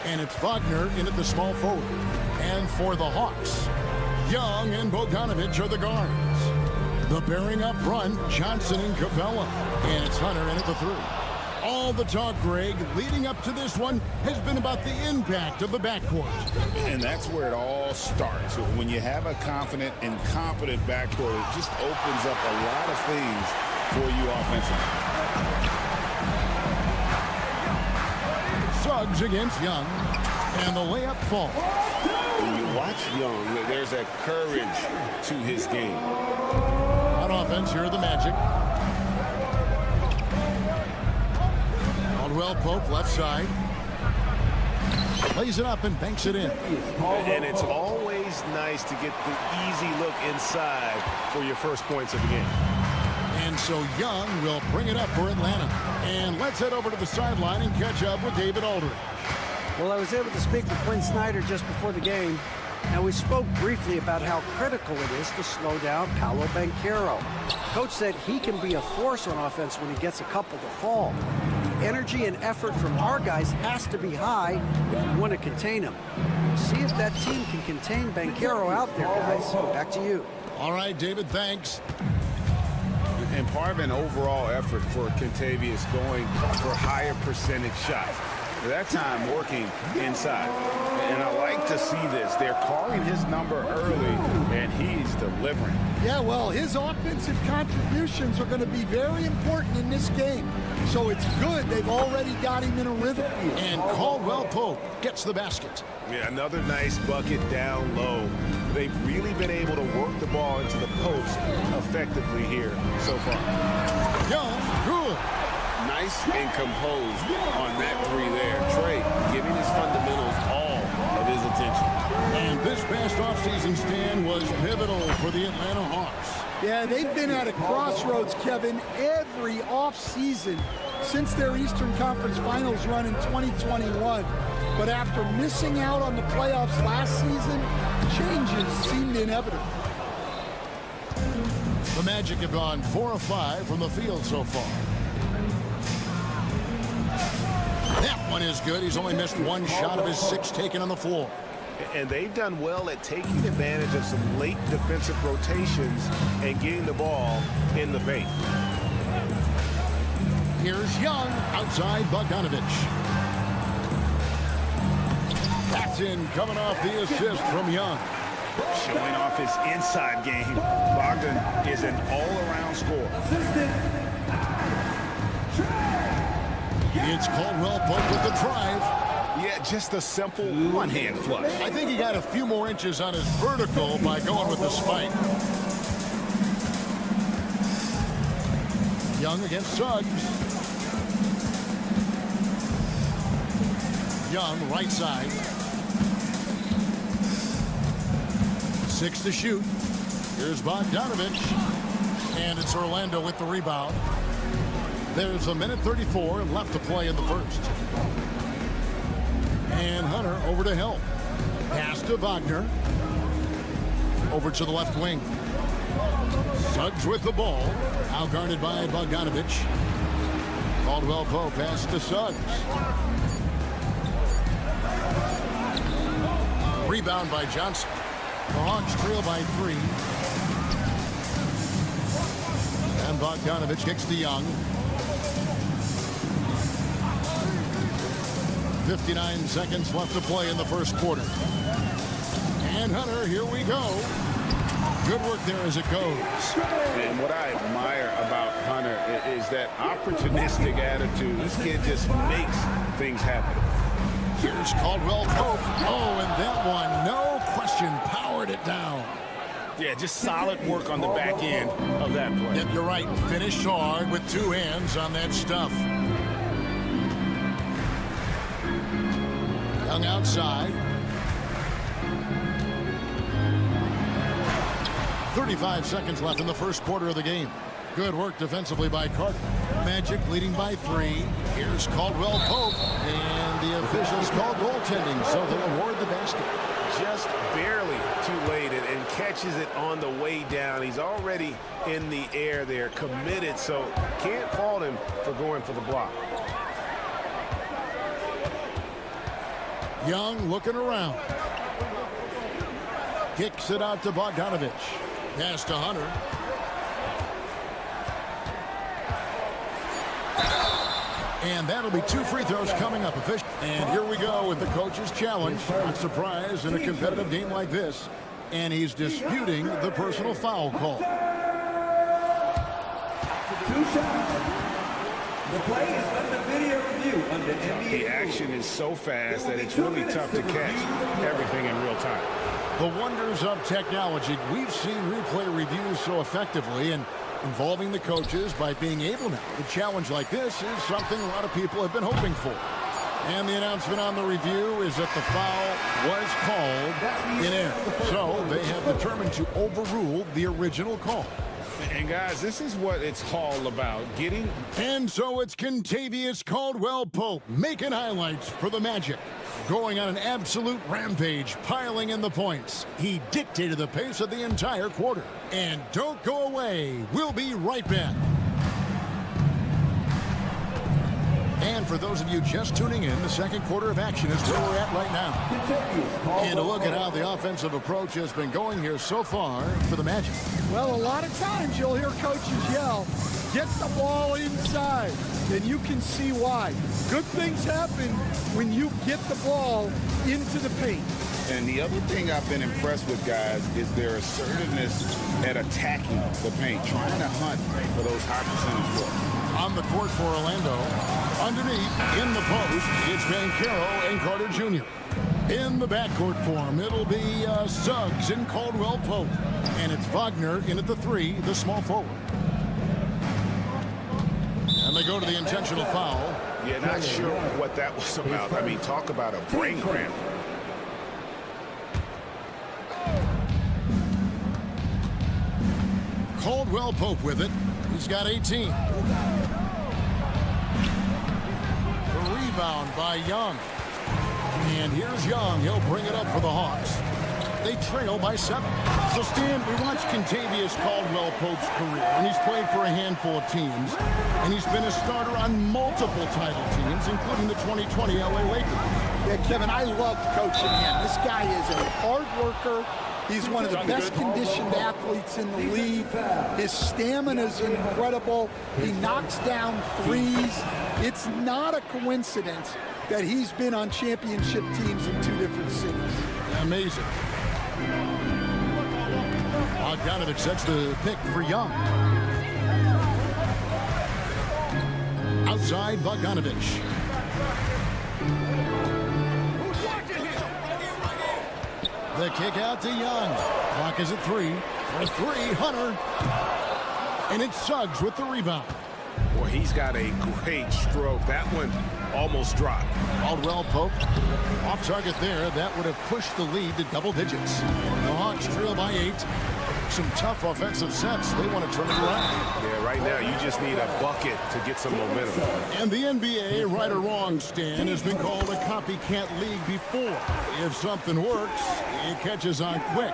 And it's Wagner in at the small forward. And for the Hawks, Young and Bogdanovich are the guards. The pairing up front, Johnson and Capella. And it's Hunter in at the 3. All the talk, Greg, leading up to this one has been about the impact of the backcourt. And that's where it all starts. When you have a confident and competent backcourt, it just opens up a lot of things for you offensively. Suggs against Young, and the layup falls. When you watch Young, there's a courage to his game. On offense, here are the Magic. Caldwell Pope, left side. Lays it up and banks it in. And it's always nice to get the easy look inside for your first points of the game. And so Young will bring it up for Atlanta. And let's head over to the sideline and catch up with David Aldridge. Well, I was able to speak with Quinn Snyder just before the game. Now, we spoke briefly about how critical it is to slow down Paolo Banchero. Coach said he can be a force on offense when he gets a couple to fall. The energy and effort from our guys has to be high if we want to contain him. See if that team can contain Banchero out there, guys. Back to you. All right, David, thanks. And part of an overall effort for Kentavious going for higher percentage shots. That time working inside. And I like to see this. They're calling his number early, and he's delivering. Yeah, well, his offensive contributions are going to be very important in this game. So it's good they've already got him in a rhythm. And Caldwell Pope gets the basket. Yeah, another nice bucket down low. They've really been able to work the ball into the post effectively here so far. Young, good. Nice and composed on that 3 there. Trey giving his fundamentals all of his attention. And this past offseason stand was pivotal for the Atlanta Hawks. Yeah, they've been at a crossroads, Kevin, every offseason since their Eastern Conference Finals run in 2021. But after missing out on the playoffs last season, changes seemed inevitable. The Magic have gone 4 of 5 from the field so far. That one is good. He's only missed 1 shot of his 6 taken on the floor. And they've done well at taking advantage of some late defensive rotations and getting the ball in the paint. Here's Young outside Bogdanovich. That's in, coming off the assist from Young. Showing off his inside game. Bogdan is an all-around scorer. It's Caldwell Pope with the drive. Yeah, just a simple one-hand flush. I think he got a few more inches on his vertical by going with the spike. Young against Suggs. Young, right side. 6 to shoot. Here's Bogdanovich. And it's Orlando with the rebound. There's 1:34 left to play in the first. And Hunter over to help. Pass to Wagner. Over to the left wing. Suggs with the ball. Now guarded by Bogdanovich. Caldwell Pope pass to Suggs. Rebound by Johnson. The Hawks trail by 3. And Bogdanovich kicks to Young. 59 seconds left to play in the first quarter. And Hunter, here we go. Good work there as it goes. And what I admire about Hunter is that opportunistic attitude. This kid just makes things happen. Here's Caldwell Pope. Oh, and that one, no question, powered it down. Yeah, just solid work on the back end of that play. Yep, you're right. Finished hard with 2 hands on that stuff. Young outside. 35 seconds left in the first quarter of the game. Good work defensively by Carter. Magic leading by 3. Here's Caldwell Pope. And the officials call goaltending, so they'll award the basket. Just barely too late and catches it on the way down. He's already in the air there, committed, so can't fault him for going for the block. Young looking around. Kicks it out to Bogdanovich. Pass to Hunter. And that'll be 2 free throws coming up. And here we go with the coach's challenge. Not surprised in a competitive game like this. And he's disputing the personal foul call. 2 shots. The play is under video review under NBA. The action is so fast that it's really tough to catch everything in real time. The wonders of technology. We've seen replay reviews so effectively and involving the coaches by being able now. A challenge like this is something a lot of people have been hoping for. And the announcement on the review is that the foul was called in air. So they have determined to overrule the original call. And guys, this is what it's all about. And so it's Kentavious Caldwell-Pope making highlights for the Magic. Going on an absolute rampage, piling in the points. He dictated the pace of the entire quarter. And don't go away. We'll be right back. And for those of you just tuning in, the second quarter of action is where we're at right now. And a look at how the offensive approach has been going here so far for the Magic. Well, a lot of times you'll hear coaches yell, get the ball inside, and you can see why. Good things happen when you get the ball into the paint. And the other thing I've been impressed with, guys, is their assertiveness at attacking the paint, trying to hunt for those high percentage looks. On the court for Orlando, underneath, in the post, it's Banchero and Carter Jr. In the backcourt for him, it'll be Suggs and Caldwell-Pope. And it's Wagner in at the 3, the small forward. And they go to the intentional foul. Yeah, not sure what that was about. I mean, talk about a brain cramp. Caldwell-Pope with it. He's got 18. The rebound by Young. And here's Young. He'll bring it up for the Hawks. They trail by 7. So, Stan, we watched Kentavious Caldwell-Pope's career, and he's played for a handful of teams. And he's been a starter on multiple title teams, including the 2020 LA Lakers. Yeah, Kevin, I loved coaching him. This guy is a hard worker. He's one of the best conditioned athletes in the league. His stamina is incredible. He knocks down threes. It's not a coincidence that he's been on championship teams in 2 different cities. Amazing. Bogdanovich sets the pick for Young. Outside, Bogdanovich. The kick out to Young. Clock is at 3. For 3, Hunter. And it's Suggs with the rebound. Well, he's got a great stroke. That one almost dropped. Caldwell-Pope off target there. That would have pushed the lead to double digits. The Hawks trail by 8. Some tough offensive sets. They want to turn it around. Yeah, right now you just need a bucket to get some momentum. And the NBA, right or wrong, Stan, has been called a copycat league before. If something works, it catches on quick.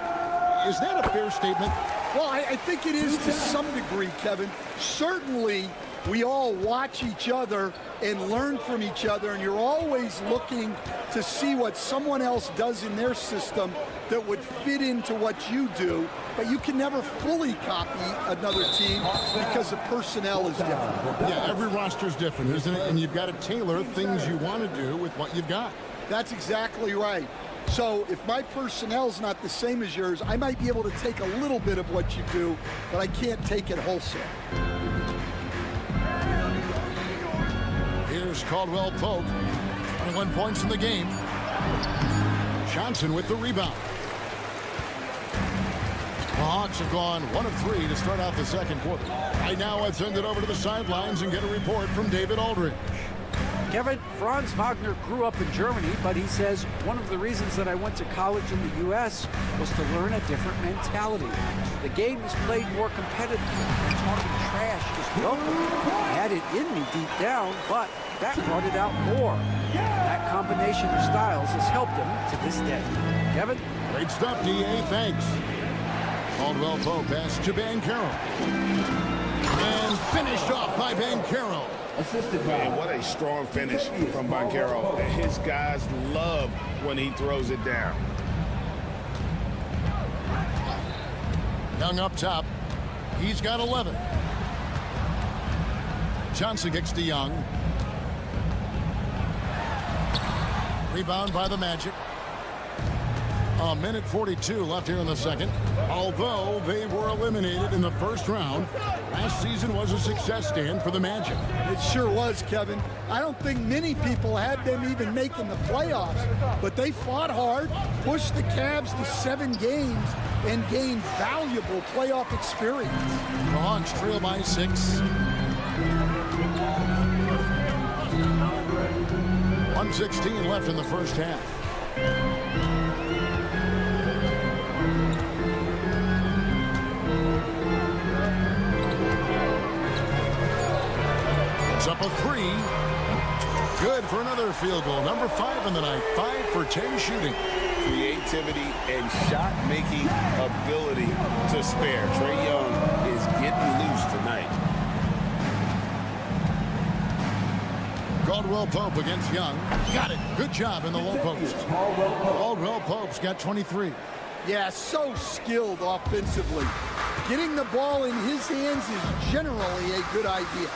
Is that a fair statement? Well, I think it is to some degree, Kevin. Certainly, we all watch each other and learn from each other, and you're always looking to see what someone else does in their system that would fit into what you do, but you can never fully copy another team because the personnel is different. Yeah, every roster is different, isn't it? And you've got to tailor things you want to do with what you've got. That's exactly right. So if my personnel's not the same as yours, I might be able to take a little bit of what you do, but I can't take it wholesale. Here's Caldwell-Pope, 21 points in the game. Johnson with the rebound. The Hawks have gone 1 of 3 to start out the second quarter. Right now, let's send it over to the sidelines and get a report from David Aldridge. Kevin, Franz Wagner grew up in Germany, but he says one of the reasons that I went to college in the U.S. was to learn a different mentality. The game is played more competitively. Talking trash is welcome. I had it in me deep down, but that brought it out more. That combination of styles has helped him to this day. Kevin? Great stuff, D.A. Thanks. Caldwell-Pope pass to Banchero. And finished off by Banchero. Assisted by. And what a strong finish from Banchero. His guys love when he throws it down. Young up top. He's got 11. Johnson kicks to Young. Rebound by the Magic. A minute 42 left here in the second. Although they were eliminated in the first round, last season was a success stand for the Magic. It sure was, Kevin. I don't think many people had them even making the playoffs, but they fought hard, pushed the Cavs to 7 games, and gained valuable playoff experience. The Hawks trail by 6. 1:16 left in the first half. It's up a 3. Good for another field goal. Number 5 in the night. 5 for 10 shooting. Creativity and shot-making ability to spare. Trae Young is getting loose tonight. Caldwell Pope against Young. Got it. Good job in the low post. Caldwell Pope's got 23. Yeah, so skilled offensively. Getting the ball in his hands is generally a good idea.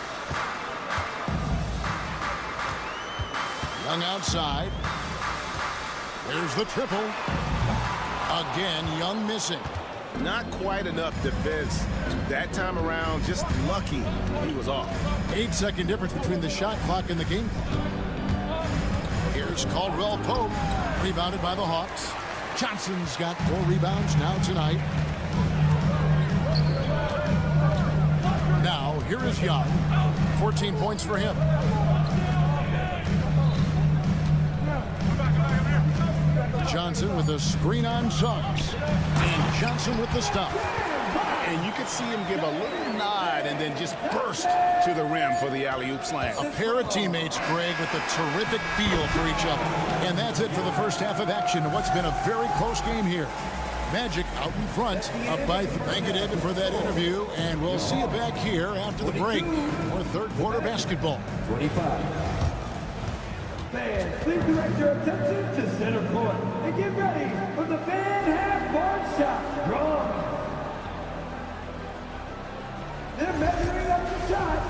Young outside. There's the triple. Again, Young missing. Not quite enough defense that time around. Just lucky he was off. 8-second difference between the shot clock and the game clock. Here's Caldwell Pope. Rebounded by the Hawks. Johnson's got 4 rebounds now tonight. Now, here is Young. 14 points for him. Johnson with a screen on Suggs. And Johnson with the stop. And you could see him give a little nod and then just burst to the rim for the alley-oop slam. A pair of teammates, Greg, with a terrific feel for each other. And that's it for the first half of action in what's been a very close game here. Magic out in front, up by. Thank you, David, for that interview. And we'll see you back here after the break for third quarter basketball. 25. Fans, please direct your attention to center court and get ready for the fan half-court shot draw. They're measuring up the shot.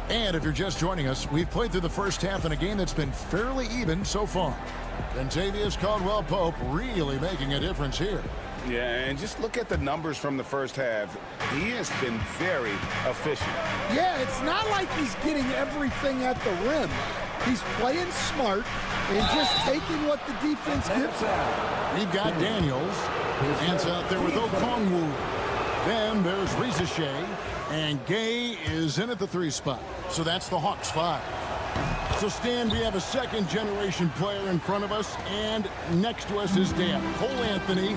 And if you're just joining us, we've played through the first half in a game that's been fairly even so far. Kentavious Caldwell-Pope really making a difference here. Yeah, and just look at the numbers from the first half. He has been very efficient. Yeah, it's not like he's getting everything at the rim. He's playing smart and just taking what the defense gives him. We've got Daniels. Hands out there with Okongwu. Then there's Rizachet. And Gay is in at the 3 spot. So that's the Hawks 5. So, Stan, we have a second-generation player in front of us, and next to us is dad, Cole Anthony.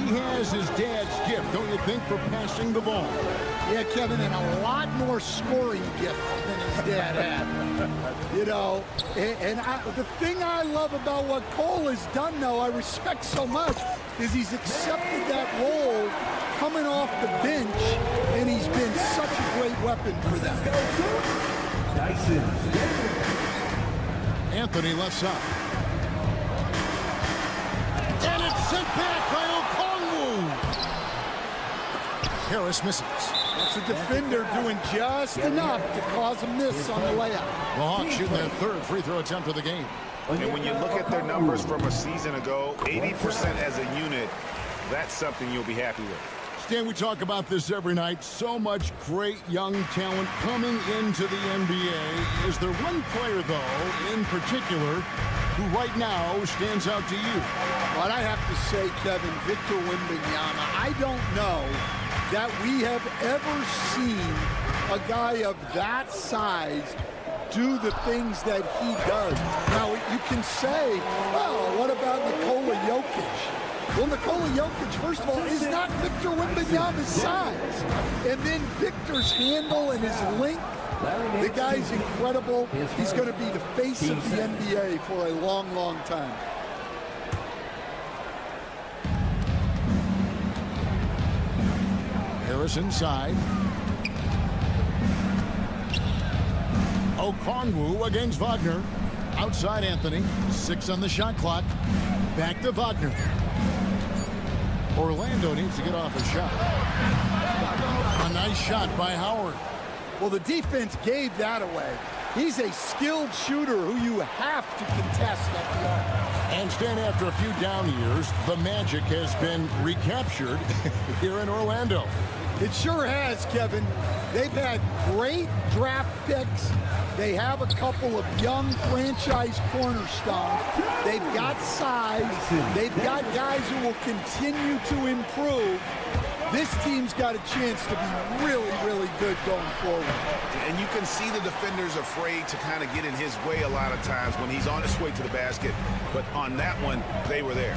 He has his dad's gift, don't you think, for passing the ball? Yeah, Kevin, and a lot more scoring gift than his dad had. You know, and the thing I love about what Cole has done, though, I respect so much, is he's accepted that role coming off the bench, and he's been such a great weapon for them. Anthony left side. And it's sent back by Okongwu. Harris misses. That's a defender doing just enough to cause a miss on the layup. The Hawks shooting their 3rd free throw attempt of the game. And when you look at their numbers from a season ago, 80% as a unit, that's something you'll be happy with. Stan, we talk about this every night. So much great young talent coming into the NBA. Is there one player, though, in particular, who right now stands out to you? What I have to say, Kevin, Victor Wembanyama, I don't know that we have ever seen a guy of that size do the things that he does. Now, you can say, well, what about Nikola Jokic? Well, Nikola Jokic, first of all, is not Victor Wembanyama's size. And then Victor's handle and his length, the guy's incredible. He's going to be the face of the NBA for a long, long time. Harris inside. Okongwu against Wagner. Outside Anthony. 6 on the shot clock. Back to Wagner. Orlando needs to get off a shot. A nice shot by Howard. Well, the defense gave that away. He's a skilled shooter who you have to contest at the arc. And Stan, after a few down years, the Magic has been recaptured here in Orlando. It sure has, Kevin. They've had great draft picks. They have a couple of young franchise cornerstones. They've got size. They've got guys who will continue to improve. This team's got a chance to be really, really good going forward. And you can see the defenders afraid to kind of get in his way a lot of times when he's on his way to the basket. But on that one, they were there.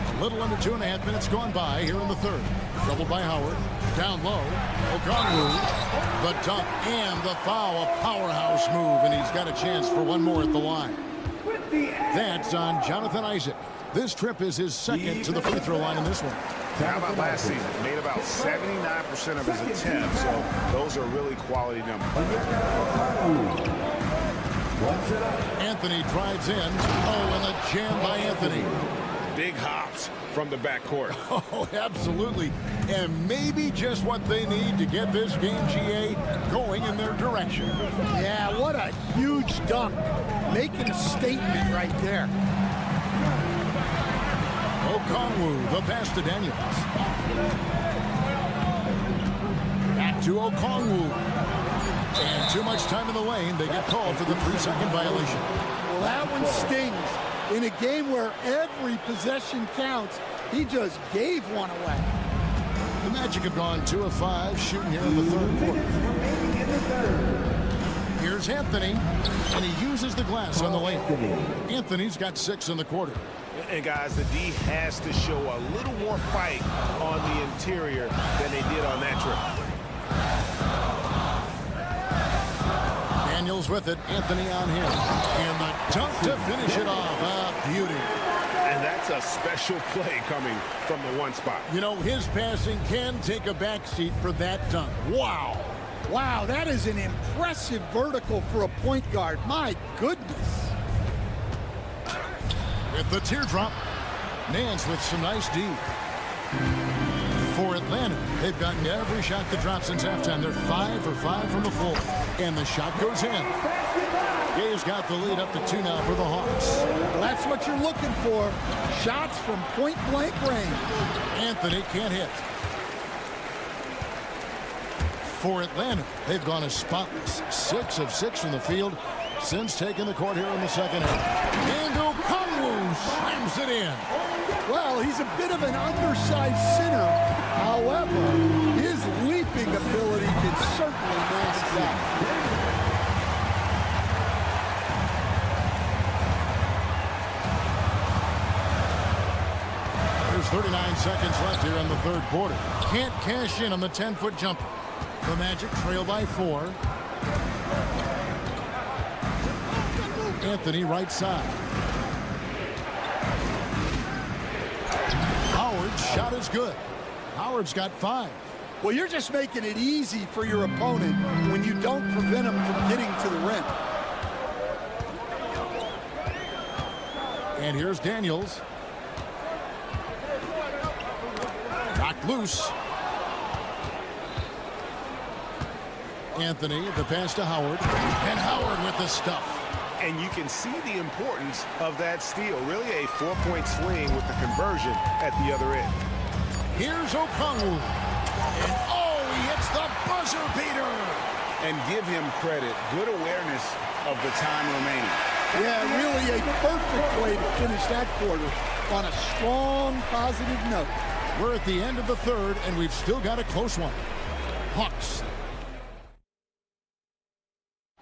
A little under 2.5 minutes gone by here in the third. Troubled by Howard. Down low. Okongwu. The dunk and the foul. A powerhouse move, and he's got a chance for one more at the line. That's on Jonathan Isaac. This trip is his second to the free throw line in this one. How about last season? Made about 79% of his attempts, so those are really quality numbers. Anthony drives in. Oh, and a jam by Anthony. Big hops from the backcourt. Oh, absolutely. And maybe just what they need to get this game, GA, going in their direction. Yeah, what a huge dunk. Making a statement right there. Okongwu, the pass to Daniels. Back to Okongwu. And too much time in the lane. They get called for the 3-second violation. Well, that one stings. In a game where every possession counts, he just gave one away. The Magic have gone 2 of 5 shooting here in the third quarter. Here's Anthony, and he uses the glass on the lane. Anthony's got 6 in the quarter. And guys, the D has to show a little more fight on the interior than they did on that trip. Daniels with it, Anthony on him. And the dunk to finish it off. A beauty. And that's a special play coming from the one spot. You know, his passing can take a backseat for that dunk. Wow. Wow, that is an impressive vertical for a point guard. My goodness. With the teardrop, Nance with some nice D. For Atlanta, they've gotten every shot that dropped since halftime. They're 5 for 5 from the floor. And the shot goes in. Gabe's got the lead up to 2 now for the Hawks. Well, that's what you're looking for. Shots from point-blank range. Anthony can't hit. For Atlanta, they've gone as spotless. 6 of 6 from the field since taking the court here in the second half. And Okongwu slams it in. Well, he's a bit of an undersized center. However, his leaping ability can certainly mask that. There's 39 seconds left here in the third quarter. Can't cash in on the 10-foot jumper. The Magic trail by 4. Anthony right side. Howard's shot is good. Howard's got 5. Well, you're just making it easy for your opponent when you don't prevent him from getting to the rim. And here's Daniels. Knocked loose. Anthony, the pass to Howard. And Howard with the stuff. And you can see the importance of that steal. Really a 4-point swing with the conversion at the other end. Here's Okongwu. And oh, he hits the buzzer beater. And give him credit. Good awareness of the time remaining. Yeah, really a perfect way to finish that quarter on a strong, positive note. We're at the end of the third, and we've still got a close one. Hawks.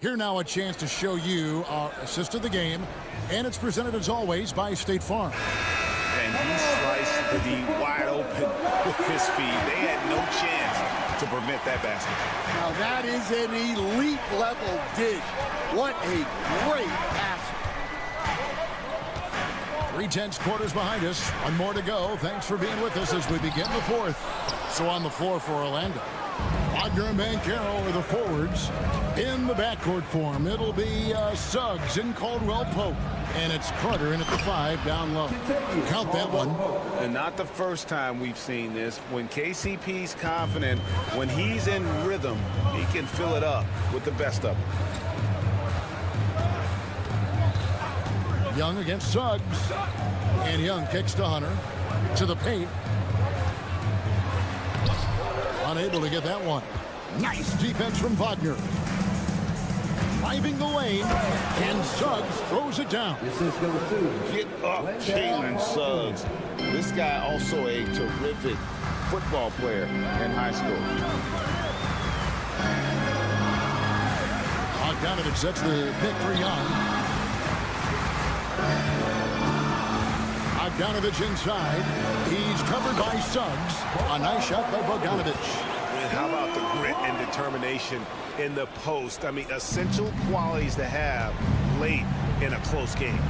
Here now a chance to show you our assist of the game, and it's presented as always by State Farm. And he sliced the D wide open with his feet. They had no chance to prevent that basket. Now that is an elite level dish. What a great pass. 3/10 quarters behind us. One more to go. Thanks for being with us as we begin the fourth. So on the floor for Orlando, Wagner and Banchero are the forwards. In the backcourt form, it'll be Suggs and Caldwell Pope. And it's Carter in at the 5 down low. Count that one. And not the first time we've seen this. When KCP's confident, when he's in rhythm, he can fill it up with the best of them. Young against Suggs. And Young kicks to Hunter. To the paint. Unable to get that one. Nice defense from Wagner. Driving the lane, and Suggs throws it down. Get up, Jalen Suggs. This guy also a terrific football player in high school. Bogdanovich sets the pick for Young. Bogdanovich inside. He's covered by Suggs. A nice shot by Bogdanovich. And how about the grit and determination in the post? I mean, essential qualities to have late in a close game.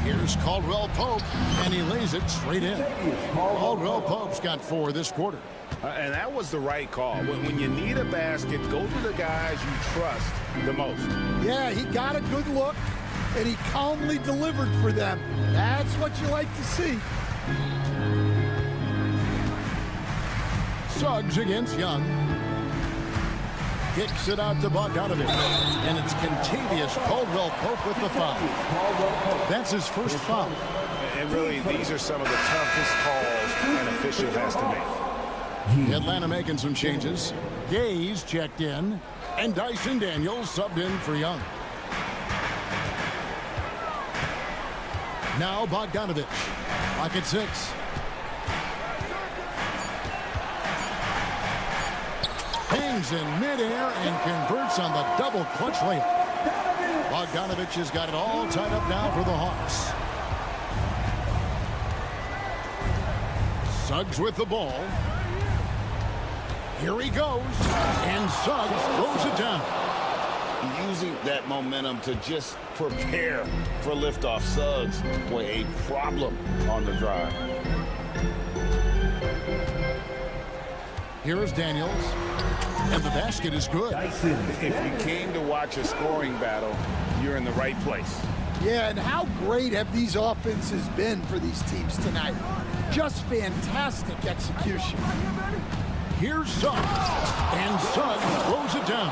Here's Caldwell Pope, and he lays it straight in. Caldwell Pope's got 4 this quarter. And that was the right call. When you need a basket, go to the guys you trust the most. Yeah, he got a good look, and he calmly delivered for them. That's what you like to see. Suggs against Young. Kicks it out to Bogdanovich. And it's Kentavious Caldwell Pope with the foul. That's his first foul. And really, these are some of the toughest calls an official has to make. Atlanta making some changes. Gaze checked in. And Dyson Daniels subbed in for Young. Now Bogdanovich. Clock at 6. Hangs in midair and converts on the double clutch layup. Bogdanovich has got it all tied up now for the Hawks. Suggs with the ball. Here he goes. And Suggs throws it down. Using that momentum to just prepare for liftoff. Suggs, boy, a problem on the drive. Here is Daniels. And the basket is good. If you came to watch a scoring battle, you're in the right place. Yeah, and how great have these offenses been for these teams tonight? Just fantastic execution. Here's Suggs. And Suggs throws it down.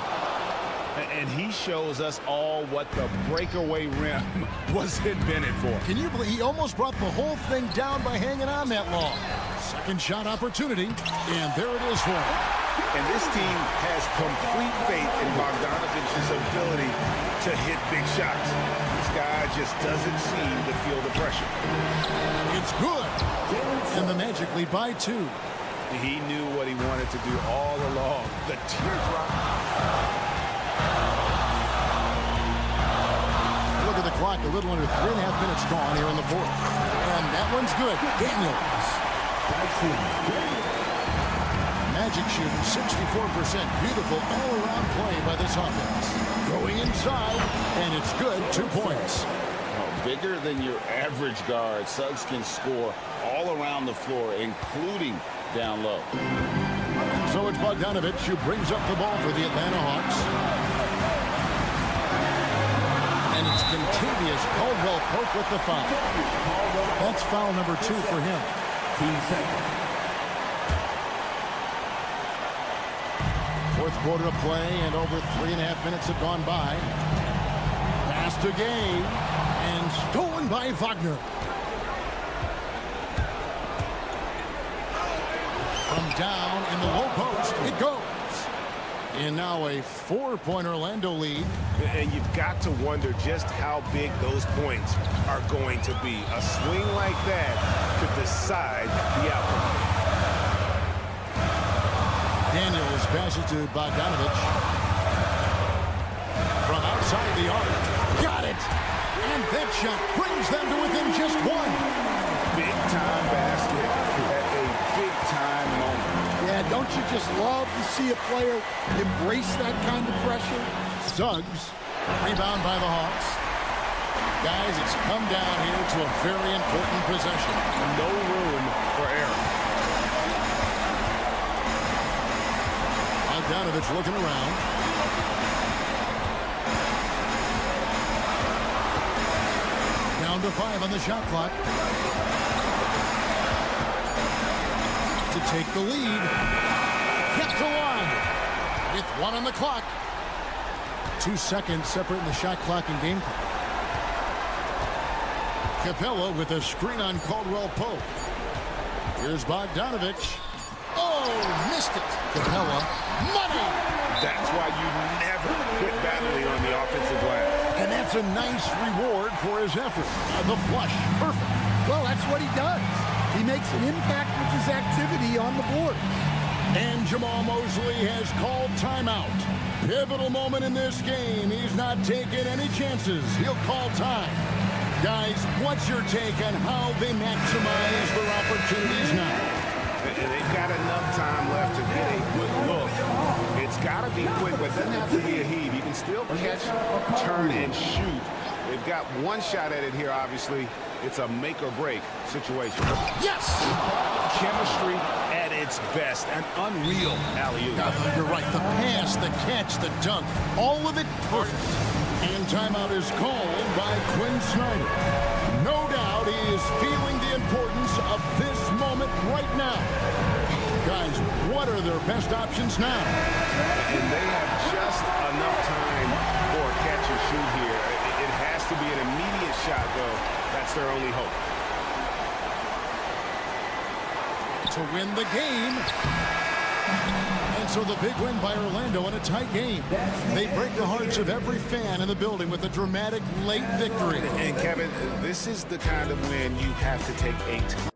And he shows us all what the breakaway rim was invented for. Can you believe he almost brought the whole thing down by hanging on that long? Second shot opportunity, and there it is for him. And this team has complete faith in Bogdanovich's ability to hit big shots. This guy just doesn't seem to feel the pressure. It's good. And the Magic lead by 2. He knew what he wanted to do all along. The teardrop. Look at the clock, a little under 3.5 minutes gone here in the fourth. And that one's good. Daniels. Magic shooting 64%. Beautiful all-around play by this offense. Going inside, and it's good. 2 points. Bigger than your average guard, Suggs can score all around the floor, including down low. So it's Bogdanovich who brings up the ball for the Atlanta Hawks. And it's Kentavious Caldwell Pope with the foul. That's foul number 2 for him. 2 seconds. Fourth quarter of play, and over 3.5 minutes have gone by. Pass to Gay, and stolen by Wagner. From down in the low post, it goes. And now a 4-point Orlando lead. And you've got to wonder just how big those points are going to be. A swing like that could decide the outcome. Daniels passes to Bogdanovich. From outside the arc. Got it! And that shot brings them to within just 1. Big-time basket at a big-time moment. Yeah, don't you just love to see a player embrace that kind of pressure? Suggs, rebound by the Hawks. Guys, it's come down here to a very important possession. No room for error. Bogdanovich looking around. Down to 5 on the shot clock. To take the lead. Kept alive with 1 on the clock. 2 seconds separating the shot clock and game clock. Capella with a screen on Caldwell Pope. Here's Bogdanovich. Oh, missed it. Capella, money. That's why you never quit battling on the offensive glass. And that's a nice reward for his effort. The flush, perfect. Well, that's what he does. He makes an impact with his activity on the board. And Jamal Mosley has called timeout. Pivotal moment in this game. He's not taking any chances. He'll call time. Guys, what's your take on how they maximize their opportunities now? They've got enough time left to get a good look. It's got to be quick, but it doesn't have to be a heave. You can still catch, turn, and shoot. They've got one shot at it here, obviously. It's a make-or-break situation. Yes! Chemistry at its best. An unreal alley-oop. You're right. The pass, the catch, the dunk, all of it perfect. And timeout is called by Quinn Snyder. No doubt he is feeling the importance of this moment right now. Guys, what are their best options now? And they have just enough time for a catch and shoot here. It has to be an immediate shot, though. That's their only hope. To win the game. And so the big win by Orlando in a tight game. They break the hearts of every fan in the building with a dramatic late victory. And Kevin, this is the kind of win you have to take a time.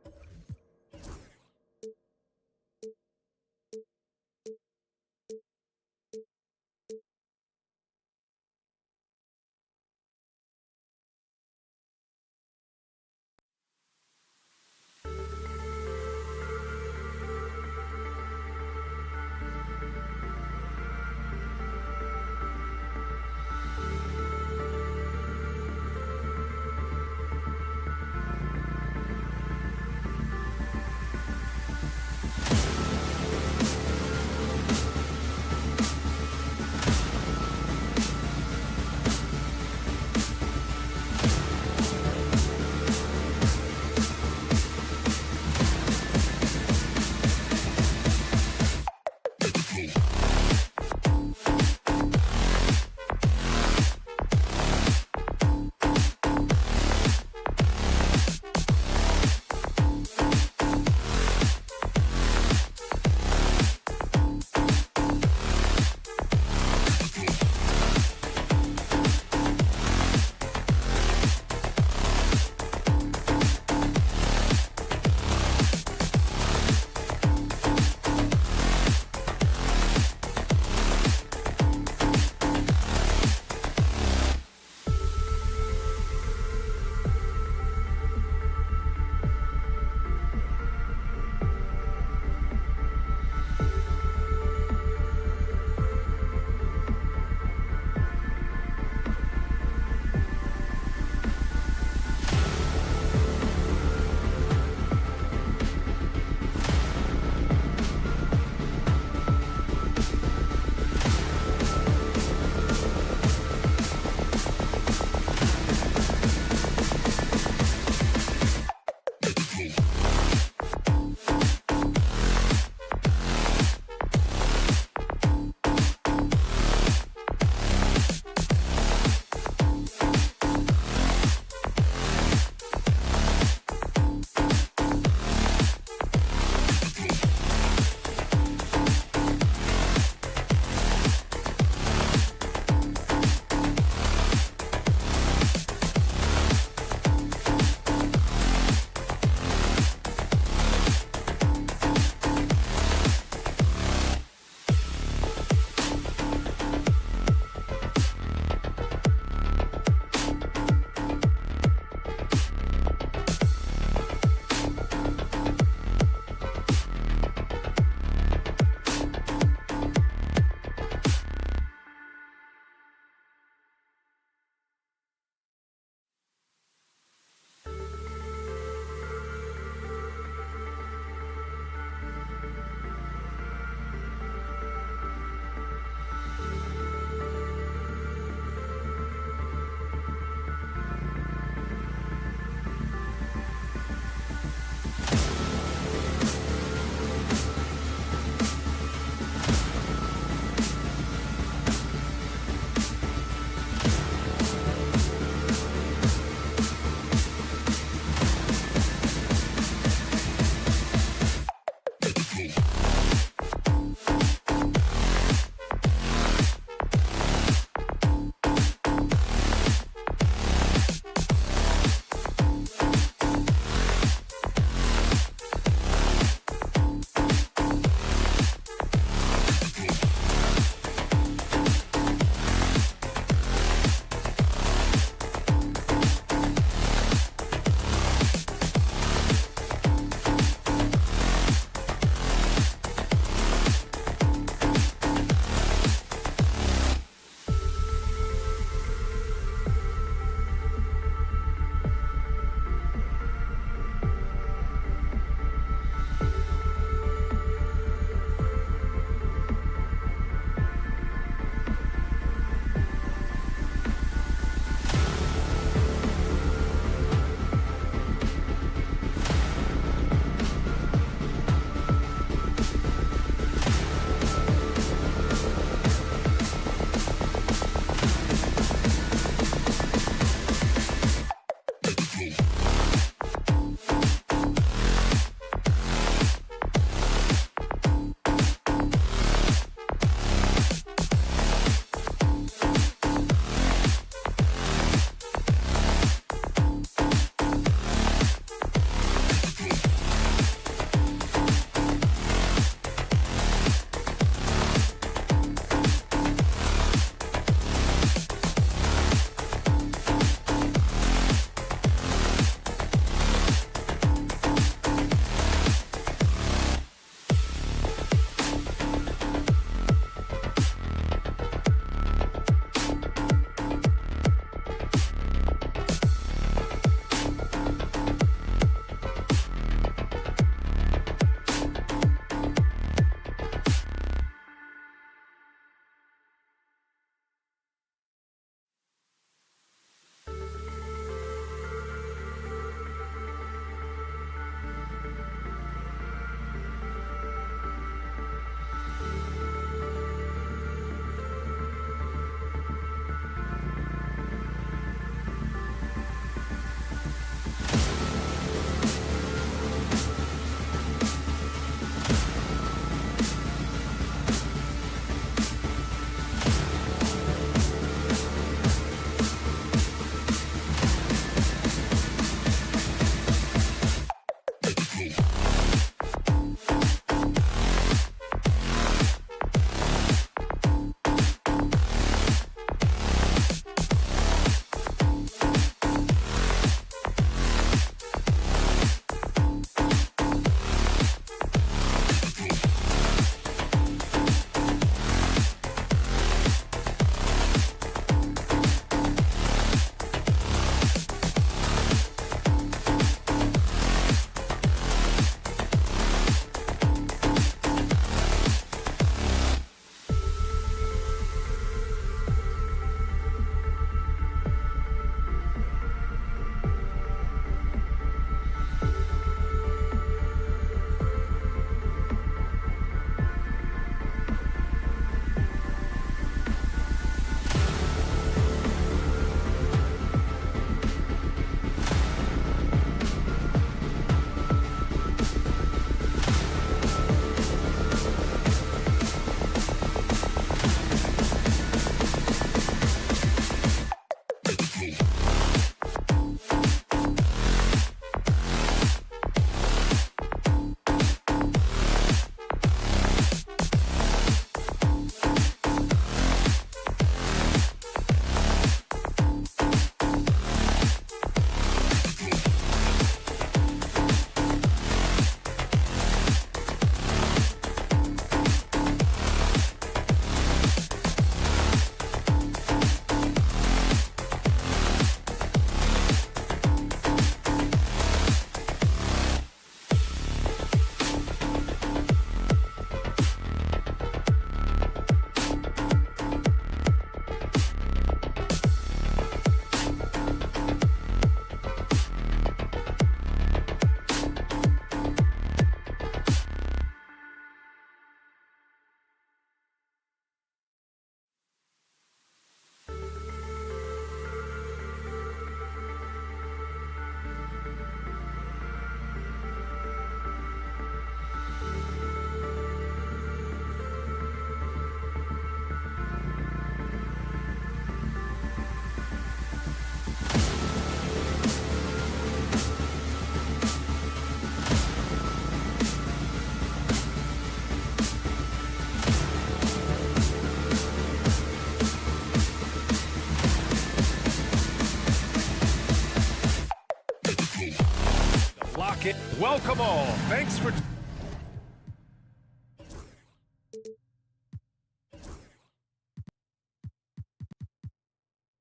in. Welcome all. Thanks for...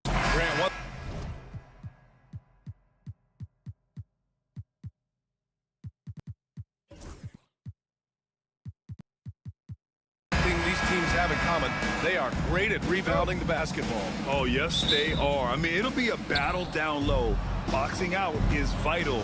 Grant, what? These teams have in common, they are great at rebounding the basketball. Oh, yes, they are. I mean, it'll be a battle down low. Boxing out is vital.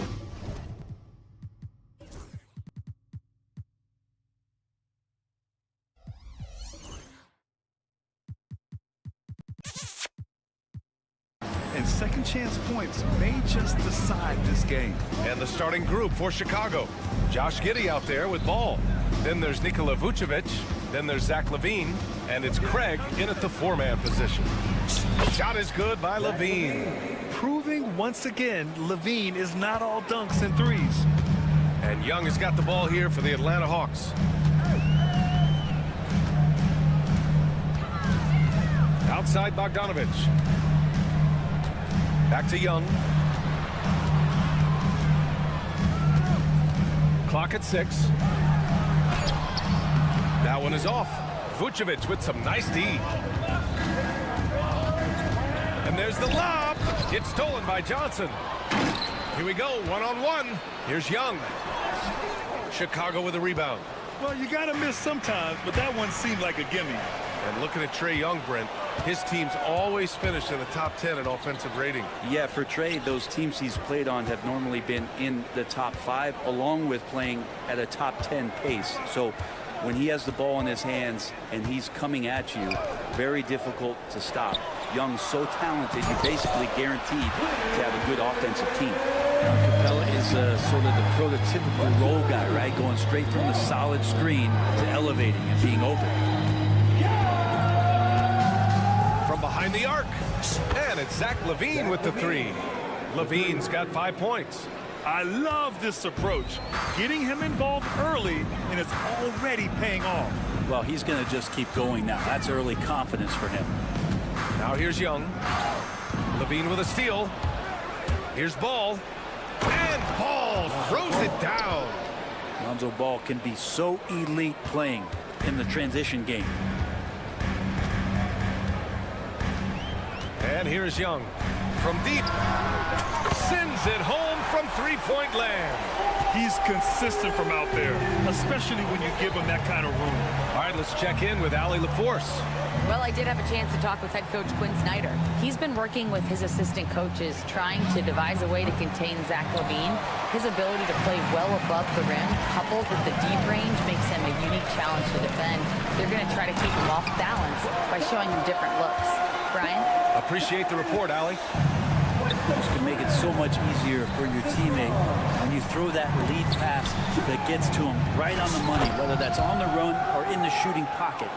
And second chance points may just decide this game. And the starting group for Chicago. Josh Giddey out there with ball. Then there's Nikola Vucevic. Then there's Zach LaVine. And it's Craig in at the four-man position. Shot is good by LaVine. Proving once again, LaVine is not all dunks and threes. And Young has got the ball here for the Atlanta Hawks. Outside Bogdanovich. Back to Young. Clock at 6. That one is off. Vucevic with some nice D. And there's the lob. It's stolen by Johnson. Here we go, one-on-one. Here's Young. Chicago with a rebound. Well, you got to miss sometimes, but that one seemed like a gimme. And looking at Trae Young, Brent, his team's always finished in the top 10 in offensive rating. Yeah, for Trae, those teams he's played on have normally been in the top 5, along with playing at a top 10 pace. So when he has the ball in his hands and he's coming at you, very difficult to stop. Young's so talented, you're basically guaranteed to have a good offensive team. Capella is sort of the prototypical role guy, right? Going straight from the solid screen to elevating and being open. From behind the arc. And it's Zach LaVine with the 3. LaVine's got 5 points. I love this approach. Getting him involved early, and it's already paying off. Well, he's going to just keep going now. That's early confidence for him. Now here's Young. LaVine with a steal. Here's Ball. And Ball throws it down. Lonzo Ball can be so elite playing in the transition game. And here's Young. From deep. Sends it home from three-point land. He's consistent from out there, especially when you give him that kind of room. All right, let's check in with Allie LaForce. Well, I did have a chance to talk with head coach Quinn Snyder. He's been working with his assistant coaches, trying to devise a way to contain Zach LaVine. His ability to play well above the rim, coupled with the deep range, makes him a unique challenge to defend. They're going to try to keep him off balance by showing him different looks. Brian? Appreciate the report, Allie. This can make it so much easier for your teammate when you throw that lead pass that gets to him right on the money, whether that's on the run or in the shooting pocket.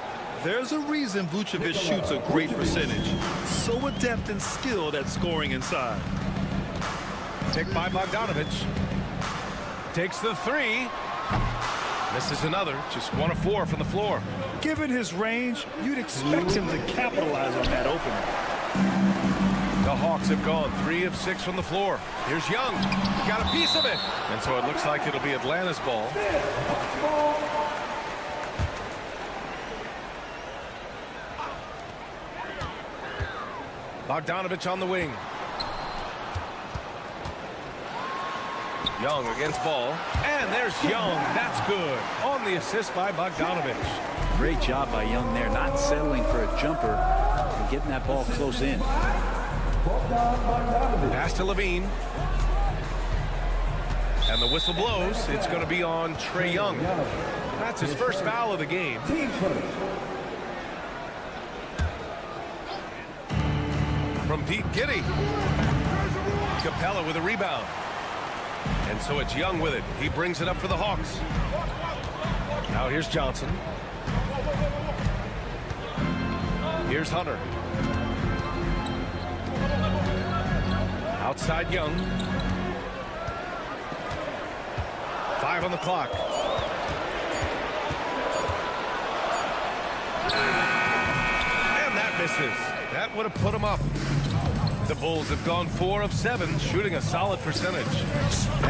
There's a reason Vucevic shoots a great percentage. So adept and skilled at scoring inside. Picked by Bogdanovich. Takes the 3. Misses another. Just 1 of 4 from the floor. Given his range, you'd expect him to capitalize on that opening. The Hawks have gone 3 of 6 from the floor. Here's Young. Got a piece of it. And so it looks like it'll be Atlanta's ball. Bogdanovich on the wing. Young against Ball. And there's Young. That's good. On the assist by Bogdanovich. Great job by Young there, not settling for a jumper and getting that ball close in. Pass to LaVine. And the whistle blows. It's going to be on Trae Young. That's his first foul of the game. From deep, Giddey. Capella with a rebound. And so it's Young with it. He brings it up for the Hawks. Now here's Johnson. Here's Hunter. Outside Young. 5 on the clock. And that misses. That would have put him up. The Bulls have gone 4 of 7, shooting a solid percentage.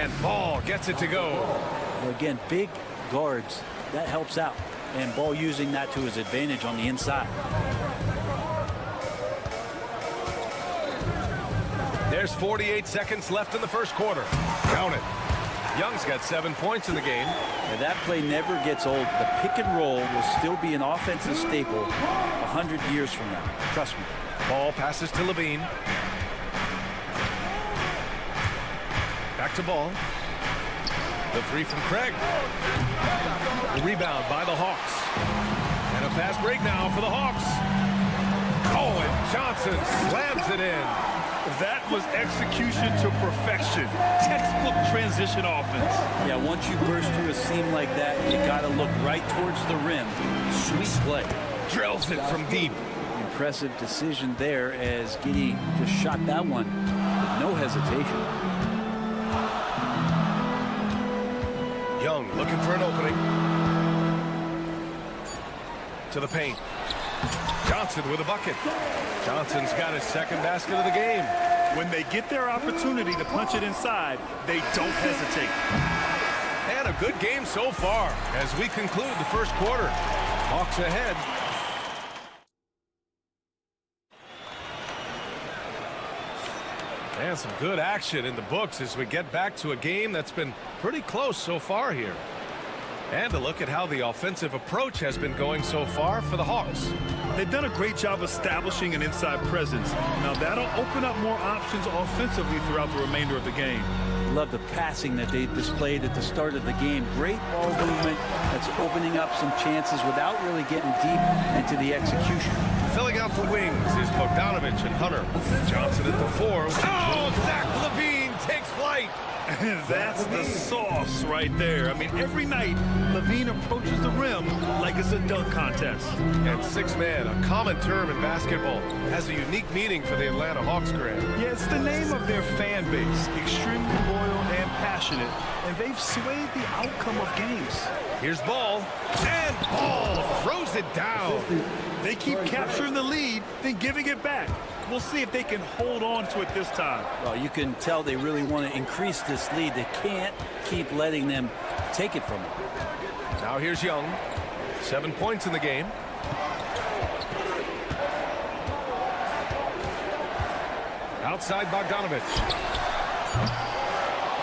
And Ball gets it to go. Well, again, big guards, that helps out. And Ball using that to his advantage on the inside. There's 48 seconds left in the first quarter. Count it. Young's got 7 points in the game. And that play never gets old. The pick and roll will still be an offensive staple 100 years from now. Trust me. Ball passes to Levine. Back to Ball. The three from Craig. The rebound by the Hawks. And a fast break now for the Hawks. Oh, and Johnson slams it in. That was execution to perfection. Textbook transition offense. Yeah, once you burst through a seam like that, you got to look right towards the rim. Sweet play. Drills it from deep. Impressive decision there as Giddey just shot that one with no hesitation. Young looking for an opening. To the paint. Johnson with a bucket. Johnson's got his second basket of the game. When they get their opportunity to punch it inside, they don't hesitate. And a good game so far as we conclude the first quarter. Hawks ahead. And some good action in the books as we get back to a game that's been pretty close so far here. And a look at how the offensive approach has been going so far for the Hawks. They've done a great job establishing an inside presence. Now that'll open up more options offensively throughout the remainder of the game. Love the passing that they displayed at the start of the game. Great ball movement that's opening up some chances without really getting deep into the execution. Filling out the wings is Bogdanovich and Hunter. Johnson at the 4. Oh, Zach LaVine takes flight. And that's the sauce right there. I mean, every night, LaVine approaches the rim like it's a dunk contest. And six-man, a common term in basketball, has a unique meaning for the Atlanta Hawks, Grant. Yeah, it's the name of their fan base. Extremely loyal and passionate. And they've swayed the outcome of games. Here's Ball. And Ball throws it down. They keep capturing the lead, then giving it back. We'll see if they can hold on to it this time. Well, you can tell they really want to increase this lead. They can't keep letting them take it from them. Now here's Young. 7 points in the game. Outside Bogdanovich.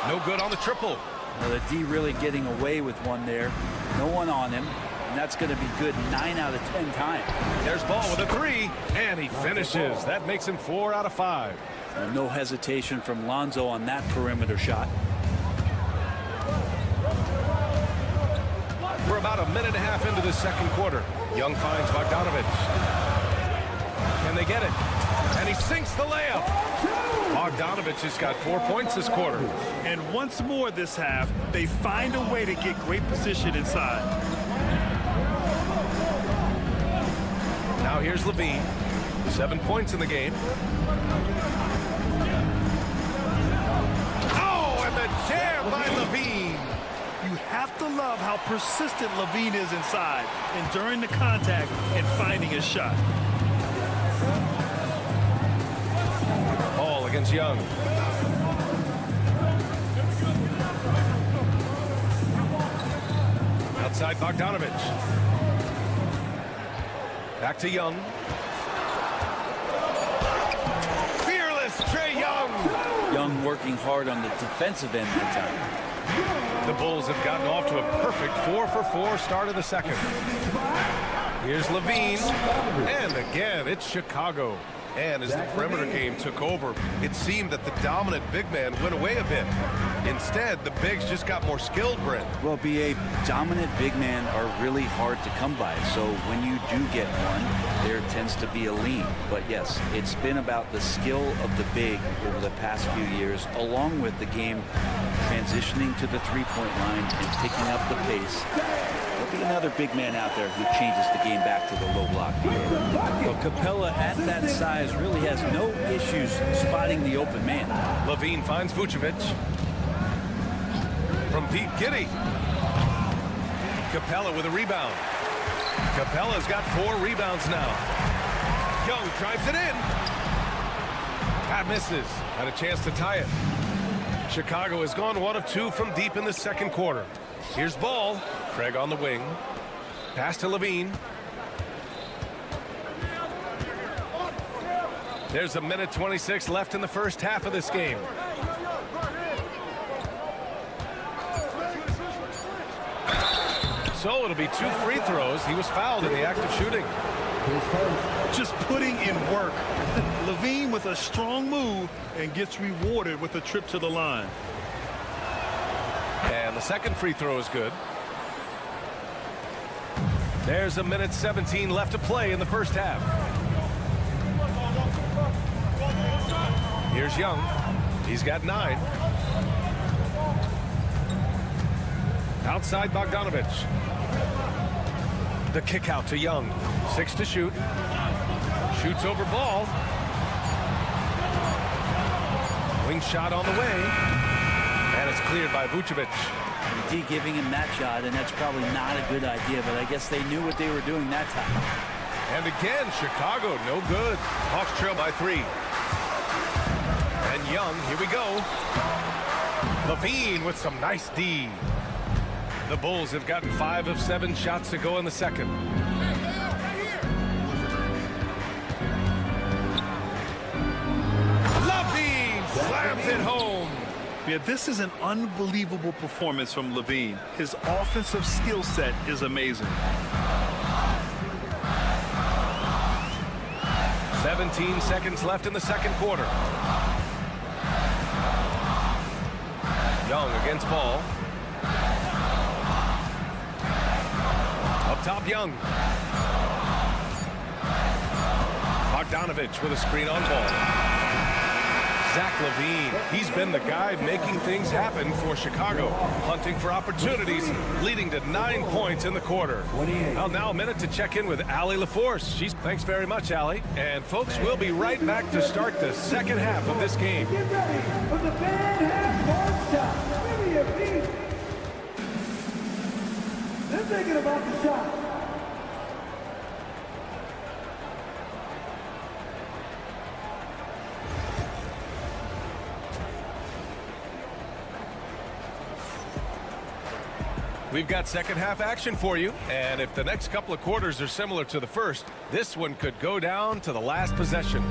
No good on the triple. Well, the D really getting away with one there. No one on him. And that's going to be good 9 out of 10 times. There's Ball with a 3, and he finishes. That makes him 4 out of 5. No hesitation from Lonzo on that perimeter shot. We're about a minute and a half into the second quarter. Young finds Bogdanovich. Can they get it? And he sinks the layup. Bogdanovich has got 4 points this quarter. And once more this half, they find a way to get great position inside. Now here's Levine. 7 points in the game. Oh, and the jam by Levine. You have to love how persistent Levine is inside, enduring the contact and finding his shot. Ball against Young. Outside Bogdanovich. Back to Young. Fearless Trae Young. Young working hard on the defensive end that time. The Bulls have gotten off to a perfect 4-for-4 start of the second. Here's Levine. And again, it's Chicago. And as the perimeter game took over, it seemed that the dominant big man went away a bit. Instead, the bigs just got more skilled, Brent. Well, BA, dominant big men are really hard to come by. So when you do get one, there tends to be a lean. But yes, it's been about the skill of the big over the past few years, along with the game transitioning to the three-point line and picking up the pace. There'll be another big man out there who changes the game back to the low block. Well, Capella at that size really has no issues spotting the open man. Levine finds Vucevic. From Pete Giddey. Capella with a rebound. Capella's got 4 rebounds now. Young drives it in. That misses. Had a chance to tie it. Chicago has gone 1 of 2 from deep in the second quarter. Here's ball. Craig on the wing. Pass to Levine. There's a minute 26 left in the first half of this game. So it'll be 2 free throws. He was fouled in the act of shooting. Just putting in work. Levine with a strong move and gets rewarded with a trip to the line. And the second free throw is good. There's a minute 17 left to play in the first half. Here's Young. He's got 9. Outside Bogdanovich. The kick out to Young. 6 to shoot. Shoots over ball. Wing shot on the way. And it's cleared by Vucevic. D giving him that shot, and that's probably not a good idea, but I guess they knew what they were doing that time. And again, Chicago, no good. Hawks trail by 3. And Young, here we go. Levine with some nice D. The Bulls have gotten 5 of 7 shots to go in the second. Levine slams it home. Yeah, this is an unbelievable performance from Levine. His offensive skill set is amazing. 17 seconds left in the second quarter. Young against ball. Up top, Young. Bogdanovich with a screen on ball. Zach LaVine, he's been the guy making things happen for Chicago, hunting for opportunities, leading to 9 points in the quarter. Well, now a minute to check in with Allie LaForce. Thanks very much, Allie. And folks, we'll be right back to start the second half of this game. Get ready for the fan half shot. Give me a beat. They're thinking about the shot. We've got second half action for you, and if the next couple of quarters are similar to the first, this one could go down to the last possession.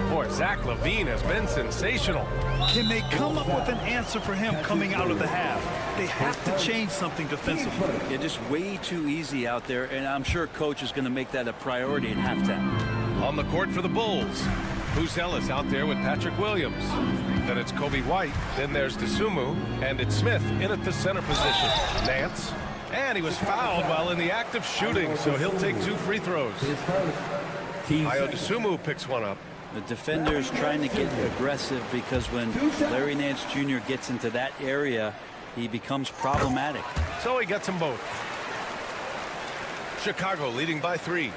Boy, Zach LaVine has been sensational. Can they come up with an answer for him coming out of the half? They have to change something defensively. Yeah, just way too easy out there, and I'm sure coach is going to make that a priority at halftime. On the court for the Bulls, Buzelis out there with Patrick Williams. Then it's Kobe White, then there's DeSumo, and it's Smith in at the center position. Nance, and he was fouled while in the act of shooting, so he'll take 2 free throws. Ayo DeSumo picks one up. The defender's trying to get aggressive because when Larry Nance Jr. gets into that area, he becomes problematic. So he gets them both. Chicago leading by 3.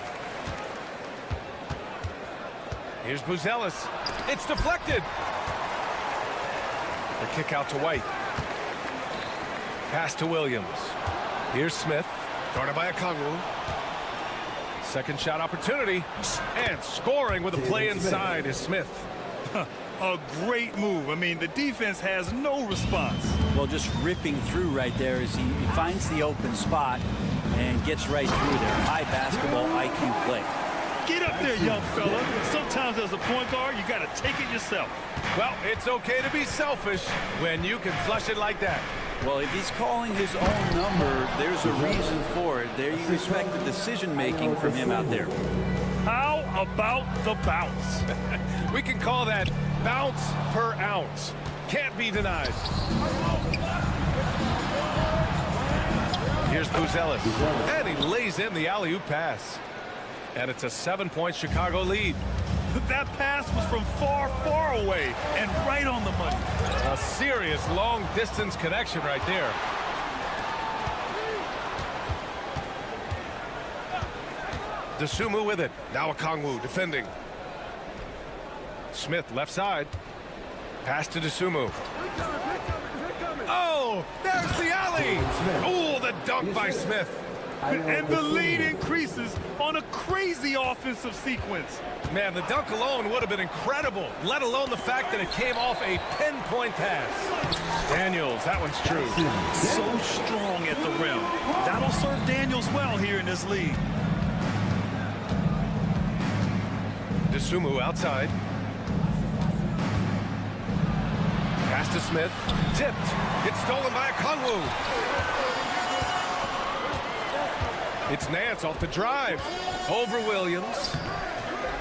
Here's Buzelis. It's deflected. The kick out to White. Pass to Williams. Here's Smith. Guarded by Okongwu. Second shot opportunity. And scoring with a play inside is Smith. A great move. I mean, the defense has no response. Well, just ripping through right there as he finds the open spot and gets right through there. High basketball IQ play. Get up there, young fella. Sometimes as a point guard, you got to take it yourself. Well, it's okay to be selfish when you can flush it like that. Well, if he's calling his own number, there's a reason for it. There you respect the decision-making from him out there. How about the bounce? We can call that bounce per ounce. Can't be denied. Here's Buzelis. And he lays in the alley-oop pass. And it's a 7-point Chicago lead. That pass was from far, far away and right on the money. A serious long-distance connection right there. DeSumo with it. Now Okongwu defending. Smith left side. Pass to DeSumo. Oh, there's the alley. Oh, the dunk by Smith. And the lead increases on a crazy offensive sequence. Man, the dunk alone would have been incredible, let alone the fact that it came off a pinpoint pass. Daniels, that one's true. So strong at the rim. That'll serve Daniels well here in this league. DeSumo outside. Pass to Smith. Tipped. It's stolen by Okongwu. It's Nance off the drive. Over Williams.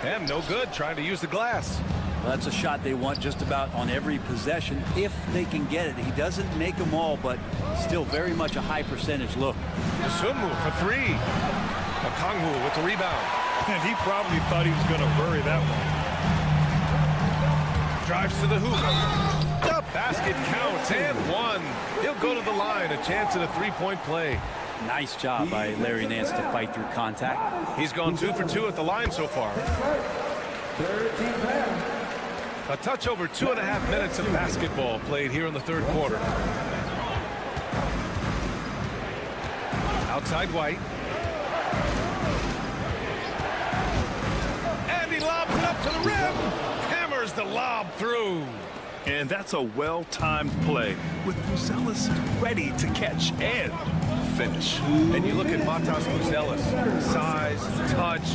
And no good, trying to use the glass. Well, that's a shot they want just about on every possession if they can get it. He doesn't make them all, but still very much a high percentage look. DeSumo for three. Okongwu with the rebound. And he probably thought he was going to bury that one. Drives to the hoop. The basket counts and one. He'll go to the line, a chance at a three-point play. Nice job by Larry Nance to fight through contact. He's gone 2 for 2 at the line so far. A touch over 2.5 minutes of basketball played here in the third quarter. Outside White. And he lobs it up to the rim. Hammers the lob through. And that's a well-timed play with Buzelis ready to catch and finish. And you look at Matas Buzelis. Size, touch,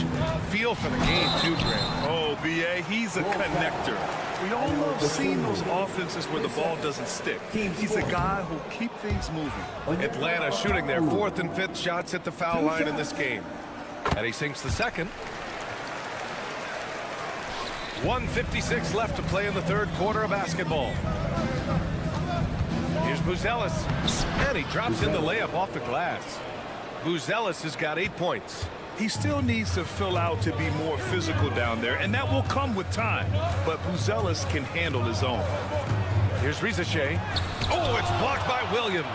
feel for the game too, Grant. Oh, B.A., he's a connector. We all love seeing those offenses where the ball doesn't stick. He's a guy who'll keep things moving. Atlanta shooting their 4th and 5th shots at the foul line in this game. And he sinks the second. 1:56 left to play in the third quarter of basketball. Here's Buzelis. And he drops in the layup off the glass. Buzelis has got 8 points. He still needs to fill out to be more physical down there, and that will come with time. But Buzelis can handle his own. Here's Rizachet. Oh, it's blocked by Williams.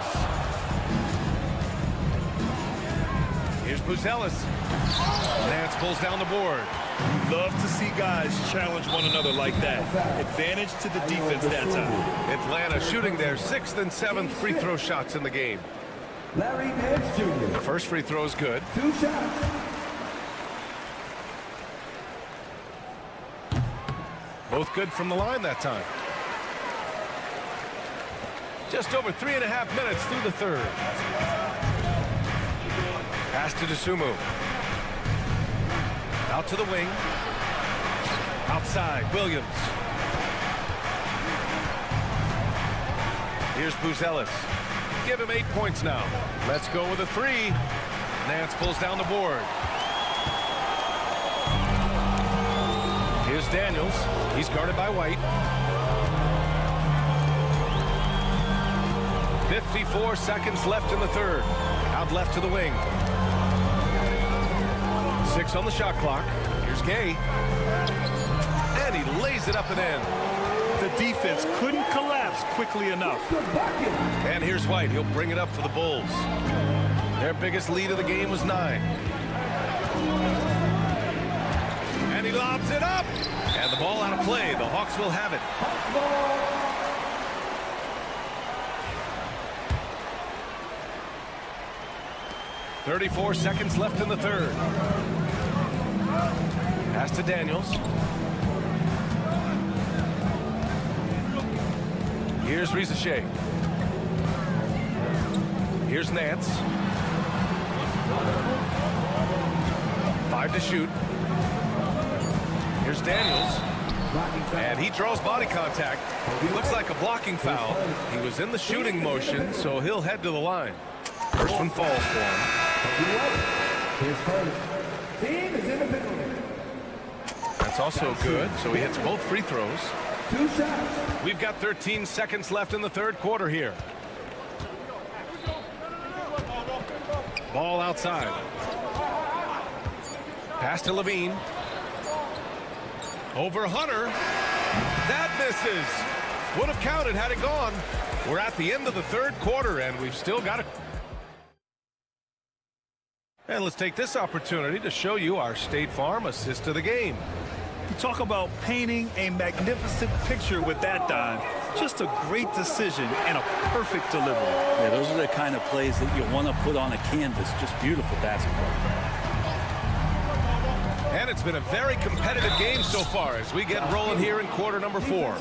Here's Buzelis. Nance pulls down the board. Love to see guys challenge one another like that. Advantage to the defense that time. Atlanta shooting their 6th and 7th free throw shots in the game. Larry Nance Jr. The first free throw is good. 2 shots. Both good from the line that time. Just over 3.5 minutes through the third. Pass to DeSumo. Out to the wing. Outside, Williams. Here's Buzelis. Give him 8 points now. Let's go with a 3. Nance pulls down the board. Here's Daniels. He's guarded by White. 54 seconds left in the third. Out left to the wing. 6 on the shot clock. Here's Gay. And he lays it up and in. The defense couldn't collapse quickly enough. And here's White. He'll bring it up for the Bulls. Their biggest lead of the game was 9. And he lobs it up. And the ball out of play. The Hawks will have it. 34 seconds left in the third. Pass to Daniels. Here's Rizachet. Here's Nance. 5 to shoot. Here's Daniels. And he draws body contact. Looks like a blocking foul. He was in the shooting motion, so he'll head to the line. First one falls for him. His first. Team is in the penalty. That's also good, so he hits both free throws. 2 shots. We've got 13 seconds left in the third quarter here. Ball outside. Pass to Levine. Over Hunter. That misses. Would have counted had it gone. We're at the end of the third quarter, and we've still got it. And let's take this opportunity to show you our State Farm assist of the game. You talk about painting a magnificent picture with that dime. Just a great decision and a perfect delivery. Yeah, those are the kind of plays that you want to put on a canvas. Just beautiful basketball. And it's been a very competitive game so far as we get rolling here in quarter number 4.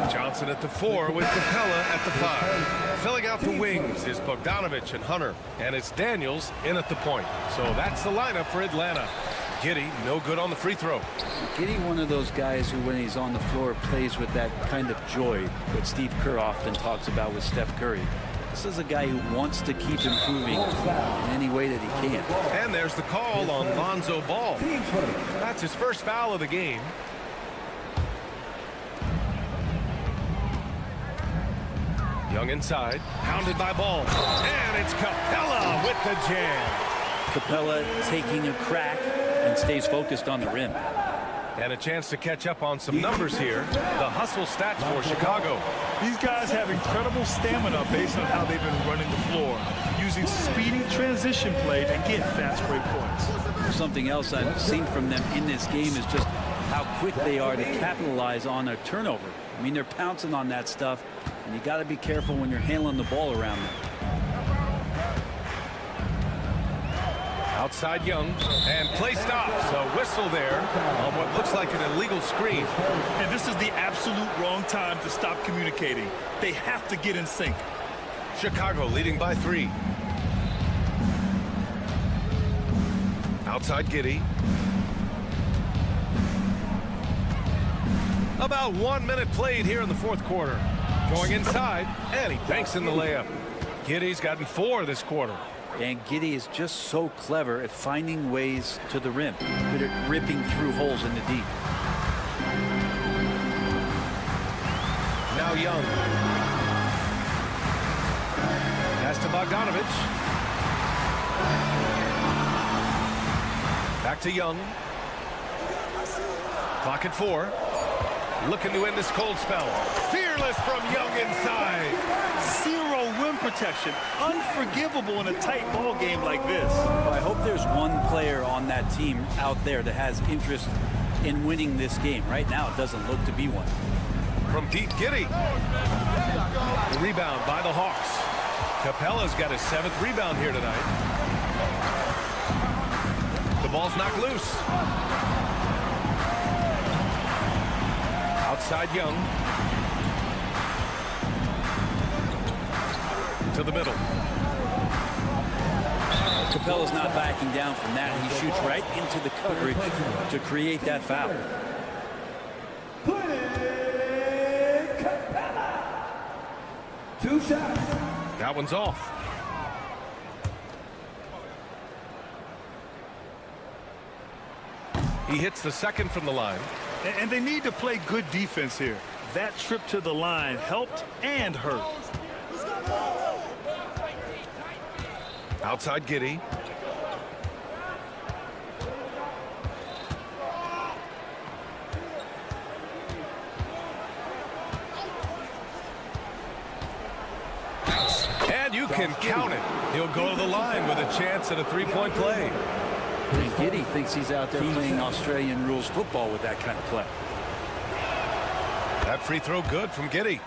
Johnson at the 4 with Capella at the 5. Filling out the wings is Bogdanovich and Hunter. And it's Daniels in at the point. So that's the lineup for Atlanta. Giddey, no good on the free throw. Giddey, one of those guys who, when he's on the floor, plays with that kind of joy that Steve Kerr often talks about with Steph Curry. This is a guy who wants to keep improving in any way that he can. And there's the call on Lonzo Ball. That's his first foul of the game. Young inside, pounded by Ball. And it's Capella with the jam. Capella taking a crack and stays focused on the rim. And a chance to catch up on some numbers here. The hustle stats for Chicago. These guys have incredible stamina based on how they've been running the floor, using speedy transition play to get fast break points. Something else I've seen from them in this game is just how quick they are to capitalize on a turnover. I mean, they're pouncing on that stuff, and you got to be careful when you're handling the ball around them. Outside Young, and play stops. A whistle there on what looks like an illegal screen. And this is the absolute wrong time to stop communicating. They have to get in sync. Chicago leading by 3. Outside Giddey. About 1 minute played here in the fourth quarter. Going inside, and he banks in the layup. Giddey's gotten 4 this quarter. And Giddey is just so clever at finding ways to the rim. Good at ripping through holes in the deep. Now Young. Pass to Bogdanovich. Back to Young. Clock at 4. Looking to end this cold spell. Fearless from Young inside. Zero rim protection. Unforgivable in a tight ball game like this. Well, I hope there's one player on that team out there that has interest in winning this game. Right now, it doesn't look to be one. From deep, Giddey. The rebound by the Hawks. Capella's got his 7th rebound here tonight. The ball's knocked loose. Outside Young. To the middle. Capella's not backing down from that. He shoots right into the coverage to create that foul. Capella. 2 shots. That one's off. He hits the second from the line. And they need to play good defense here. That trip to the line helped and hurt. Outside Giddey. And you can count it. He'll go to the line with a chance at a 3-point play. And Giddey thinks he's out there playing Australian rules football with that kind of play. That free throw good from Giddey.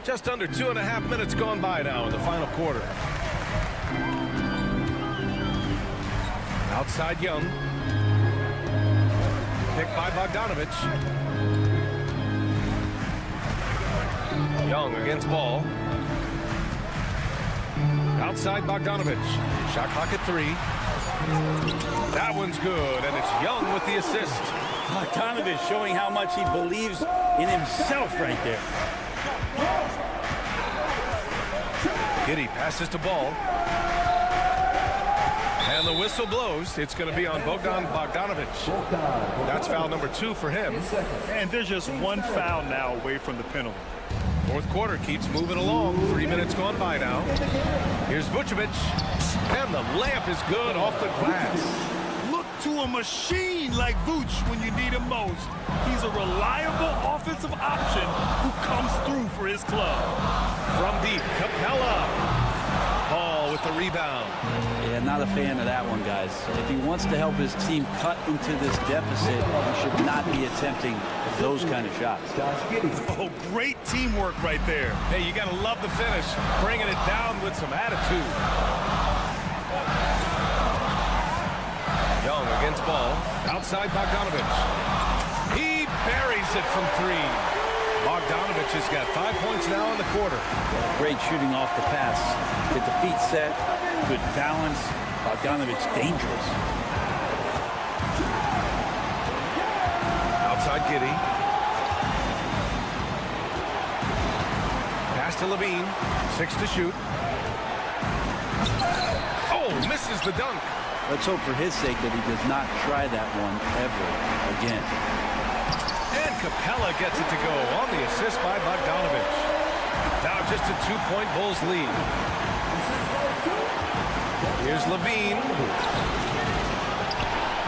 Just under 2.5 minutes gone by now in the final quarter. Outside Young. Picked by Bogdanovich. Young against Ball. Outside Bogdanovich. Shot clock at 3. That one's good, and it's Young with the assist. Bogdanovich showing how much he believes in himself right there. Giddey passes to Ball. And the whistle blows. It's going to be on Bogdanovich. That's foul number 2 for him. And there's just one foul now away from the penalty. Fourth quarter keeps moving along. 3 minutes gone by now. Here's Vucevic. And the layup is good off the glass. Look to a machine like Vooch when you need him most. He's a reliable offensive option who comes through for his club. From deep, Capella. Ball with with the rebound. Yeah, not a fan of that one, guys. If he wants to help his team cut into this deficit, he should not be attempting those kind of shots. Oh, great teamwork right there. Hey, you got to love the finish. Bringing it down with some attitude. Young against ball. Outside Bogdanovich. He buries it from 3. Bogdanovich has got 5 points now in the quarter. Great shooting off the pass. Get the feet set. Good balance. Bogdanovich dangerous. Outside Giddey. Pass to Levine. 6 to shoot. Oh, misses the dunk. Let's hope for his sake that he does not try that one ever again. And Capella gets it to go on the assist by Bogdanovich. Now just a 2-point Bulls lead. Here's Levine.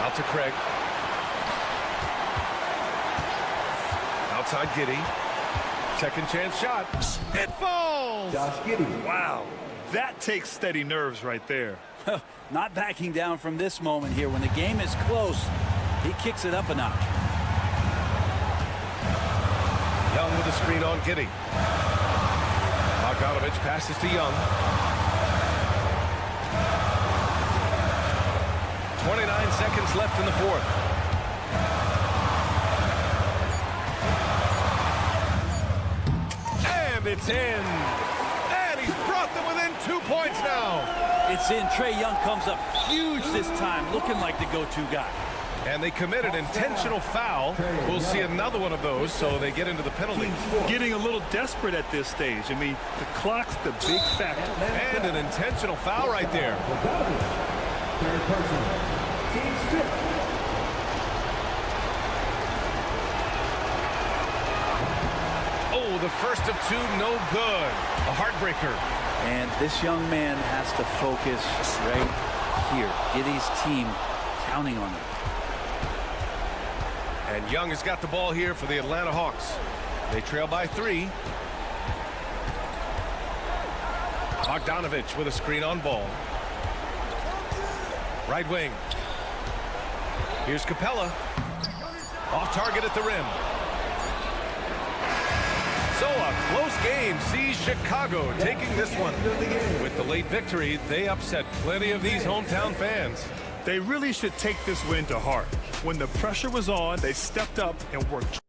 Out to Craig. Outside Giddey. Second chance shot. It falls! Wow, that takes steady nerves right there. Not backing down from this moment here. When the game is close, he kicks it up a notch. Young with a screen on Giddey. Bogdanovich passes to Young. 29 seconds left in the fourth. And it's in. And he's brought them within 2 points now. It's in. Trae Young comes up huge this time, looking like the go-to guy. And they committed intentional foul. We'll see another one of those, so they get into the penalty. Getting a little desperate at this stage. I mean, the clock's the big factor. And an intentional foul right there. Third personal. Team split. Oh, the first of 2, no good. A heartbreaker. And this young man has to focus right here. Giddey's team counting on him. And Young has got the ball here for the Atlanta Hawks. They trail by 3. Bogdanovich with a screen on ball. Right wing. Here's Capella. Off target at the rim. So a close game sees Chicago taking this one. With the late victory, they upset plenty of these hometown fans. They really should take this win to heart. When the pressure was on, they stepped up and worked.